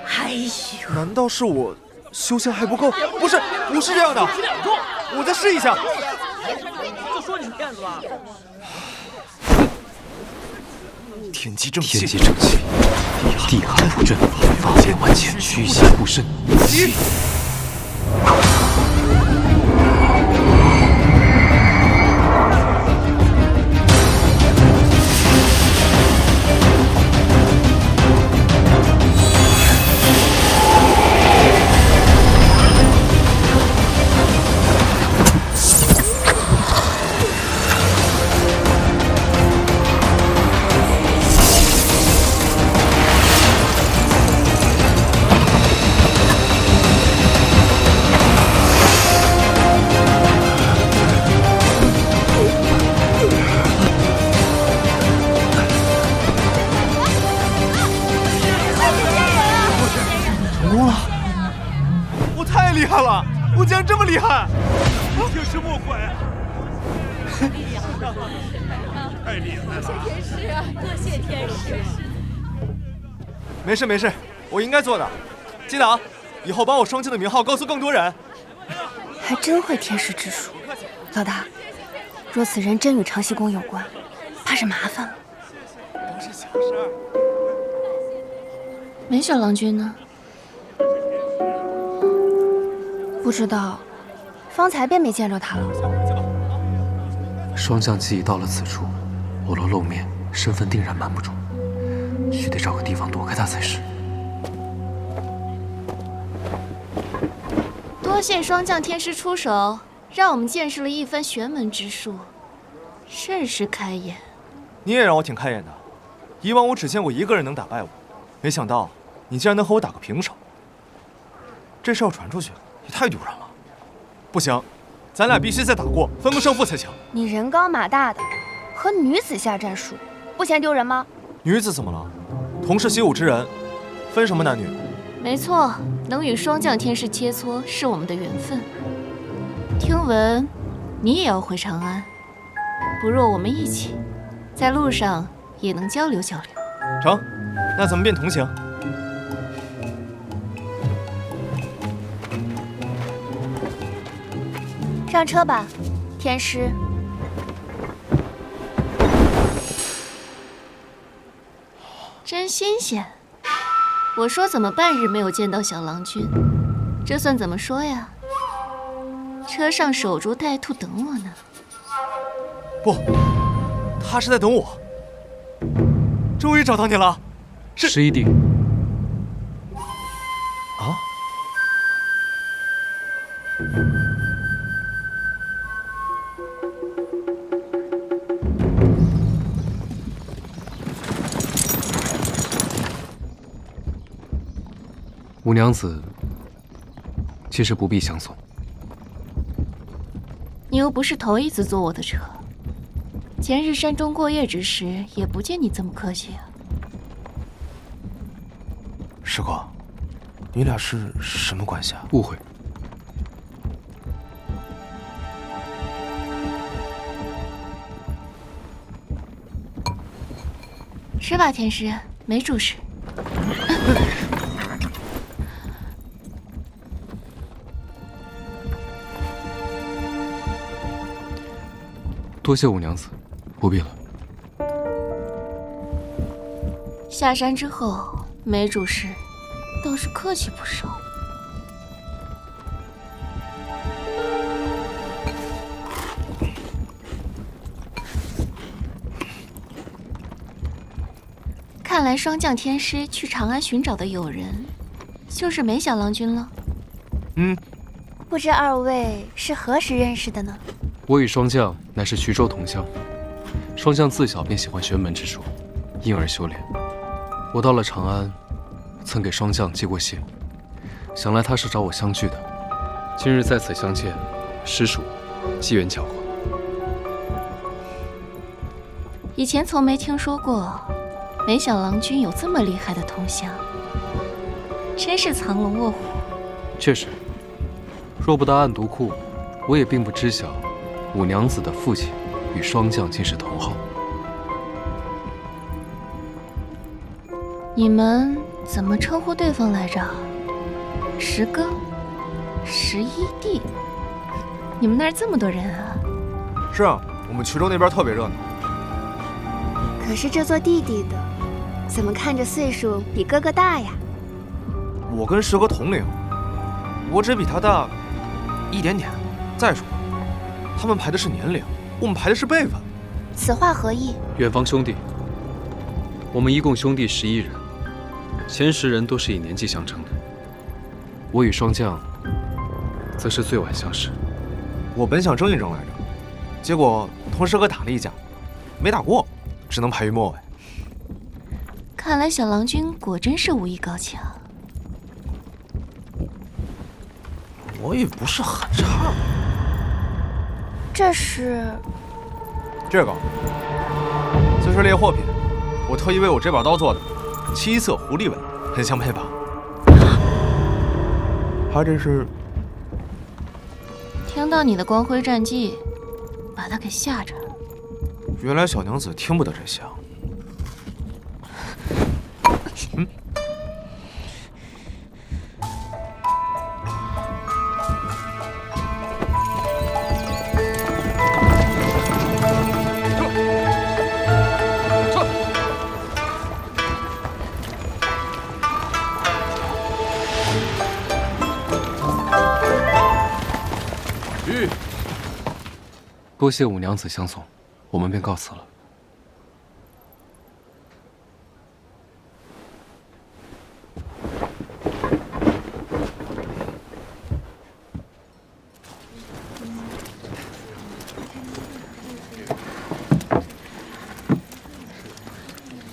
哎呦，难道是我修仙还不够？不是这样的，我再试一下。就说你是骗子吧。天机正气，地寒普真，法变万千，驱邪护身。起！我竟然这么厉害！天师莫怪啊！太厉害了！多谢天师啊，多谢天师！没事，我应该做的。记得啊，以后把我双亲的名号告诉更多人。还真会天师之术，老大。若此人真与长息宫有关，怕是麻烦了。都是小事。梅小郎君呢？不知道，方才便没见着他了。霜降既已到了此处，我若露面，身份定然瞒不住，须得找个地方躲开他才是。多谢霜降天师出手，让我们见识了一番玄门之术，甚是开眼。你也让我挺开眼的，以往我只见过一个人能打败我，没想到你竟然能和我打个平手。这事要传出去也太丢人了。不行，咱俩必须再打过，分个胜负才行。你人高马大的，和女子下战书，不嫌丢人吗？女子怎么了？同是习武之人，分什么男女？没错，能与霜降天师切磋是我们的缘分。听闻你也要回长安，不若我们一起，在路上也能交流交流。成，那咱们便同行。上车吧，天师。真新鲜。我说怎么半日没有见到小郎君？这算怎么说呀？车上守株待兔等我呢？不，他是在等我。终于找到你了，是11弟。啊？五娘子，其实不必相送。你又不是头一次坐我的车，前日山中过夜之时，也不见你这么客气啊。师哥，你俩是什么关系啊？误会。是吧，天师？没主事。多谢五娘子，不必了。下山之后没主事，倒是客气不少。看来霜降天师去长安寻找的友人，就是梅小郎君了。不知二位是何时认识的呢？我与霜降乃是徐州同乡，霜降自小便喜欢玄门之术，因而修炼。我到了长安，曾给霜降接过信，想来他是找我相聚的。今日在此相见，实属机缘巧合。以前从没听说过梅小郎君有这么厉害的同乡，真是藏龙卧虎。确实，若不得暗毒库，我也并不知晓五娘子的父亲与霜降竟是同号。你们怎么称呼对方来着？十哥、11弟，你们那儿这么多人啊？是啊，我们衢州那边特别热闹。可是这做弟弟的，怎么看着岁数比哥哥大呀？我跟十哥同龄，我只比他大一点点。再说，他们排的是年龄，我们排的是辈分。此话何意？远房兄弟，我们一共兄弟11人，前10人都是以年纪相称的。我与霜降，则是最晚相识。我本想争一争来着，结果同十哥打了一架，没打过，只能排于末尾。看来小郎君果真是武艺高强。我也不是很差。这是这个，这是猎货品，我特意为我这把刀做的，7色狐狸纹，很相配吧？他这是？听到你的光辉战绩，把他给吓着了。原来小娘子听不得这些啊。多谢五娘子相送，我们便告辞了。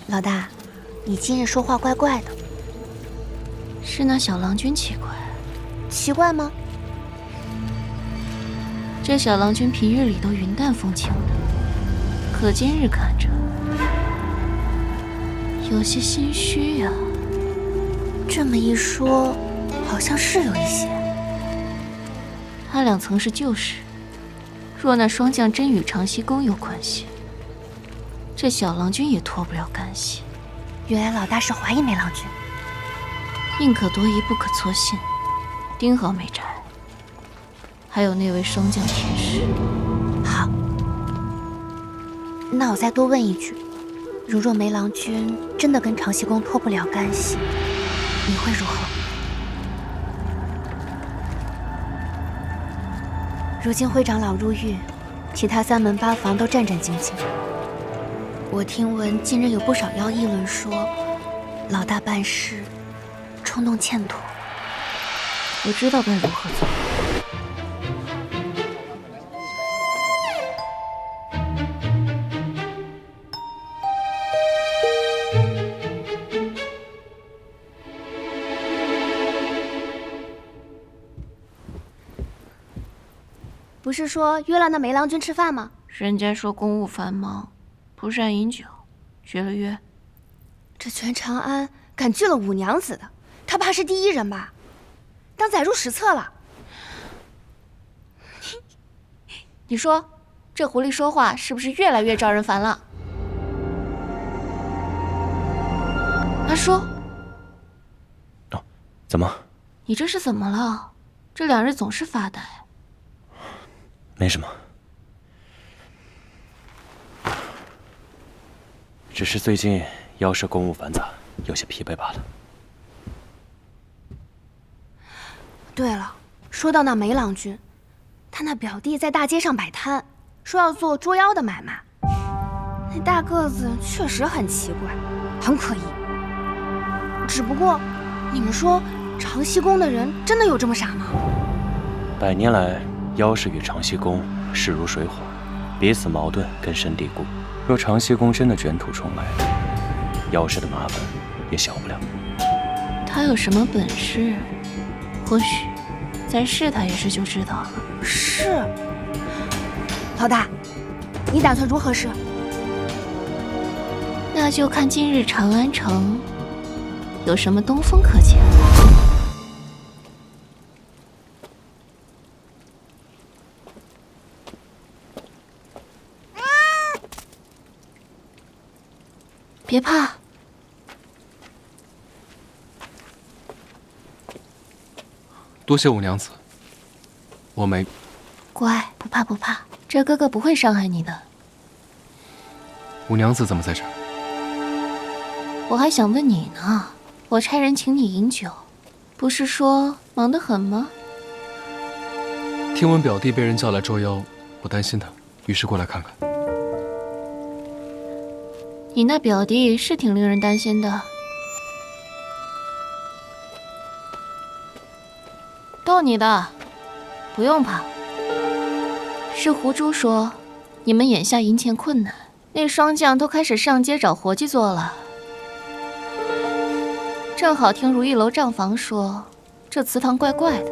老大，你今日说话怪怪的。是那小郎君奇怪。奇怪吗？这小郎君平日里都云淡风轻的，可今日看着有些心虚呀。这么一说，好像是有一些。他俩曾是旧识，若那霜降真与长溪宫有关系，这小郎君也脱不了干系。原来老大是怀疑梅郎君。宁可多疑，不可错信，盯好美宅。还有那位霜降天师。好，那我再多问一句，如若梅郎君真的跟长西宫脱不了干系，你会如何？如今辉长老入狱，其他3门8房都战战兢兢。我听闻近日有不少妖议论说，老大办事冲动欠妥。我知道该如何做。不是说约了那梅郎君吃饭吗？人家说公务繁忙，不善饮酒，绝了约。这全长安敢拒了五娘子的，他怕是第一人吧？当载入史册了。你说，这狐狸说话是不是越来越招人烦了？阿叔，怎么？你这是怎么了？这2日总是发呆。没什么，只是最近妖社公务繁杂，有些疲惫罢了。对了，说到那梅郎君，他那表弟在大街上摆摊，说要做捉妖的买卖。那大个子确实很奇怪，很可疑。只不过，你们说长西宫的人真的有这么傻吗100年来，妖氏与长西宫势如水火，彼此矛盾根深蒂固。若长西宫真的卷土重来，妖氏的麻烦也小不了。他有什么本事？或许再试他一试就知道了。是。老大，你打算如何试？那就看今日长安城有什么东风可见了。别怕，多谢五娘子，我没。乖，不怕不怕，这哥哥不会伤害你的。五娘子怎么在这儿？我还想问你呢，我差人请你饮酒，不是说忙得很吗？听闻表弟被人叫来捉妖，我担心他，于是过来看看。你那表弟是挺令人担心的。逗你的，不用怕。是胡珠说，你们眼下银钱困难，那霜降都开始上街找活计做了。正好听如意楼账房说，这祠堂怪怪的，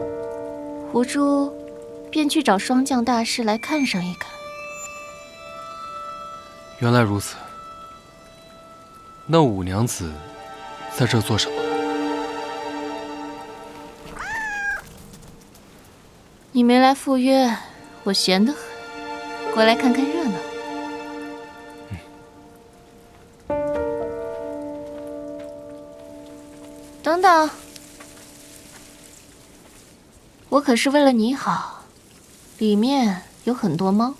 胡珠便去找霜降大师来看上一看。原来如此。那五娘子在这做什么？你没来赴约，我闲得很，过来看看热闹。等等，我可是为了你好，里面有很多猫。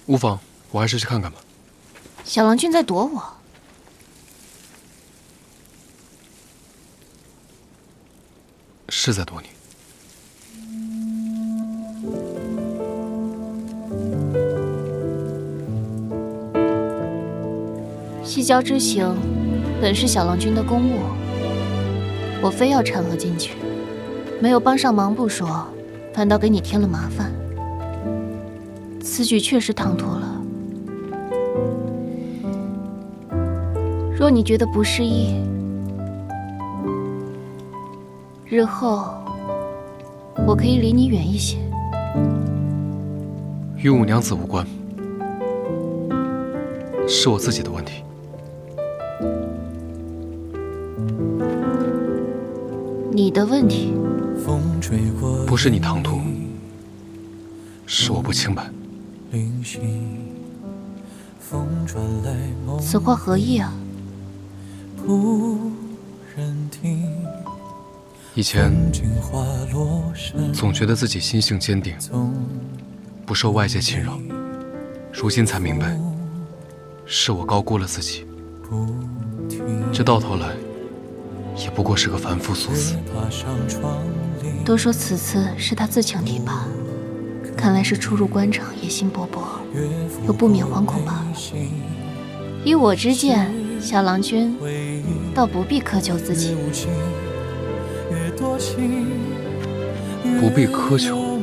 无妨，我还是去看看吧。小郎君在躲我。是在躲你。西郊之行本是小郎君的公务，我非要掺和进去，没有帮上忙不说，反倒给你添了麻烦。此举确实唐突了。若你觉得不适意，日后我可以离你远一些。与五娘子无关，是我自己的问题。你的问题不是你唐突，是我不清白。此话何意啊？以前总觉得自己心性坚定，不受外界侵扰，如今才明白，是我高估了自己，这到头来也不过是个凡夫俗子。都说此次是他自强提拔，看来是初入官场，野心勃勃，又不免惶恐罢了。依我之见，小郎君倒不必苛求自己。不必苛求。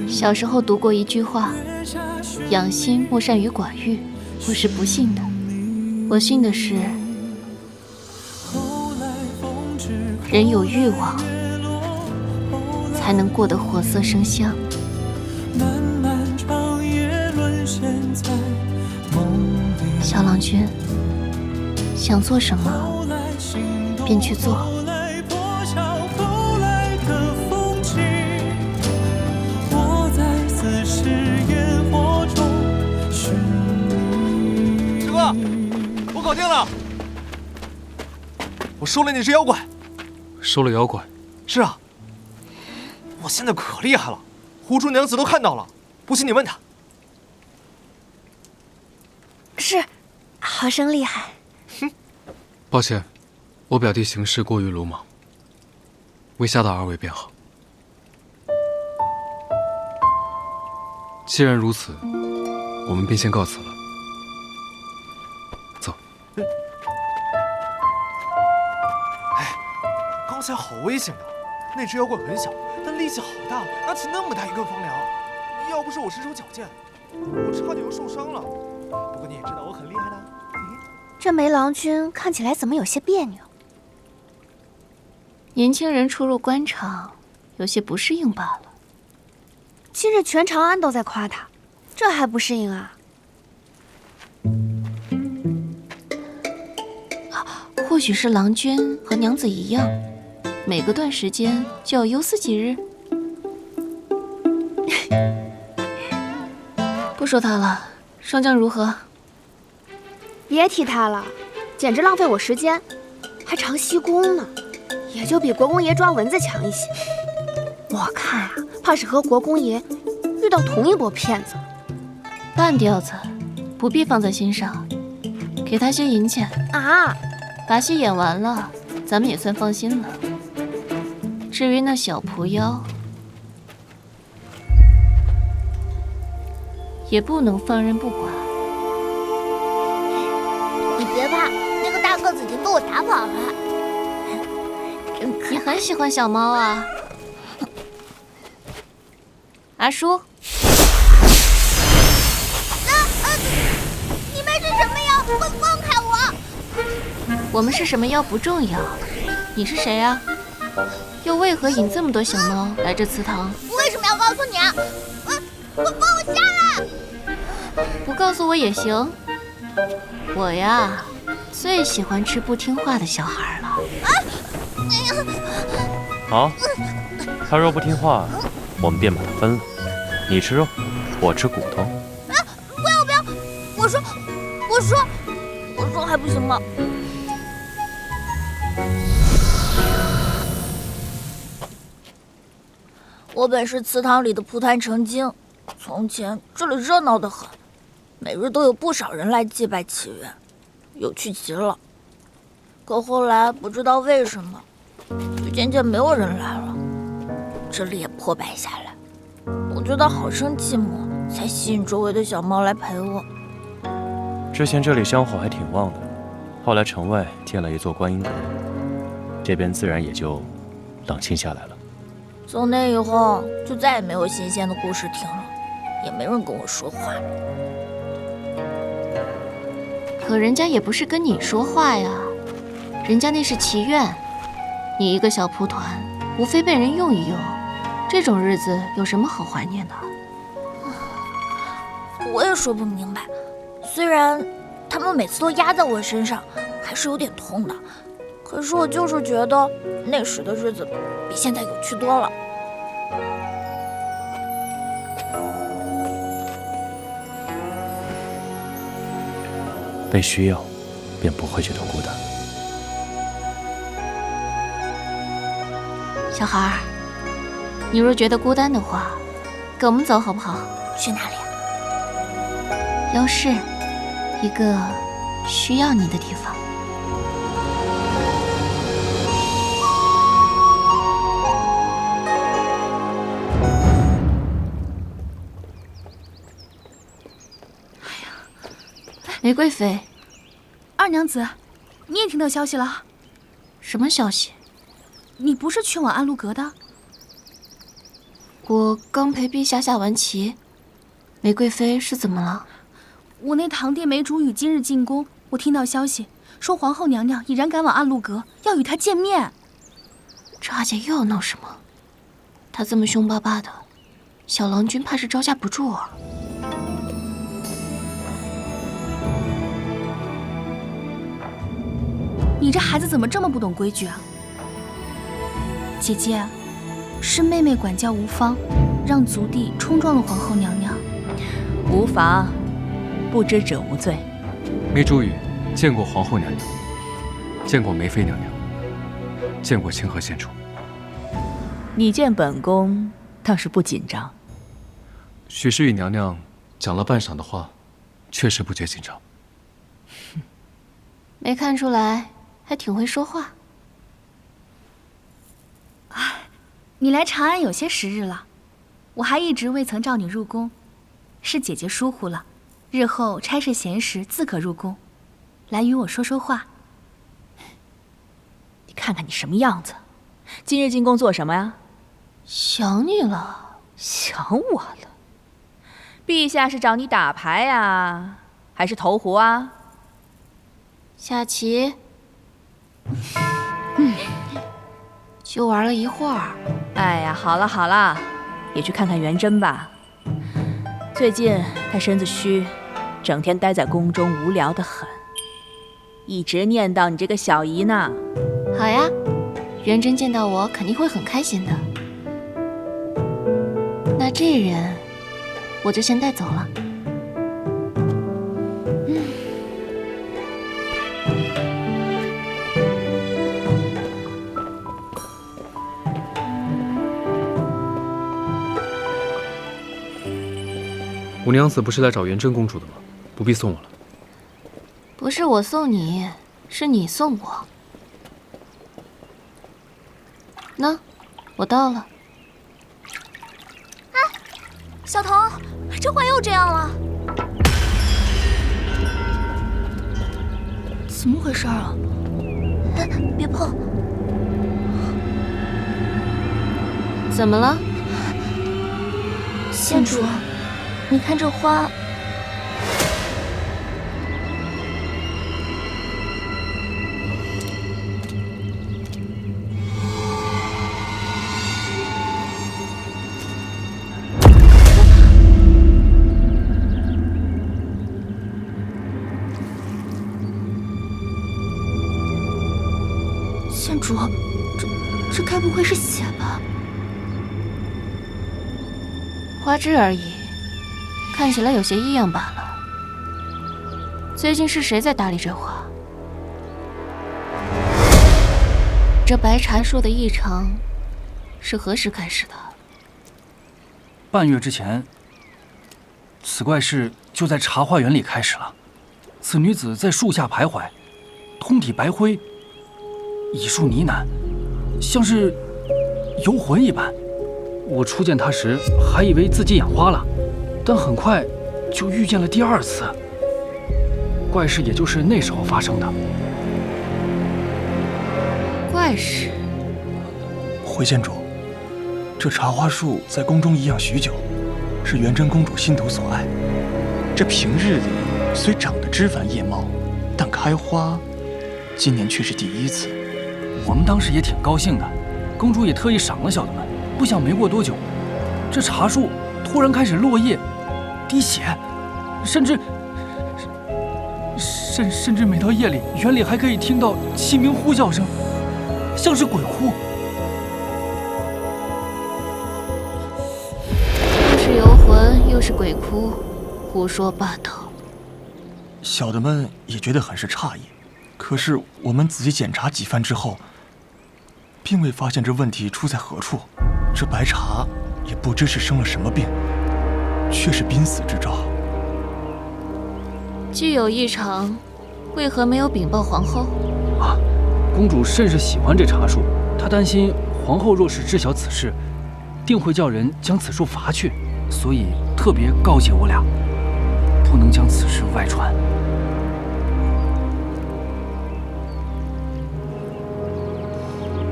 小时候读过一句话：养心莫善于寡欲。我是不信的，我信的是人有欲望，才能过得活色生香。小郎君，想做什么便去做。师哥，我搞定了，我收了那只妖怪。收了妖怪？是啊，我现在可厉害了，狐珠娘子都看到了，不信你问她。是，好生厉害。抱歉，我表弟行事过于鲁莽，未吓到二位便好。既然如此，我们便先告辞了。走。刚才好危险的，那只妖怪很小，但力气好大，拿起那么大一根房梁，要不是我身手矫健，我差点又受伤了。不过你也知道我很厉害的。这梅郎君看起来怎么有些别扭？年轻人初入官场，有些不适应罢了。今日全长安都在夸他，这还不适应啊？或许是郎君和娘子一样，每隔段时间就要忧思几日。不说他了，霜降如何？别提他了，简直浪费我时间，还长西宫呢，也就比国公爷抓蚊子强一些。我看啊，怕是和国公爷遇到同一波骗子。半吊子，不必放在心上，给他些银钱啊。把戏演完了，咱们也算放心了。至于那小仆妖，也不能放任不管。你别怕，那个大个子已经被我打跑了。你很喜欢小猫啊，阿叔。你们是什么妖？快放开我！我们是什么妖不重要，你是谁啊？又为何引这么多小猫来这祠堂？为什么要告诉你啊？放我下来！不告诉我也行。我呀，最喜欢吃不听话的小孩了。好，他若不听话，我们便把它分了。你吃肉，我吃骨头。不要！我说还不行吗？我本是祠堂里的蒲团成精，从前这里热闹得很，每日都有不少人来祭拜祈愿，有趣极了。可后来不知道为什么，就渐渐没有人来了，这里也破败下来。我觉得好生寂寞，才吸引周围的小猫来陪我。之前这里香火还挺旺的，后来城外建了一座观音阁，这边自然也就冷清下来了。从那以后，就再也没有新鲜的故事听了，也没人跟我说话。可人家也不是跟你说话呀，人家那是祈愿，你一个小蒲团，无非被人用一用，这种日子有什么好怀念的？我也说不明白，虽然他们每次都压在我身上，还是有点痛的，可是我就是觉得那时的日子比现在有趣多了。被需要，便不会觉得孤单。小孩儿，你若觉得孤单的话，跟我们走好不好？去哪里啊？妖室，一个需要你的地方。玫瑰妃，二娘子，你也听到消息了？什么消息？你不是去往安禄阁的？我刚陪陛下下完棋。玫瑰妃是怎么了？我那堂弟梅竹雨今日进宫，我听到消息说皇后娘娘已然赶往安禄阁，要与她见面。这阿姐又要闹什么？她这么凶巴巴的，小郎君怕是招架不住啊。你这孩子怎么这么不懂规矩啊？姐姐，是妹妹管教无方，让族弟冲撞了皇后娘娘。无妨，不知者无罪。梅竹雨见过皇后娘娘，见过梅妃娘娘，见过清河县主。你见本宫倒是不紧张。许是与娘娘讲了半晌的话，确实不觉紧张。没看出来，还挺会说话。你来长安有些时日了，我还一直未曾召你入宫，是姐姐疏忽了。日后差事闲时自可入宫，来与我说说话。你看看你什么样子，今日进宫做什么呀？想你了。想我了？陛下是找你打牌呀，还是投壶啊？下棋。就玩了一会儿。哎呀，好了好了，也去看看元贞吧。最近她身子虚，整天待在宫中，无聊得很，一直念叨你这个小姨呢。好呀，元贞见到我肯定会很开心的。那这人，我就先带走了。五娘子不是来找元贞公主的吗？不必送我了。不是我送你，是你送我。那，我到了。哎，小童，这话又这样了。怎么回事啊？别碰！怎么了？县主，你看这花。县主，这该不会是血吧？花枝而已，看起来有些异样罢了。最近是谁在打理这花？这白茶树的异常是何时开始的？半月之前，此怪事就在茶花园里开始了。此女子在树下徘徊，通体白灰，一树呢喃，像是游魂一般。我初见她时，还以为自己眼花了，但很快就遇见了第二次。怪事也就是那时候发生的。怪事？回县主，这茶花树在宫中颐养许久，是元贞公主心头所爱。这平日里虽长得枝繁叶茂，但开花，今年却是第一次。我们当时也挺高兴的，公主也特意赏了小的们。不想没过多久，这茶树突然开始落叶、滴血，甚至每到夜里，园里还可以听到凄鸣呼叫声，像是鬼哭。又是游魂，又是鬼哭，胡说八道。小的们也觉得很是诧异，可是我们仔细检查几番之后，并未发现这问题出在何处。这白茶也不知是生了什么病，却是濒死之兆。既有异常，为何没有禀报皇后？啊，公主甚是喜欢这茶树，她担心皇后若是知晓此事，定会叫人将此树伐去，所以特别告诫我俩，不能将此事外传。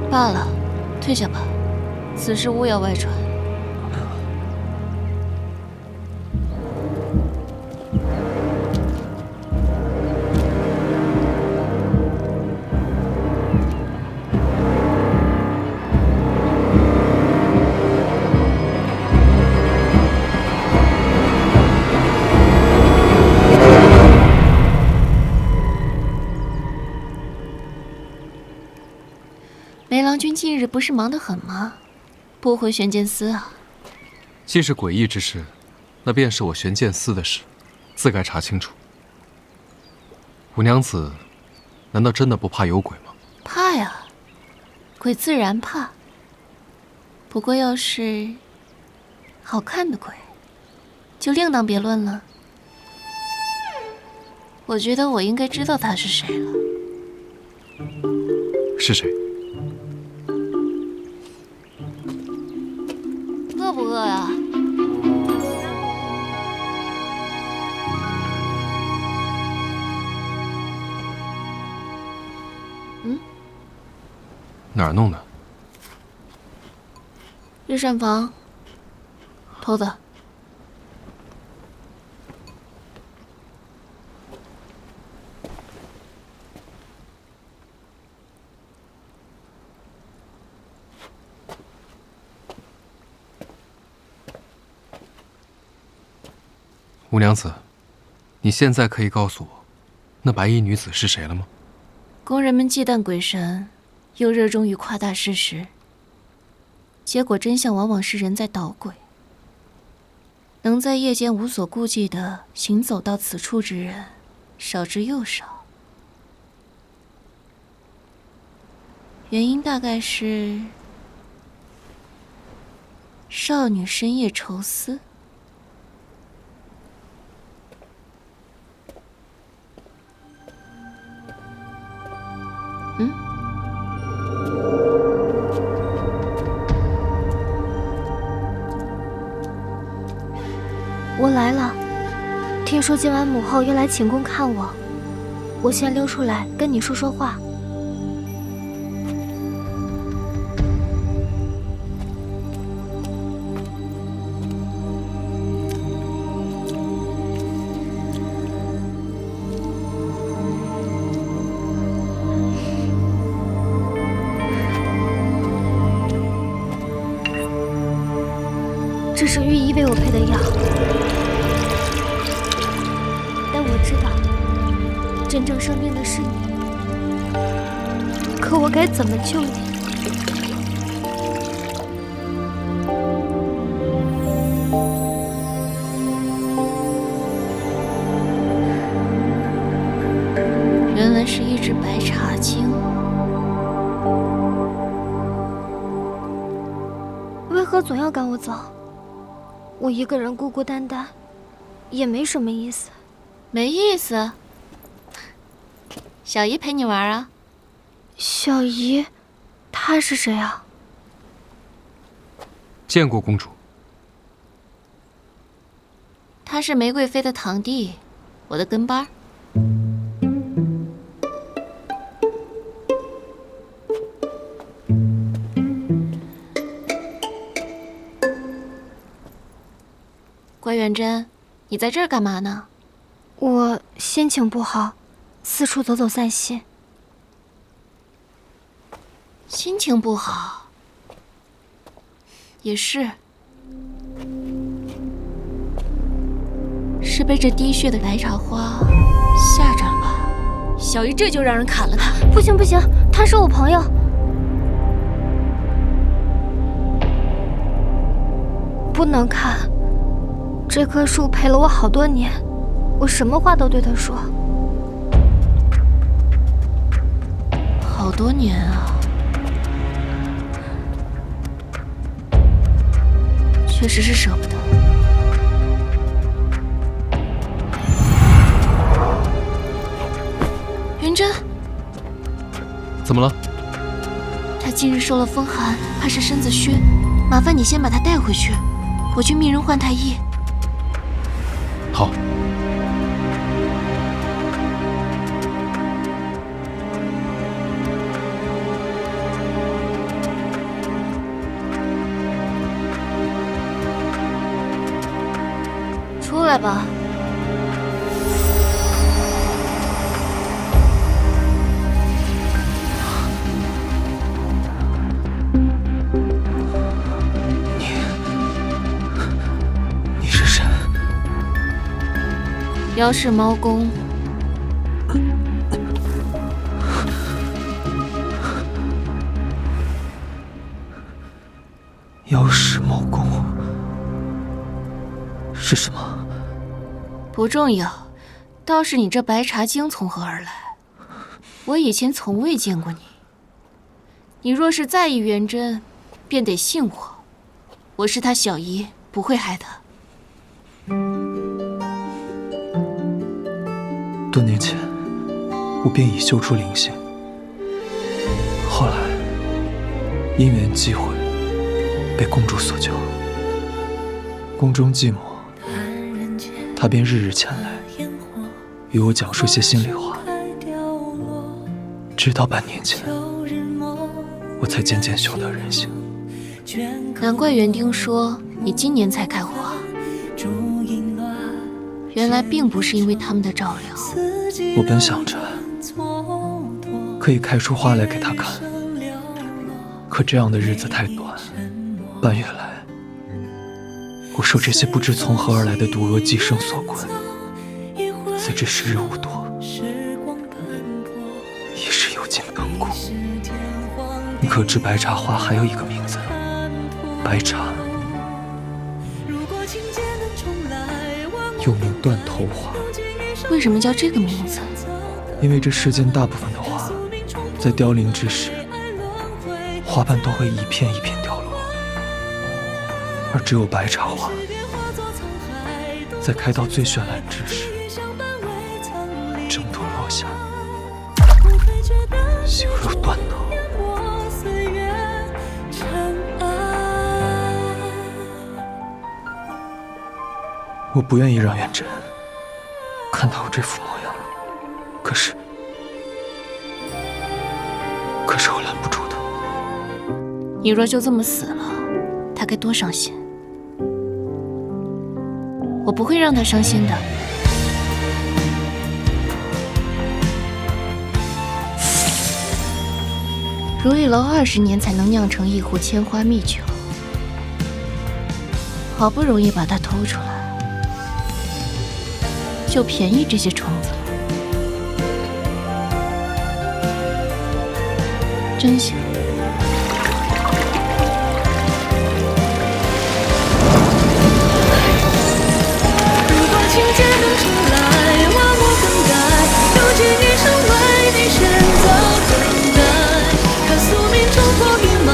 罢了，退下吧，此事勿要外传。梅郎君近日不是忙得很吗？不回玄剑司啊？既是诡异之事，那便是我玄剑司的事，自该查清楚。五娘子，难道真的不怕有鬼吗？怕呀，鬼自然怕。不过要是好看的鬼，就另当别论了。我觉得我应该知道他是谁了。是谁？饿不饿啊？哪儿弄的？日膳房。偷的。五娘子，你现在可以告诉我，那白衣女子是谁了吗？宫人们忌惮鬼神，又热衷于夸大事实，结果真相往往是人在捣鬼。能在夜间无所顾忌地行走到此处之人，少之又少。原因大概是少女深夜愁思。我来了，听说今晚母后要来寝宫看我，我先溜出来跟你说说话。这是御医为我配的药，但我知道，真正生病的是你。可我该怎么救你？原来是一只白茶精。为何总要赶我走？我一个人孤孤单单，也没什么意思。没意思？小姨陪你玩啊。小姨，她是谁啊？见过公主。她是玫瑰妃的堂弟，我的跟班。关元贞，你在这儿干嘛呢？我心情不好，四处走走散心。心情不好，也是，是被这滴血的白茶花吓着了吧？小姨这就让人砍了他！不行不行，他是我朋友。不能砍。这棵树陪了我好多年，我什么话都对他说。好多年啊，确实是舍不得。怎么了？他近日受了风寒，怕是身子虚，麻烦你先把他带回去，我去命人换太医。好。出来吧。你是谁？妖氏猫公。妖氏猫公是什么？不重要，倒是你这白茶精从何而来？我以前从未见过你。你若是在意元真，便得信我，我是他小姨，不会害他。多年前，我便已修出灵性，后来因缘际会，被公主所救。宫中寂寞，她便日日前来，与我讲述些心里话。直到半年前，我才渐渐修得人性。难怪园丁说你今年才开花，原来并不是因为他们的照料。我本想着可以开出花来给他看，可这样的日子太短，半月来，我受这些不知从何而来的毒蛾寄生所困，自知时日无多，已是油尽灯枯。你可知白茶花还有一个名字？白茶，又名断头花。为什么叫这个名字？因为这世间大部分的花，在凋零之时，花瓣都会一片一片掉落，而只有白茶花，在开到最绚烂之时，整朵落下，形如断头。我不愿意让元真看到我这副模样，可是我拦不住的。你若就这么死了，他该多伤心。我不会让他伤心的。如意楼20年才能酿成一壶千花蜜酒，好不容易把它偷出来，就便宜这些虫子了。真行。如果情节能重来，万物更改，有几年生为你选择等待，看宿命冲破阴霾，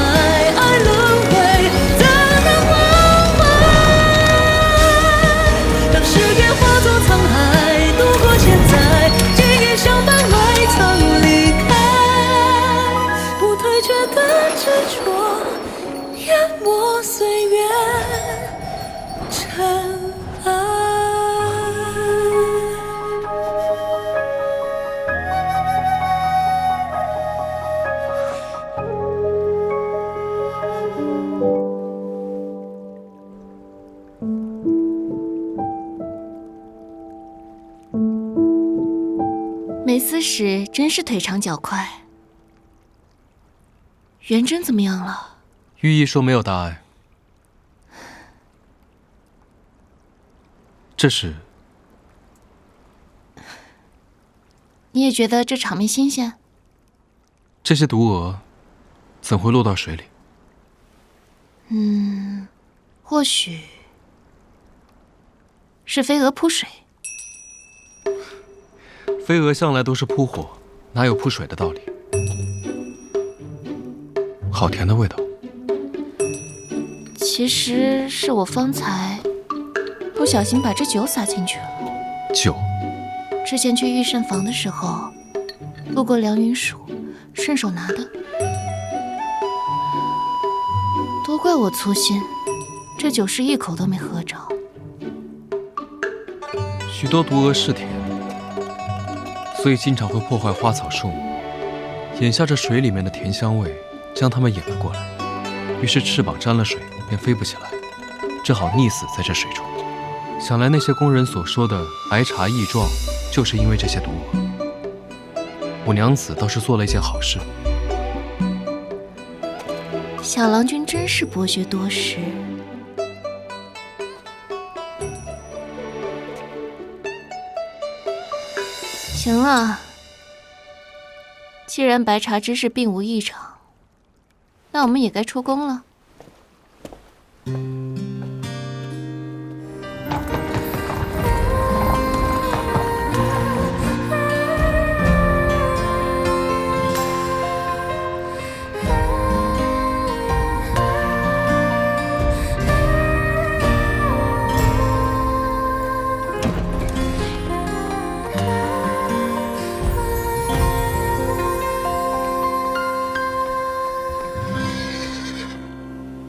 爱轮回怎能忘怀？让时间化作沧海，度过千载，记忆相伴未曾离开，不退却的执着，淹没岁月尘埃。梅思史真是腿长脚快。元真怎么样了？御医说没有大碍。这时，你也觉得这场面新鲜？这些毒蛾怎会落到水里？或许是飞蛾扑水。飞蛾向来都是扑火，哪有扑水的道理？好甜的味道。其实是我方才不小心把这酒洒进去了。酒？之前去御膳房的时候，路过梁云蜀，顺手拿的。都怪我粗心，这酒是一口都没喝着。许多毒蛾嗜甜，所以经常会破坏花草树木。眼下这水里面的甜香味将它们引了过来，于是翅膀沾了水，便飞不起来，只好溺死在这水中。想来那些工人所说的白茶异状，就是因为这些毒蛾。五娘子倒是做了一件好事。小郎君真是博学多识。行了，既然白茶之事并无异常，那我们也该出宫了。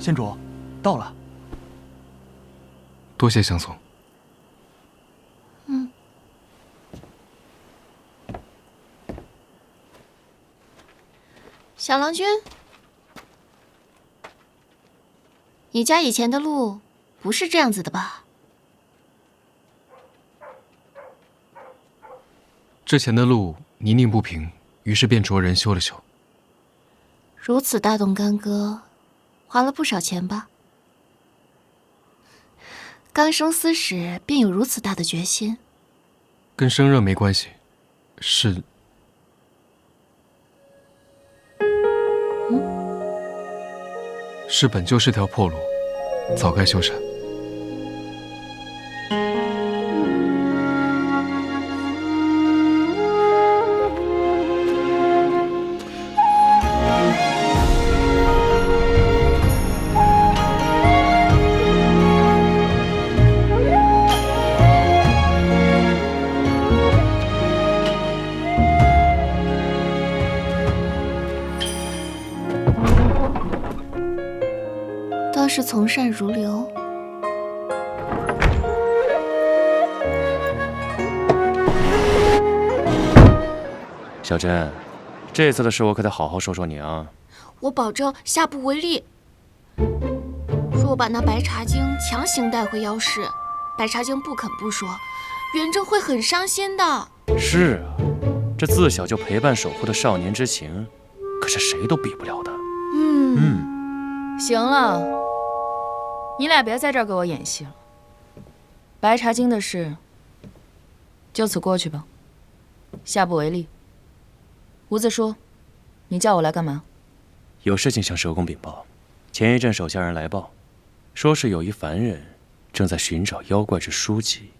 县主，到了。多谢相送。小郎君，你家以前的路不是这样子的吧？之前的路泥泞不平，于是便着人修了修。如此大动干戈，花了不少钱吧？刚生丝时便有如此大的决心，跟生热没关系，是……是本就是条破路，早该修缮。倒是从善如流。小珍，这次的事我可得好好说说你啊。我保证下不为例。若把那白茶精强行带回妖室，白茶精不肯不说，元正会很伤心的。是啊，这自小就陪伴守护的少年之情，可是谁都比不了的。行了，你俩别在这儿给我演戏了。白茶精的事，就此过去吧，下不为例。胡子叔，你叫我来干嘛？有事情向蛇公禀报。前一阵手下人来报，说是有一凡人正在寻找妖怪之书籍，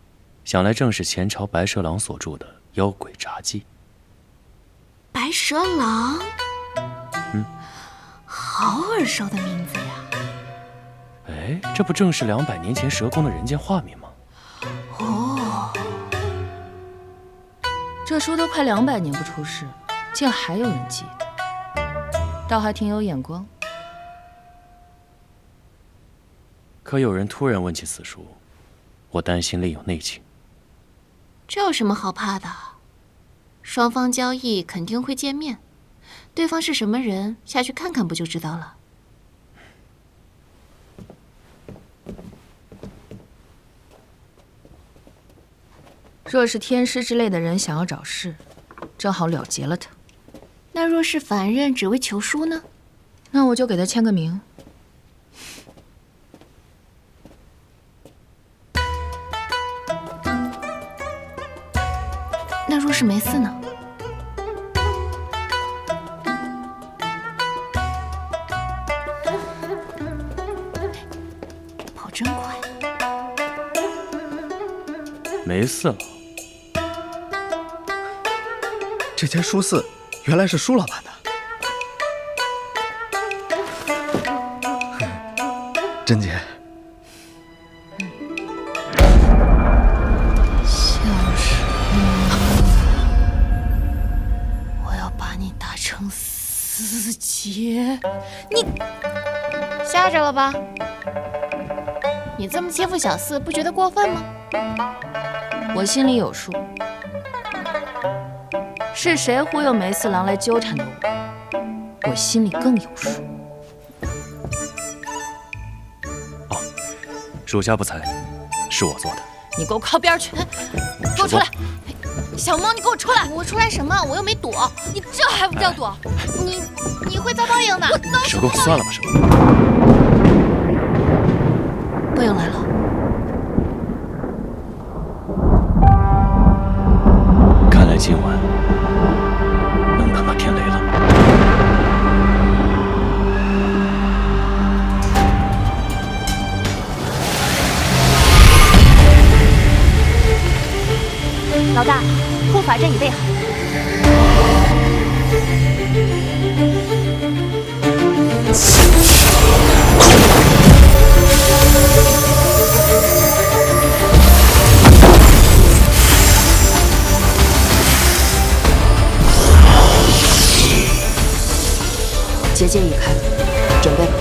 想来正是前朝白蛇郎所著的《妖鬼札记》。白蛇郎，好耳熟的名字呀！哎，这不正是200年前蛇公的人间画名吗？哦，这书都快200年不出世，竟还有人记得，倒还挺有眼光。可有人突然问起此书，我担心另有内情。这有什么好怕的？双方交易肯定会见面，对方是什么人，下去看看不就知道了。若是天师之类的人想要找事，正好了结了他。那若是凡人只为求书呢？那我就给他签个名。那若是没事呢？跑真快！没事了。这间书肆原来是舒老板的。珍姐，小蛇，我要把你打成丝。姐，你吓着了吧？你这么欺负小四，不觉得过分吗？我心里有数，是谁忽悠梅四郎来纠缠的我心里更有数。哦，属下不才，是我做的。你给我靠边去！给我出来！小猫，你给我出来！我出来什么？我又没躲。你这还不叫躲？你会遭报应的！石公，算了吧，石公。报应来了。看来今晚能等到天雷了。老大，护法阵已备好。结界已开，准备吧。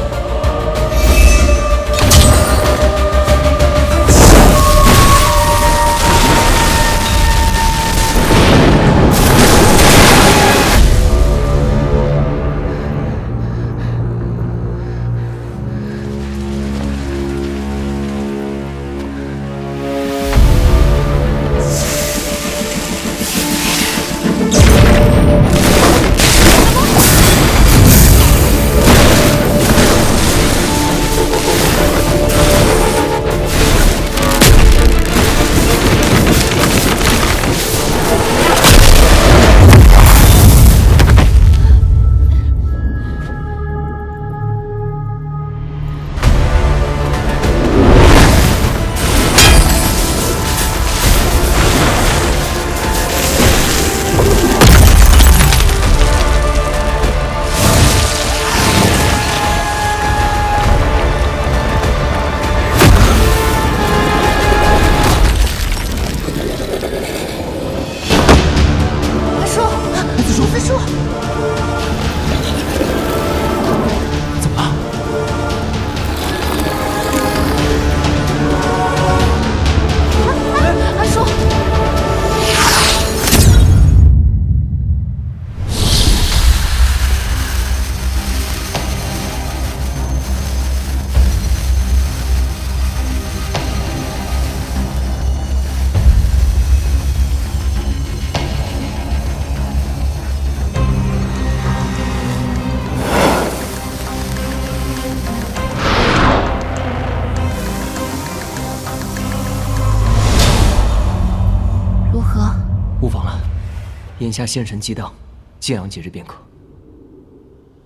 眼下心神激荡，静养几日便可。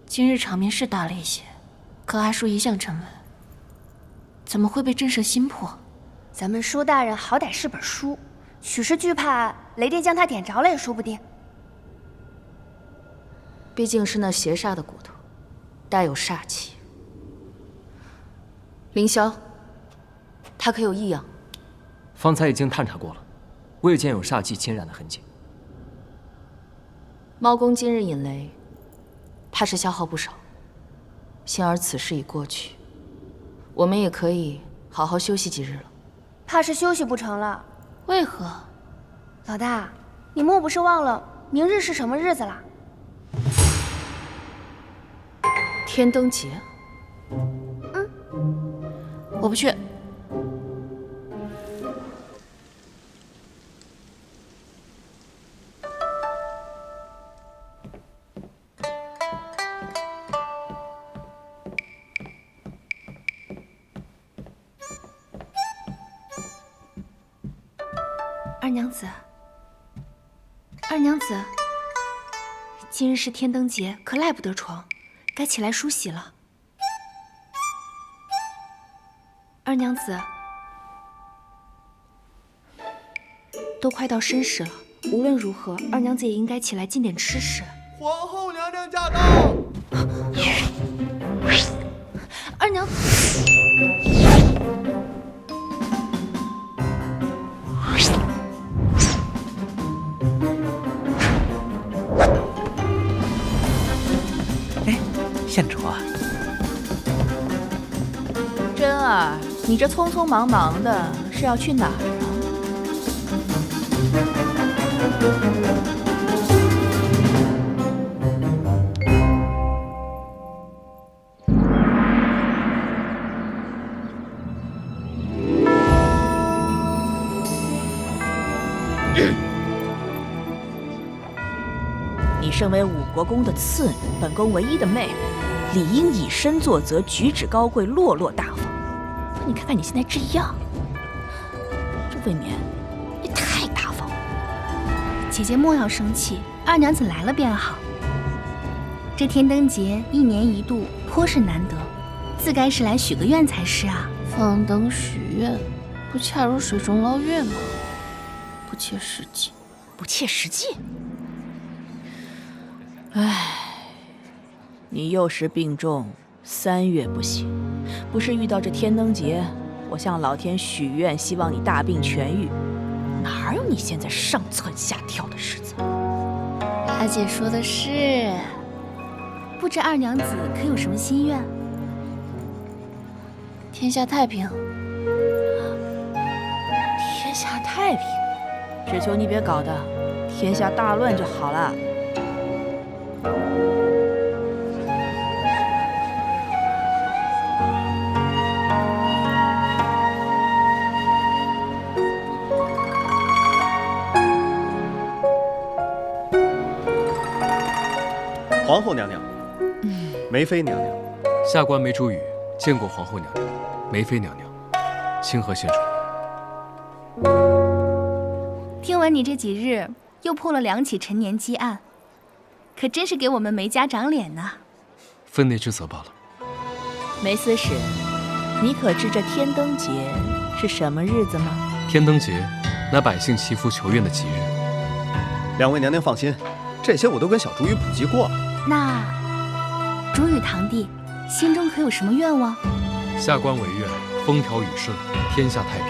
今日场面是大了一些，可阿叔一向沉稳，怎么会被震慑心魄？咱们舒大人好歹是本书，许是惧怕雷电将他点着了也说不定。毕竟是那邪煞的骨头，带有煞气。凌霄，他可有异样？方才已经探查过了，未见有煞气侵染的痕迹。猫公今日引雷，怕是消耗不少。幸而此事已过去，我们也可以好好休息几日了。怕是休息不成了。为何？老大，你莫不是忘了明日是什么日子了？天灯节。我不去。二娘子，二娘子，今日是天灯节，可赖不得床，该起来梳洗了。二娘子，都快到申时了，无论如何，二娘子也应该起来进点吃食。皇后娘娘驾到！二娘子。县主啊。真儿，你这匆匆忙忙的是要去哪儿啊？你身为五国公的次女，本宫唯一的妹妹，理应以身作则，举止高贵，落落大方。你看看你现在这样，这未免也太大方了。姐姐莫要生气，二娘子来了便好。这天灯节1年1度，颇是难得，自该是来许个愿才是啊。放灯许愿，不恰如水中捞月吗？不切实际，不切实际。唉，你幼时病重，3月不行，不是遇到这天灯节，我向老天许愿，希望你大病痊愈，哪有你现在上蹿下跳的日子？阿姐说的是。不知二娘子可有什么心愿？天下太平。天下太平，只求你别搞得天下大乱就好了。皇后娘娘，梅妃娘娘，下官梅竹雨见过皇后娘娘、梅妃娘娘，清河县主。听闻你这几日又破了2起陈年积案，可真是给我们梅家长脸呐。分内之责罢了。梅司使，你可知这天灯节是什么日子吗？天灯节，乃百姓祈福求愿的吉日。两位娘娘放心，这些我都跟小竹雨普及过了。那竹雨堂弟心中可有什么愿望？下官唯愿风调雨顺，天下太平。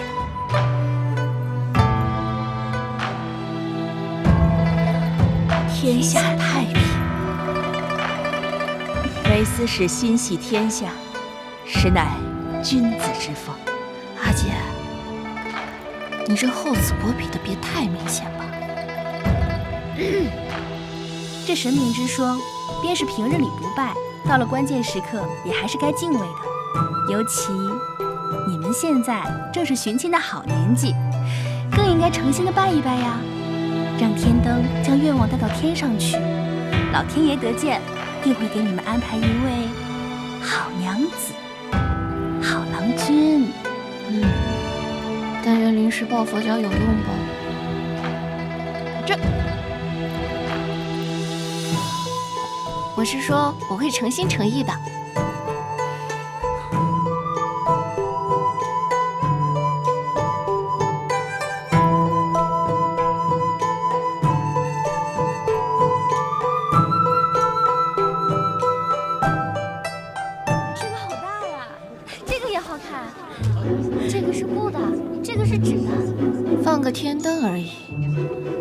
天下太平。梅司使心系天下，实乃君子之风。阿姐，你这厚此薄彼的别太明显吧。这神明之说，便是平日里不拜，到了关键时刻也还是该敬畏的。尤其你们现在正是寻亲的好年纪，更应该诚心的拜一拜呀，让天灯将愿望带到天上去。老天爷得见，定会给你们安排一位好娘子、好郎君。但愿临时抱佛脚有用吧。我是说，我会诚心诚意的。这个好大呀，这个也好看。这个是布的，这个是纸的。放个天灯而已，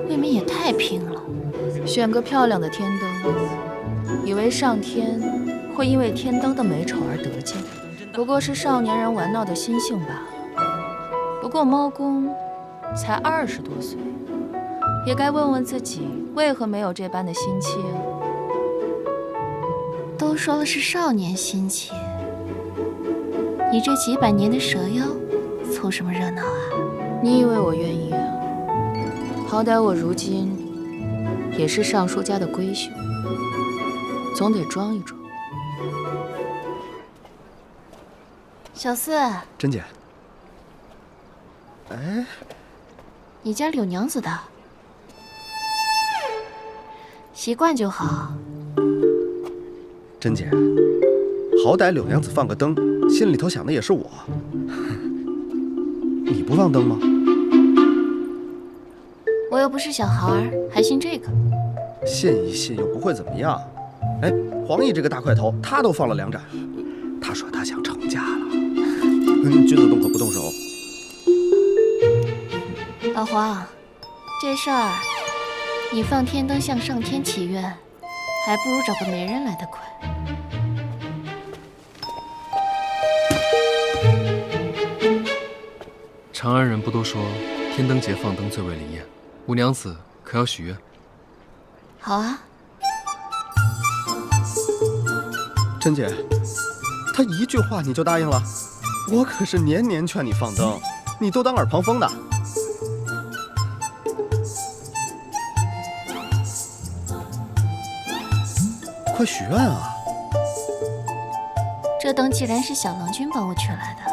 未免也太拼了。选个漂亮的天灯。以为上天会因为天灯的美丑而得见，不过是少年人玩闹的心性罢了。不过猫公才20多岁，也该问问自己为何没有这般的心切。都说了是少年心切，你这几百年的蛇妖，凑什么热闹啊？你以为我愿意啊？好歹我如今也是尚书家的闺秀。总得装一装。小四，甄姐，哎，你家柳娘子的，习惯就好。甄姐，好歹柳娘子放个灯，心里头想的也是我。你不放灯吗？我又不是小孩儿，还信这个？信一信又不会怎么样。哎，黄奕这个大块头，他都放了2盏。他说他想成家了。君子动口不动手。老黄，这事儿你放天灯向上天祈愿，还不如找个媒人来得快。长安人不都说天灯节放灯最为灵验？五娘子可要许愿？好啊。珍姐，他一句话你就答应了？我可是年年劝你放灯，你都当耳旁风的。快许愿啊！这灯既然是小郎君帮我取来的，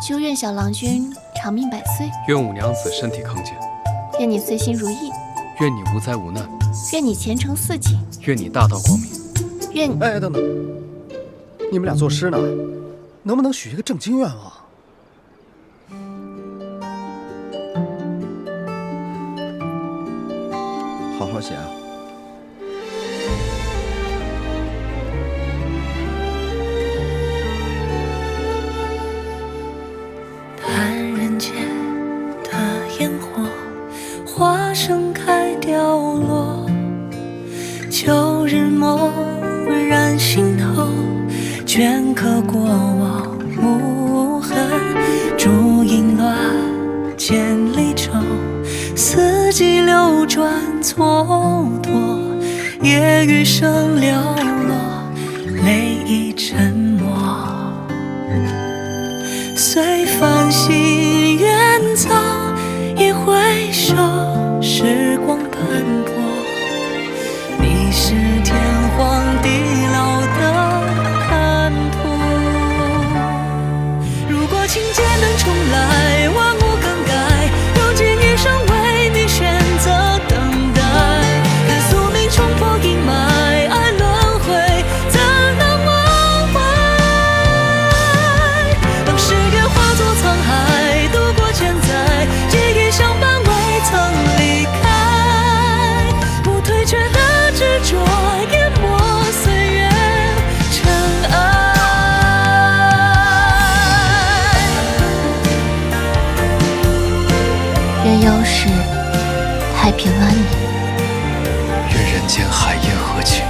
就愿小郎君长命百岁，愿五娘子身体康健，愿你随心如意，愿你无灾无难，愿你前程似锦，愿你大道光明，愿你……哎，等等，你们俩作诗呢，能不能许一个正经愿望？好好写啊！叹人间的烟火，花盛开凋落，秋日蓦然心头，镌刻过往无痕。烛影乱，千里舟，四季流转蹉跎，夜雨声寥落，泪已沉默。随繁星远走，一回首，时光斑驳。你是天荒地老的看图。如果情节能重来，万物更改，如今余生为你选择等待。看宿命冲破阴霾，爱轮回，怎能忘怀？当誓言化作沧海，度过千载，记忆相伴，未曾离开。不退却的执着，淹没岁月尘埃。愿妖世太平安宁，愿人间海晏和情。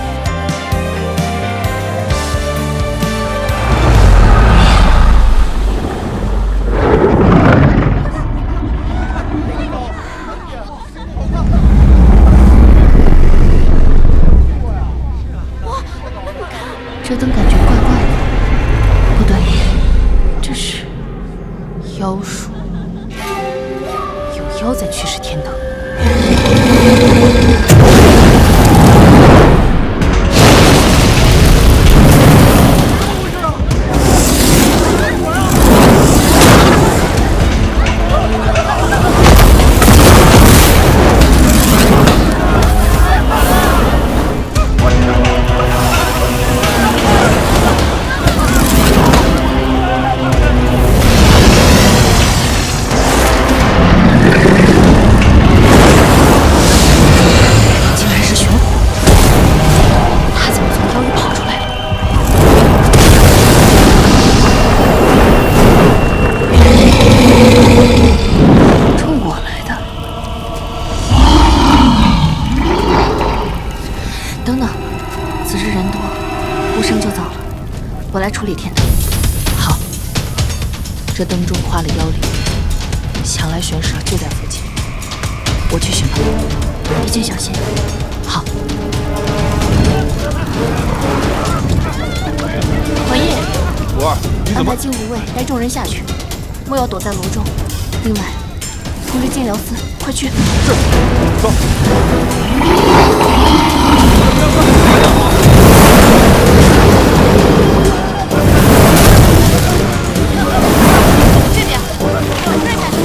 这灯感觉怪怪的，不对，这是妖术，有妖在驱使天灯。我来处理天灯。好，这灯中跨了妖灵，想来玄蛇就在附近，我去寻他。一切小心。好。王爷，五儿，你怎么？安排金无畏带众人下去，莫要躲在楼中。另外，通知金辽司，快去。是，走。这边，往这下去。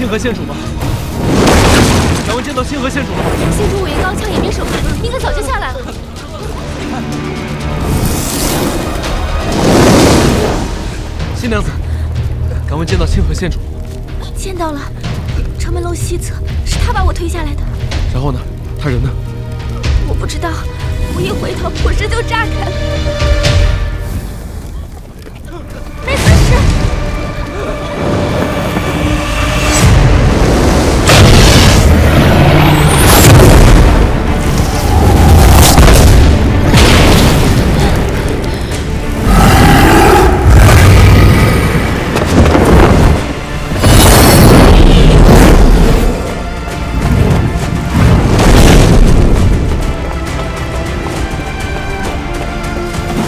清河县主吗？敢问见到清河县主了吗？县主武艺高强，也没手段，应该早就下来了。新娘子，敢问见到清河县主？见到了，城门楼西侧，是他把我推下来的。然后呢？他人呢？我不知道，我一回头，火势就炸开了。梅思石。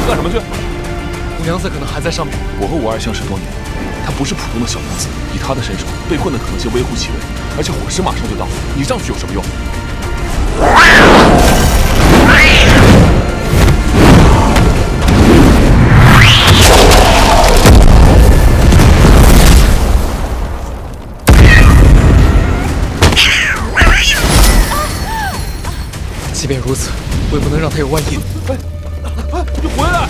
干什么去？五娘子可能还在上面。我和武二相识多年，她不是普通的小娘子，以她的身手，被困的可能性微乎其微。而且火势马上就到，你上去有什么用？即便如此，我也不能让他有万一。你回来！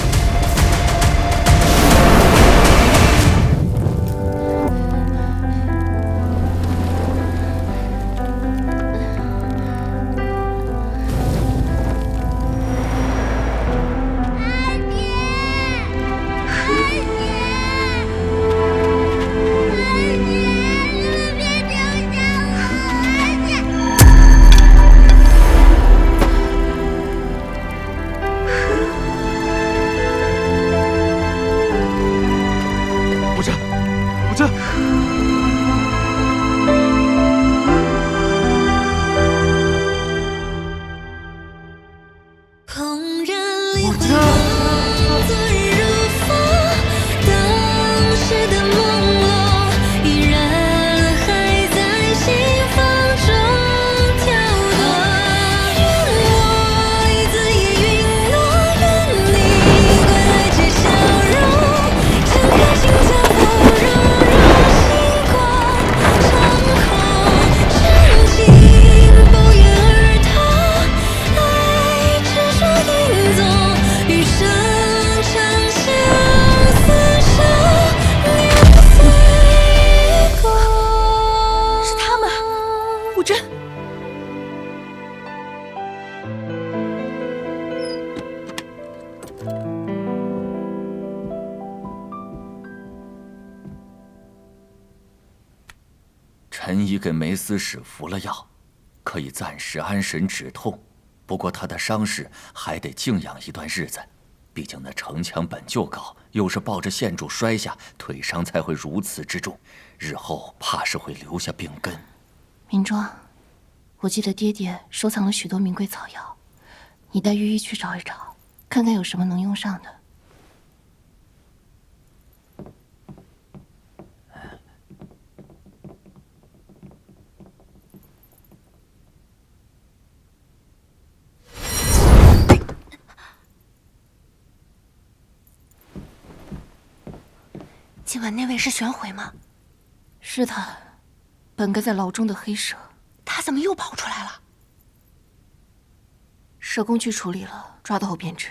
臣已给梅思史服了药，可以暂时安神止痛。不过他的伤势还得静养一段日子，毕竟那城墙本就高，又是抱着县主摔下，腿伤才会如此之重，日后怕是会留下病根。明庄，我记得爹爹收藏了许多名贵草药，你带御医去找一找，看看有什么能用上的。今晚那位是玄回吗？是他，本该在牢中的黑蛇，他怎么又跑出来了？社工去处理了，抓到后便知。